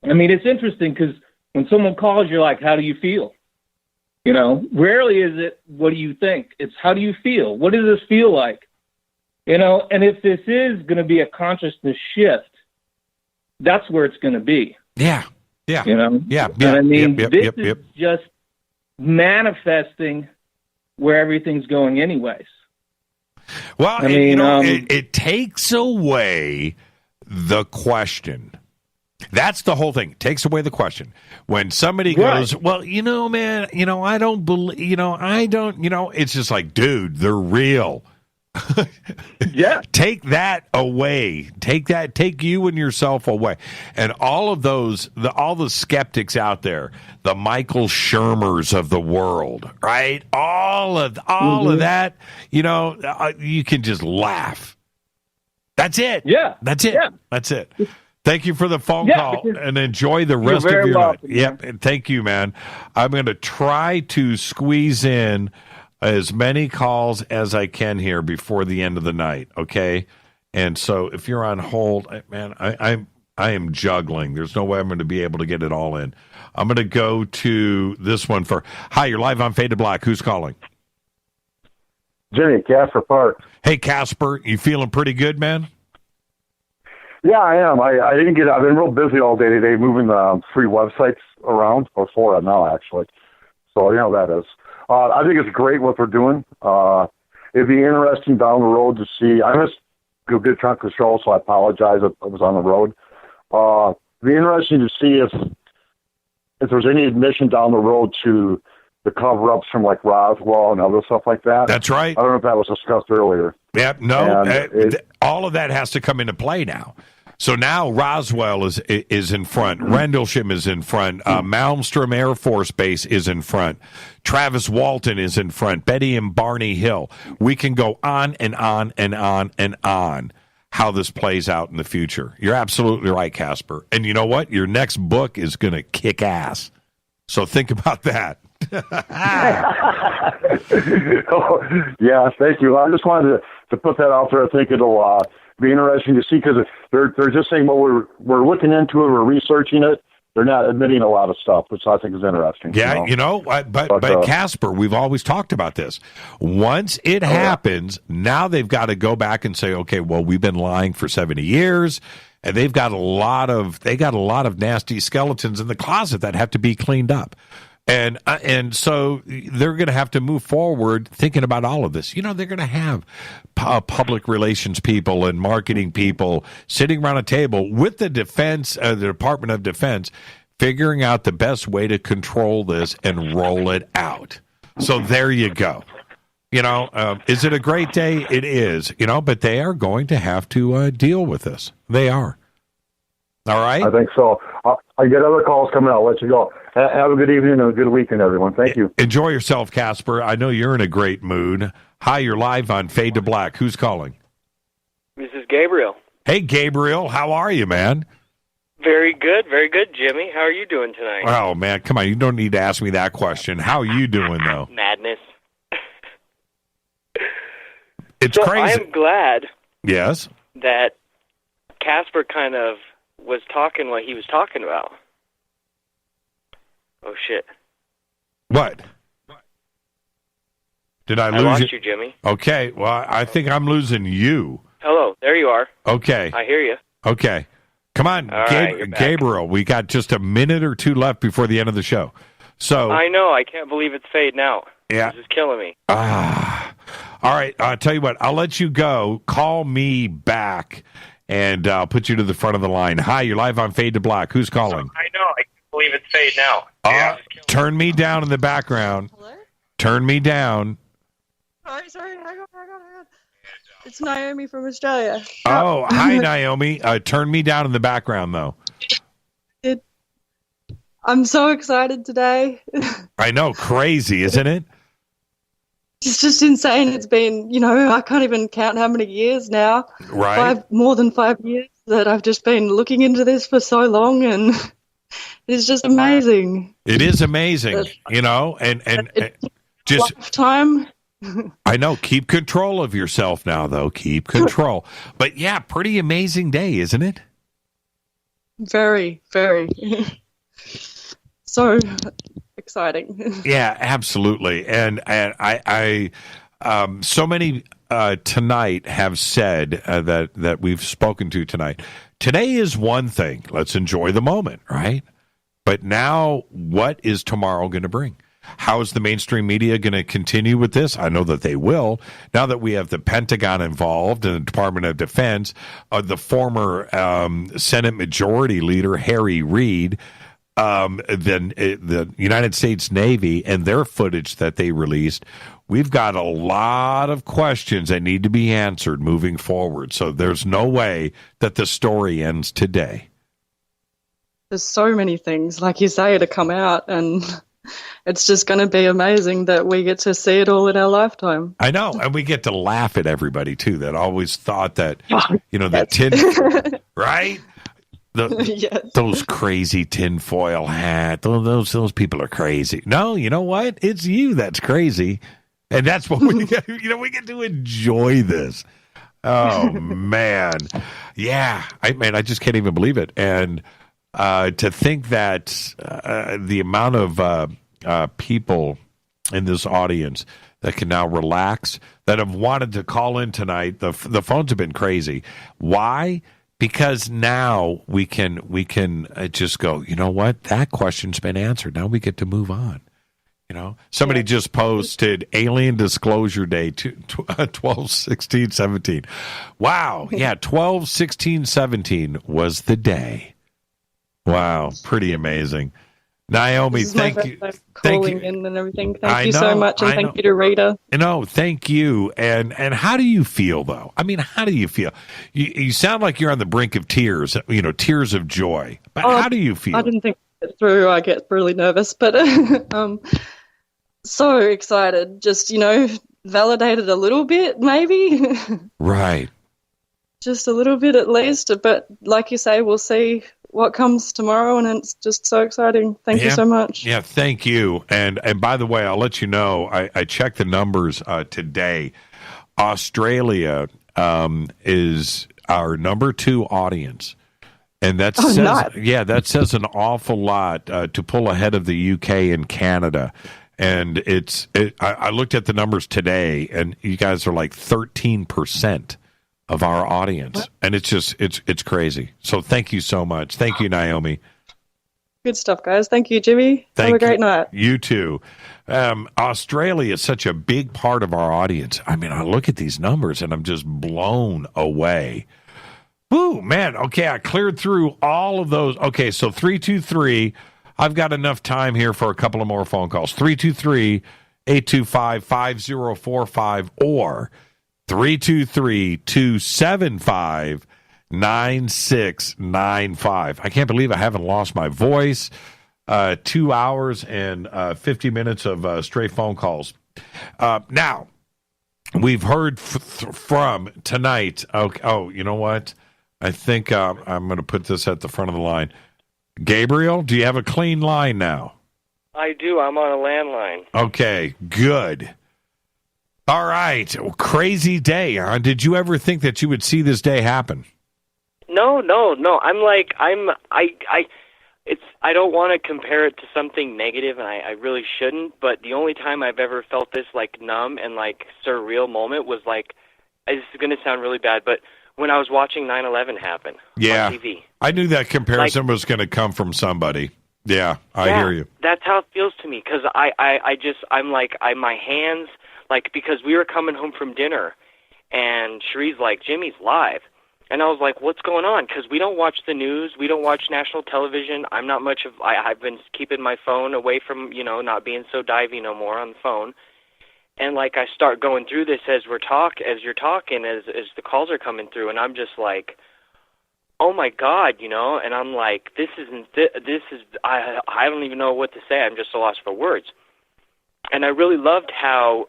I mean, it's interesting because when someone calls, you're like, how do you feel? You know, rarely is it, what do you think? It's how do you feel? What does this feel like? You know, and if this is going to be a consciousness shift, that's where it's going to be. Yeah. Yeah. You know? Yeah. And I mean, this is just manifesting where everything's going anyways. Well, I mean, you know, it takes away the question. That's the whole thing. It takes away the question. When somebody goes, well, you know, man, you know, I don't believe, you know, I don't, you know, it's just like, dude, they're real. Yeah. Take that away. Take you and yourself away. And all of those, all the skeptics out there, the Michael Shermers of the world, right? All of that, you know, you can just laugh. That's it. Yeah. That's it. Yeah. That's it. Thank you for the phone call and enjoy the rest of very your welcome, night. Yep. And thank you, man. I'm going to try to squeeze in as many calls as I can here before the end of the night. Okay. And so if you're on hold, man, I am juggling. There's no way I'm going to be able to get it all in. I'm going to go to this one for, hi, you're live on Fade to Black. Who's calling? Jimmy, Casper Park. Hey, Casper, you feeling pretty good, man? Yeah, I am. I didn't get. I've been real busy all day today, moving the free websites around, or 4 now actually. So you know that is. I think it's great what they're doing. It'd be interesting down the road to see. I missed a good chunk of the show, so I apologize if I was on the road. It'd be interesting to see if there's any admission down the road to the cover-ups from like Roswell and other stuff like that. That's right. I don't know if that was discussed earlier. Yep. No. All of that has to come into play now. So now Roswell is in front. Rendlesham is in front. Malmstrom Air Force Base is in front. Travis Walton is in front. Betty and Barney Hill. We can go on and on and on and on how this plays out in the future. You're absolutely right, Casper. And you know what? Your next book is going to kick ass. So think about that. Yeah, thank you. I just wanted to put that out there. I think it'll be interesting to see because they're just saying, well, we're looking into it, we're researching it. They're not admitting a lot of stuff, which I think is interesting. Yeah, but Casper, we've always talked about this. Once it happens, now they've got to go back and say, okay, well, we've been lying for 70 years, and they've got a lot of nasty skeletons in the closet that have to be cleaned up. And so they're going to have to move forward thinking about all of this. You know, they're going to have public relations people and marketing people sitting around a table with the the Department of Defense, figuring out the best way to control this and roll it out. So there you go. You know, is it a great day? It is, but they are going to have to deal with this. They are. All right? I think so. I get other calls coming out. I'll let you go. Have a good evening and a good weekend, everyone. Thank you. Enjoy yourself, Casper. I know you're in a great mood. Hi, you're live on Fade to Black. Who's calling? This is Gabriel. Hey, Gabriel. How are you, man? Very good, Jimmy. How are you doing tonight? Oh, man, come on. You don't need to ask me that question. How are you doing, though? Madness. It's crazy. I am glad yes, that Casper kind of was talking what he was talking about. Oh, shit. What? Did I lose lost you, Jimmy. Okay, well, I think I'm losing you. Hello, there you are. Okay. I hear you. Okay. Come on, Gabriel. We got just a minute or two left before the end of the show. So I know. I can't believe it's fading out. Yeah. This is killing me. All right. I'll tell you what. I'll let you go. Call me back, and I'll put you to the front of the line. Hi, you're live on Fade to Black. Who's calling? I know. I can't believe it's fading out. Turn me down in the background. Hello? Turn me down. Sorry. Hang on. It's Naomi from Australia. Oh, hi, Naomi. Turn me down in the background, though. I'm so excited today. I know. Crazy, isn't it? It's just insane. It's been, I can't even count how many years now. Right. More than 5 years that I've just been looking into this for so long, and it's just amazing. It is amazing, and just lifetime. I know. Keep control of yourself now, though. Keep control. But yeah, pretty amazing day, isn't it? Very, very. So exciting. Yeah, absolutely. And I so many tonight have said that we've spoken to tonight. Today is one thing. Let's enjoy the moment, right? But now, what is tomorrow going to bring? How is the mainstream media going to continue with this? I know that they will. Now that we have the Pentagon involved and the Department of Defense, the former Senate Majority Leader, Harry Reid, the United States Navy and their footage that they released, we've got a lot of questions that need to be answered moving forward. So there's no way that the story ends today. There's so many things, like you say, to come out, and it's just going to be amazing that we get to see it all in our lifetime. I know, and we get to laugh at everybody too that always thought that that tin, right? Yes. Those crazy tinfoil hat. Those people are crazy. No, you know what? It's you that's crazy, and that's what we get. We get to enjoy this. Oh man, yeah. I just can't even believe it. And to think that the amount of people in this audience that can now relax, that have wanted to call in tonight. The phones have been crazy. Why? Because now we can just go, you know what? That question's been answered. Now we get to move on. Somebody just posted Alien Disclosure Day 12/16/17. Wow. Yeah, 12/16/17 was the day. Wow, pretty amazing. Naomi, thank you. Calling in and everything. Thank you so much, and thank you to Rita. Thank you. And how do you feel, though? I mean, how do you feel? You sound like you're on the brink of tears. Tears of joy. But how do you feel? I didn't think it through. I get really nervous, but so excited. Just validated a little bit, maybe. Right. Just a little bit at least. But like you say, we'll see what comes tomorrow, and it's just so exciting. Thank you so much. Yeah, thank you. And by the way, I'll let you know, I checked the numbers today. Australia is our number 2 audience. And that says that says an awful lot to pull ahead of the UK and Canada. And I looked at the numbers today, and you guys are like 13% of our audience, and it's crazy. So thank you so much. Thank you, Naomi. Good stuff, guys. Thank you, Jimmy. Have a great night. You too. Australia is such a big part of our audience. I mean, I look at these numbers and I'm just blown away. Woo, man. Okay, I cleared through all of those. Okay, so 323. I've got enough time here for a couple of more phone calls. 323-825-5045 or 323-275-9695. I can't believe I haven't lost my voice. 2 hours and 50 minutes of straight phone calls. Now, we've heard from tonight. Oh, you know what? I think I'm going to put this at the front of the line. Gabriel, do you have a clean line now? I do. I'm on a landline. Okay, good. All right. Crazy day, huh? Did you ever think that you would see this day happen? No. I don't want to compare it to something negative, and I really shouldn't, but the only time I've ever felt this, numb and, surreal moment was, this is going to sound really bad, but when I was watching 9/11 happen on TV. I knew that comparison was going to come from somebody. Yeah, I hear you. That's how it feels to me, because my hands... because we were coming home from dinner, and Cherie's like, Jimmy's live. And I was like, what's going on? Because we don't watch the news. We don't watch national television. I'm not much of... I've been keeping my phone away from, not being so divey no more on the phone. And, I start going through this as you're talking, as the calls are coming through, and I'm just like, oh, my God, and I'm like, I don't even know what to say. I'm just a loss for words. And I really loved how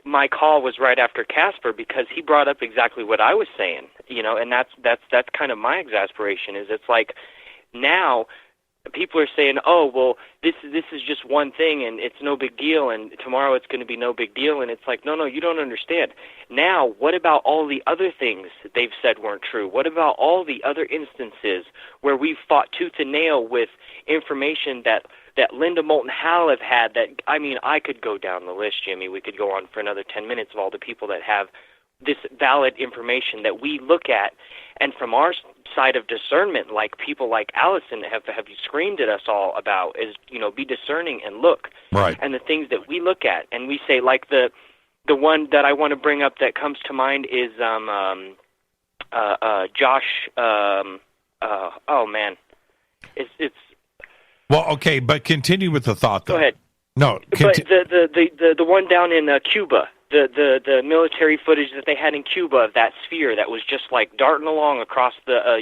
my call was right after Casper, because he brought up exactly what I was saying, and that's kind of my exasperation. Is it's like now people are saying, oh, well, this is just one thing and it's no big deal, and tomorrow it's going to be no big deal, and it's like, no, you don't understand. Now, what about all the other things that they've said weren't true? What about all the other instances where we've fought tooth and nail with information that Linda Moulton Howe have had? That, I could go down the list, Jimmy. We could go on for another 10 minutes of all the people that have this valid information that we look at, and from our side of discernment, people like Allison have screamed at us all about, is, be discerning and look. Right. And the things that we look at, and we say, the one that I want to bring up that comes to mind is Josh. Oh man, it's. Well, okay, but continue with the thought, though. Go ahead. No, but the one down in Cuba, the military footage that they had in Cuba of that sphere that was just darting along across the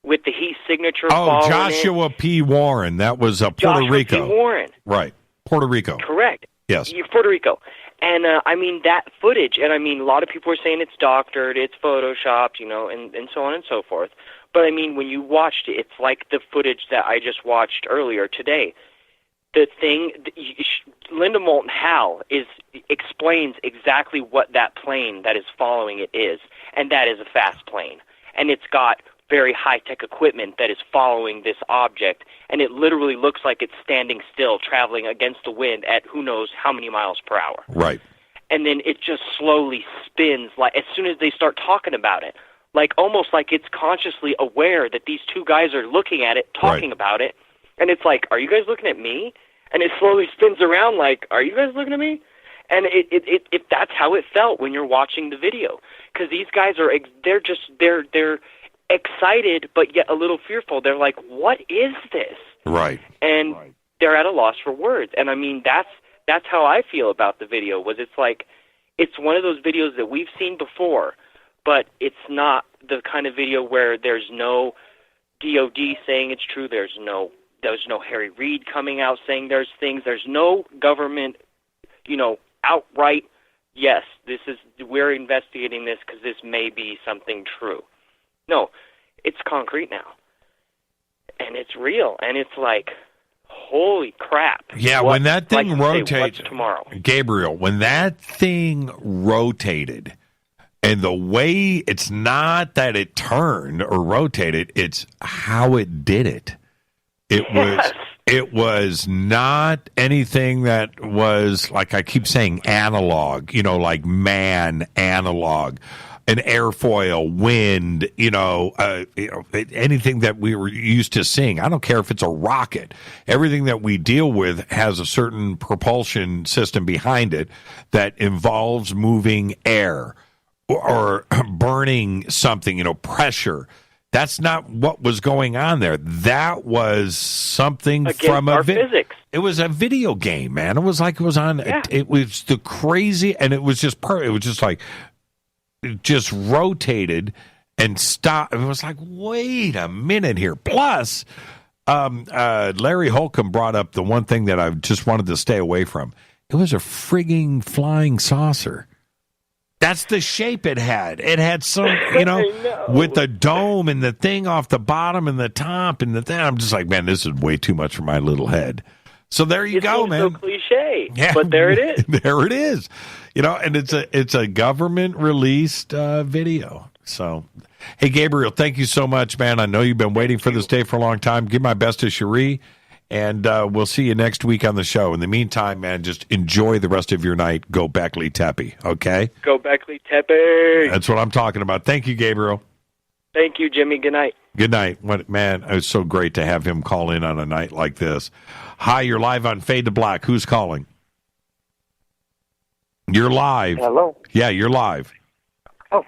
with the heat signature. Oh, Joshua P. Warren. That was Puerto Rico. Joshua P. Warren. Right. Puerto Rico. Correct. Yes. Puerto Rico. And, I mean, that footage, and I mean, a lot of people are saying it's doctored, it's photoshopped, and so on and so forth. But, I mean, when you watched it, it's like the footage that I just watched earlier today. The thing, Linda Moulton Howe explains exactly what that plane that is following it is, and that is a fast plane. And it's got very high-tech equipment that is following this object, and it literally looks like it's standing still, traveling against the wind at who knows how many miles per hour. Right. And then it just slowly spins, like as soon as they start talking about it, like almost like it's consciously aware that these two guys are looking at it, talking about it, and it's like, are you guys looking at me? And it slowly spins around like, are you guys looking at me? And it that's how it felt when you're watching the video, because these guys they're excited but yet a little fearful. They're like, what is this? Right. And they're at a loss for words. And I mean, that's how I feel about the video. It's like, it's one of those videos that we've seen before, but it's not the kind of video where there's no DOD saying it's true. There's no Harry Reid coming out saying there's things. There's no government, outright, yes, we're investigating this because this may be something true. No, it's concrete now. And it's real. And it's like, holy crap. Yeah, when that thing rotated, what's tomorrow? Gabriel, when that thing rotated, and the way, it's not that it turned or rotated, it's how it did it. It was not anything that was, like I keep saying, analog, like man analog. An airfoil, wind, anything that we were used to seeing. I don't care if it's a rocket. Everything that we deal with has a certain propulsion system behind it that involves moving air or burning something, pressure. That's not what was going on there. That was something from a physics. It was a video game, man. It was like it was on. Yeah. It was the crazy, and it was just it was just like. It just rotated and stopped. It was like, wait a minute here. Plus, Larry Holcombe brought up the one thing that I just wanted to stay away from. It was a frigging flying saucer. That's the shape it had. It had some, with the dome and the thing off the bottom and the top and the thing. I'm just like, man, this is way too much for my little head. So there you go, man. So cliche, but there it is. There it is. And it's a government released video. So, hey, Gabriel, thank you so much, man. I know you've been waiting for this day for a long time. Give my best to Cherie, and we'll see you next week on the show. In the meantime, man, just enjoy the rest of your night. Go Beckley Tepe, okay? Go Beckley Tepe. That's what I'm talking about. Thank you, Gabriel. Thank you, Jimmy. Good night. Good night. Man, it was so great to have him call in on a night like this. Hi, you're live on Fade to Black. Who's calling? You're live. Hello. Yeah, you're live. Oh,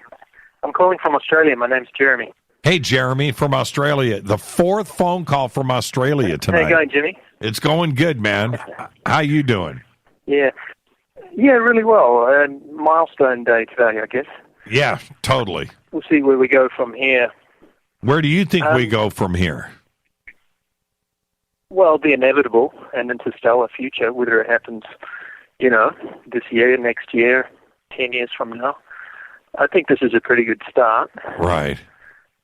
I'm calling from Australia. My name's Jeremy. Hey, Jeremy from Australia. The fourth phone call from Australia tonight. How you going, Jimmy? It's going good, man. How you doing? Yeah, really well. Milestone day today, I guess. Yeah, totally. We'll see where we go from here. Where do you think we go from here? Well, the inevitable, an interstellar future, whether it happens, this year, next year, 10 years from now. I think this is a pretty good start. Right.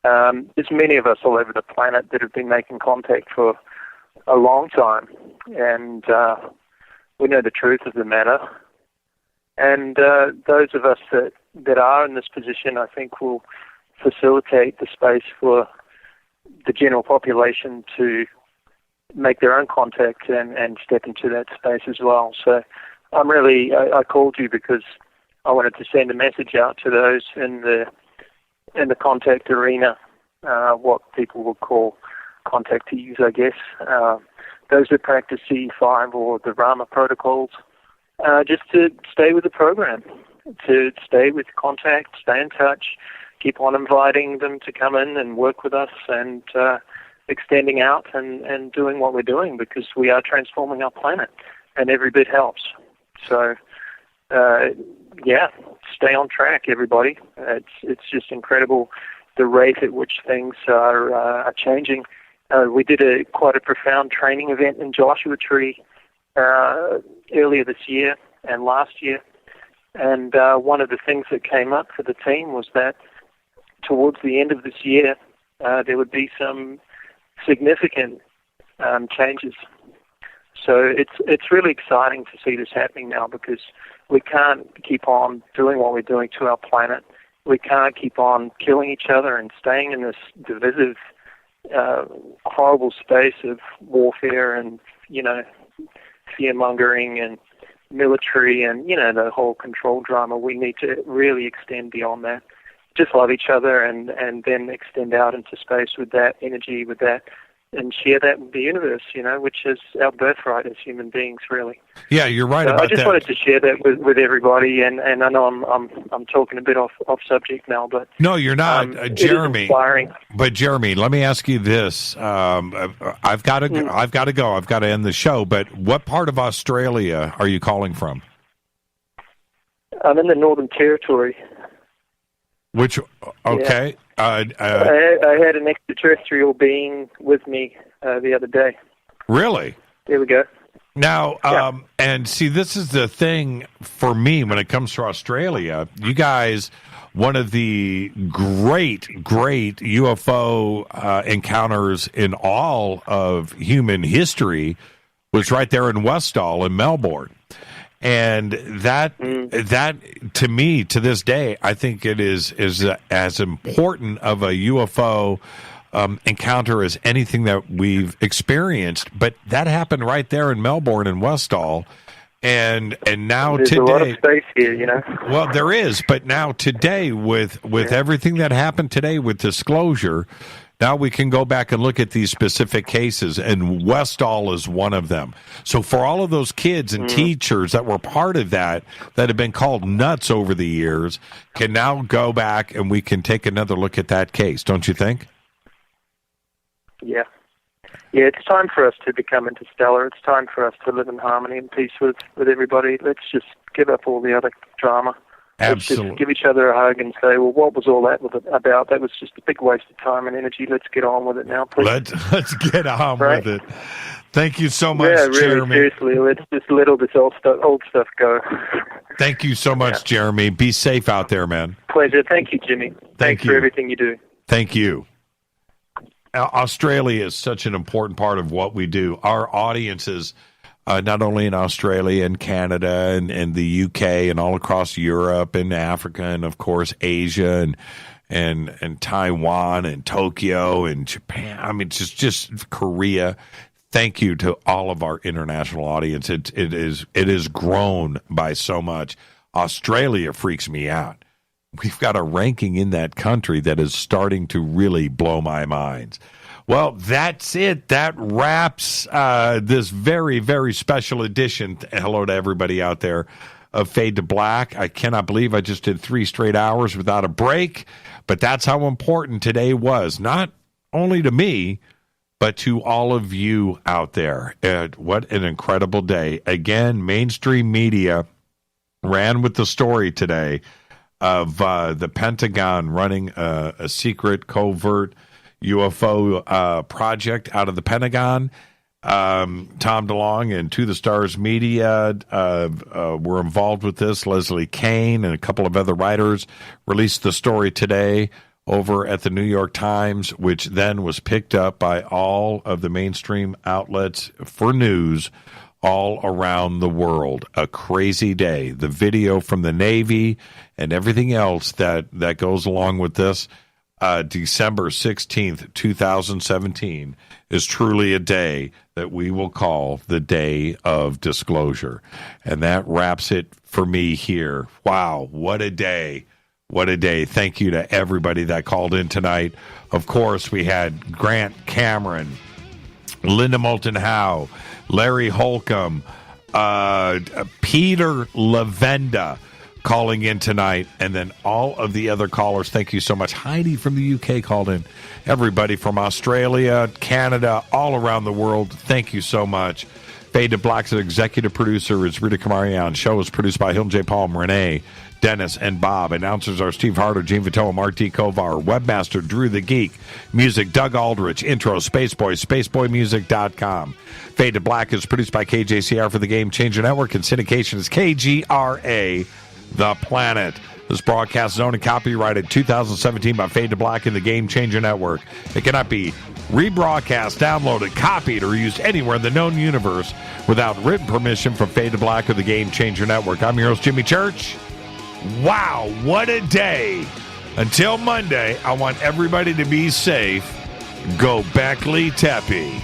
There's many of us all over the planet that have been making contact for a long time, and we know the truth of the matter. And those of us that are in this position, I think, will facilitate the space for the general population to make their own contact and step into that space as well. So I called you because I wanted to send a message out to those in the contact arena, what people would call contactees, I guess. Those that practice CE5 or the Rama protocols, just to stay with the program, to stay with contact, stay in touch, keep on inviting them to come in and work with us and extending out and doing what we're doing, because we are transforming our planet and every bit helps. So, stay on track, everybody. It's just incredible the rate at which things are changing. We did quite a profound training event in Joshua Tree earlier this year and last year. And one of the things that came up for the team was that towards the end of this year, there would be some significant changes. So it's really exciting to see this happening now, because we can't keep on doing what we're doing to our planet. We can't keep on killing each other and staying in this divisive, horrible space of warfare and, fear-mongering and military and, the whole control drama. We need to really extend beyond that. Just love each other and then extend out into space with that energy, with that, and share that with the universe, which is our birthright as human beings, really. Yeah, you're right about that. I just wanted to share that with everybody, and I know I'm talking a bit off subject now, but no, you're not, Jeremy. It is inspiring. But Jeremy, let me ask you this: I've got to go. I've got to end the show. But what part of Australia are you calling from? I'm in the Northern Territory. Which okay. Yeah. I had an extraterrestrial being with me the other day. Really? There we go. Now, and see, this is the thing for me when it comes to Australia. You guys, one of the great UFO encounters in all of human history was right there in Westall in Melbourne. And that to me, to this day, I think it is as important of a UFO encounter as anything that we've experienced. But that happened right there in Melbourne and Westall, and now there's today, a lot of space here, Well, there is, but now today with everything that happened today with disclosure. Now we can go back and look at these specific cases, and Westall is one of them. So for all of those kids and teachers that were part of that have been called nuts over the years, can now go back and we can take another look at that case, don't you think? Yeah. Yeah, it's time for us to become interstellar. It's time for us to live in harmony and peace with everybody. Let's just give up all the other drama. Absolutely. Let's just give each other a hug and say, well, what was all that about? That was just a big waste of time and energy. Let's get on with it now, please. Let's get on with it. Thank you so much, really, Jeremy. Seriously, let's just let all this old stuff go. Thank you so much, Jeremy. Be safe out there, man. Pleasure. Thank you, Jimmy. Thanks for everything you do. Thank you. Australia is such an important part of what we do. Our audiences, not only in Australia and Canada and the UK and all across Europe and Africa and, of course, Asia and Taiwan and Tokyo and Japan. I mean, just Korea. Thank you to all of our international audience. It is grown by so much. Australia freaks me out. We've got a ranking in that country that is starting to really blow my mind. Well, that's it. That wraps this very, very special edition. Hello to everybody out there of Fade to Black. I cannot believe I just did 3 straight hours without a break, but that's how important today was, not only to me, but to all of you out there. What an incredible day. Again, mainstream media ran with the story today of the Pentagon running a secret, covert UFO project out of the Pentagon. Tom DeLonge and To the Stars Media were involved with this. Leslie Kane and a couple of other writers released the story today over at the New York Times, which then was picked up by all of the mainstream outlets for news all around the world. A crazy day. The video from the Navy and everything else that goes along with this. December 16th, 2017 is truly a day that we will call the Day of Disclosure. And that wraps it for me here. Wow, what a day. What a day. Thank you to everybody that called in tonight. Of course, we had Grant Cameron, Linda Moulton Howe, Larry Holcombe, Peter Levenda calling in tonight, and then all of the other callers. Thank you so much. Heidi from the UK called in. Everybody from Australia, Canada, all around the world, thank you so much. Fade to Black's executive producer is Rita Kamarian. Show is produced by Hilton J. Palm, Renee Dennis and Bob. Announcers are Steve Harder, Gene Vitola, Mark D. Kovar. Webmaster, Drew the Geek. Music, Doug Aldrich. Intro, Spaceboy, spaceboymusic.com. Fade to Black is produced by KJCR for the Game Changer Network, and syndication is KGRA, The Planet. This broadcast is owned and copyrighted 2017 by Fade to Black and the Game Changer Network. It cannot be rebroadcast, downloaded, copied, or used anywhere in the known universe without written permission from Fade to Black or the Game Changer Network. I'm your host, Jimmy Church. Wow, what a day. Until Monday, I want everybody to be safe. Go Beckley Tepe.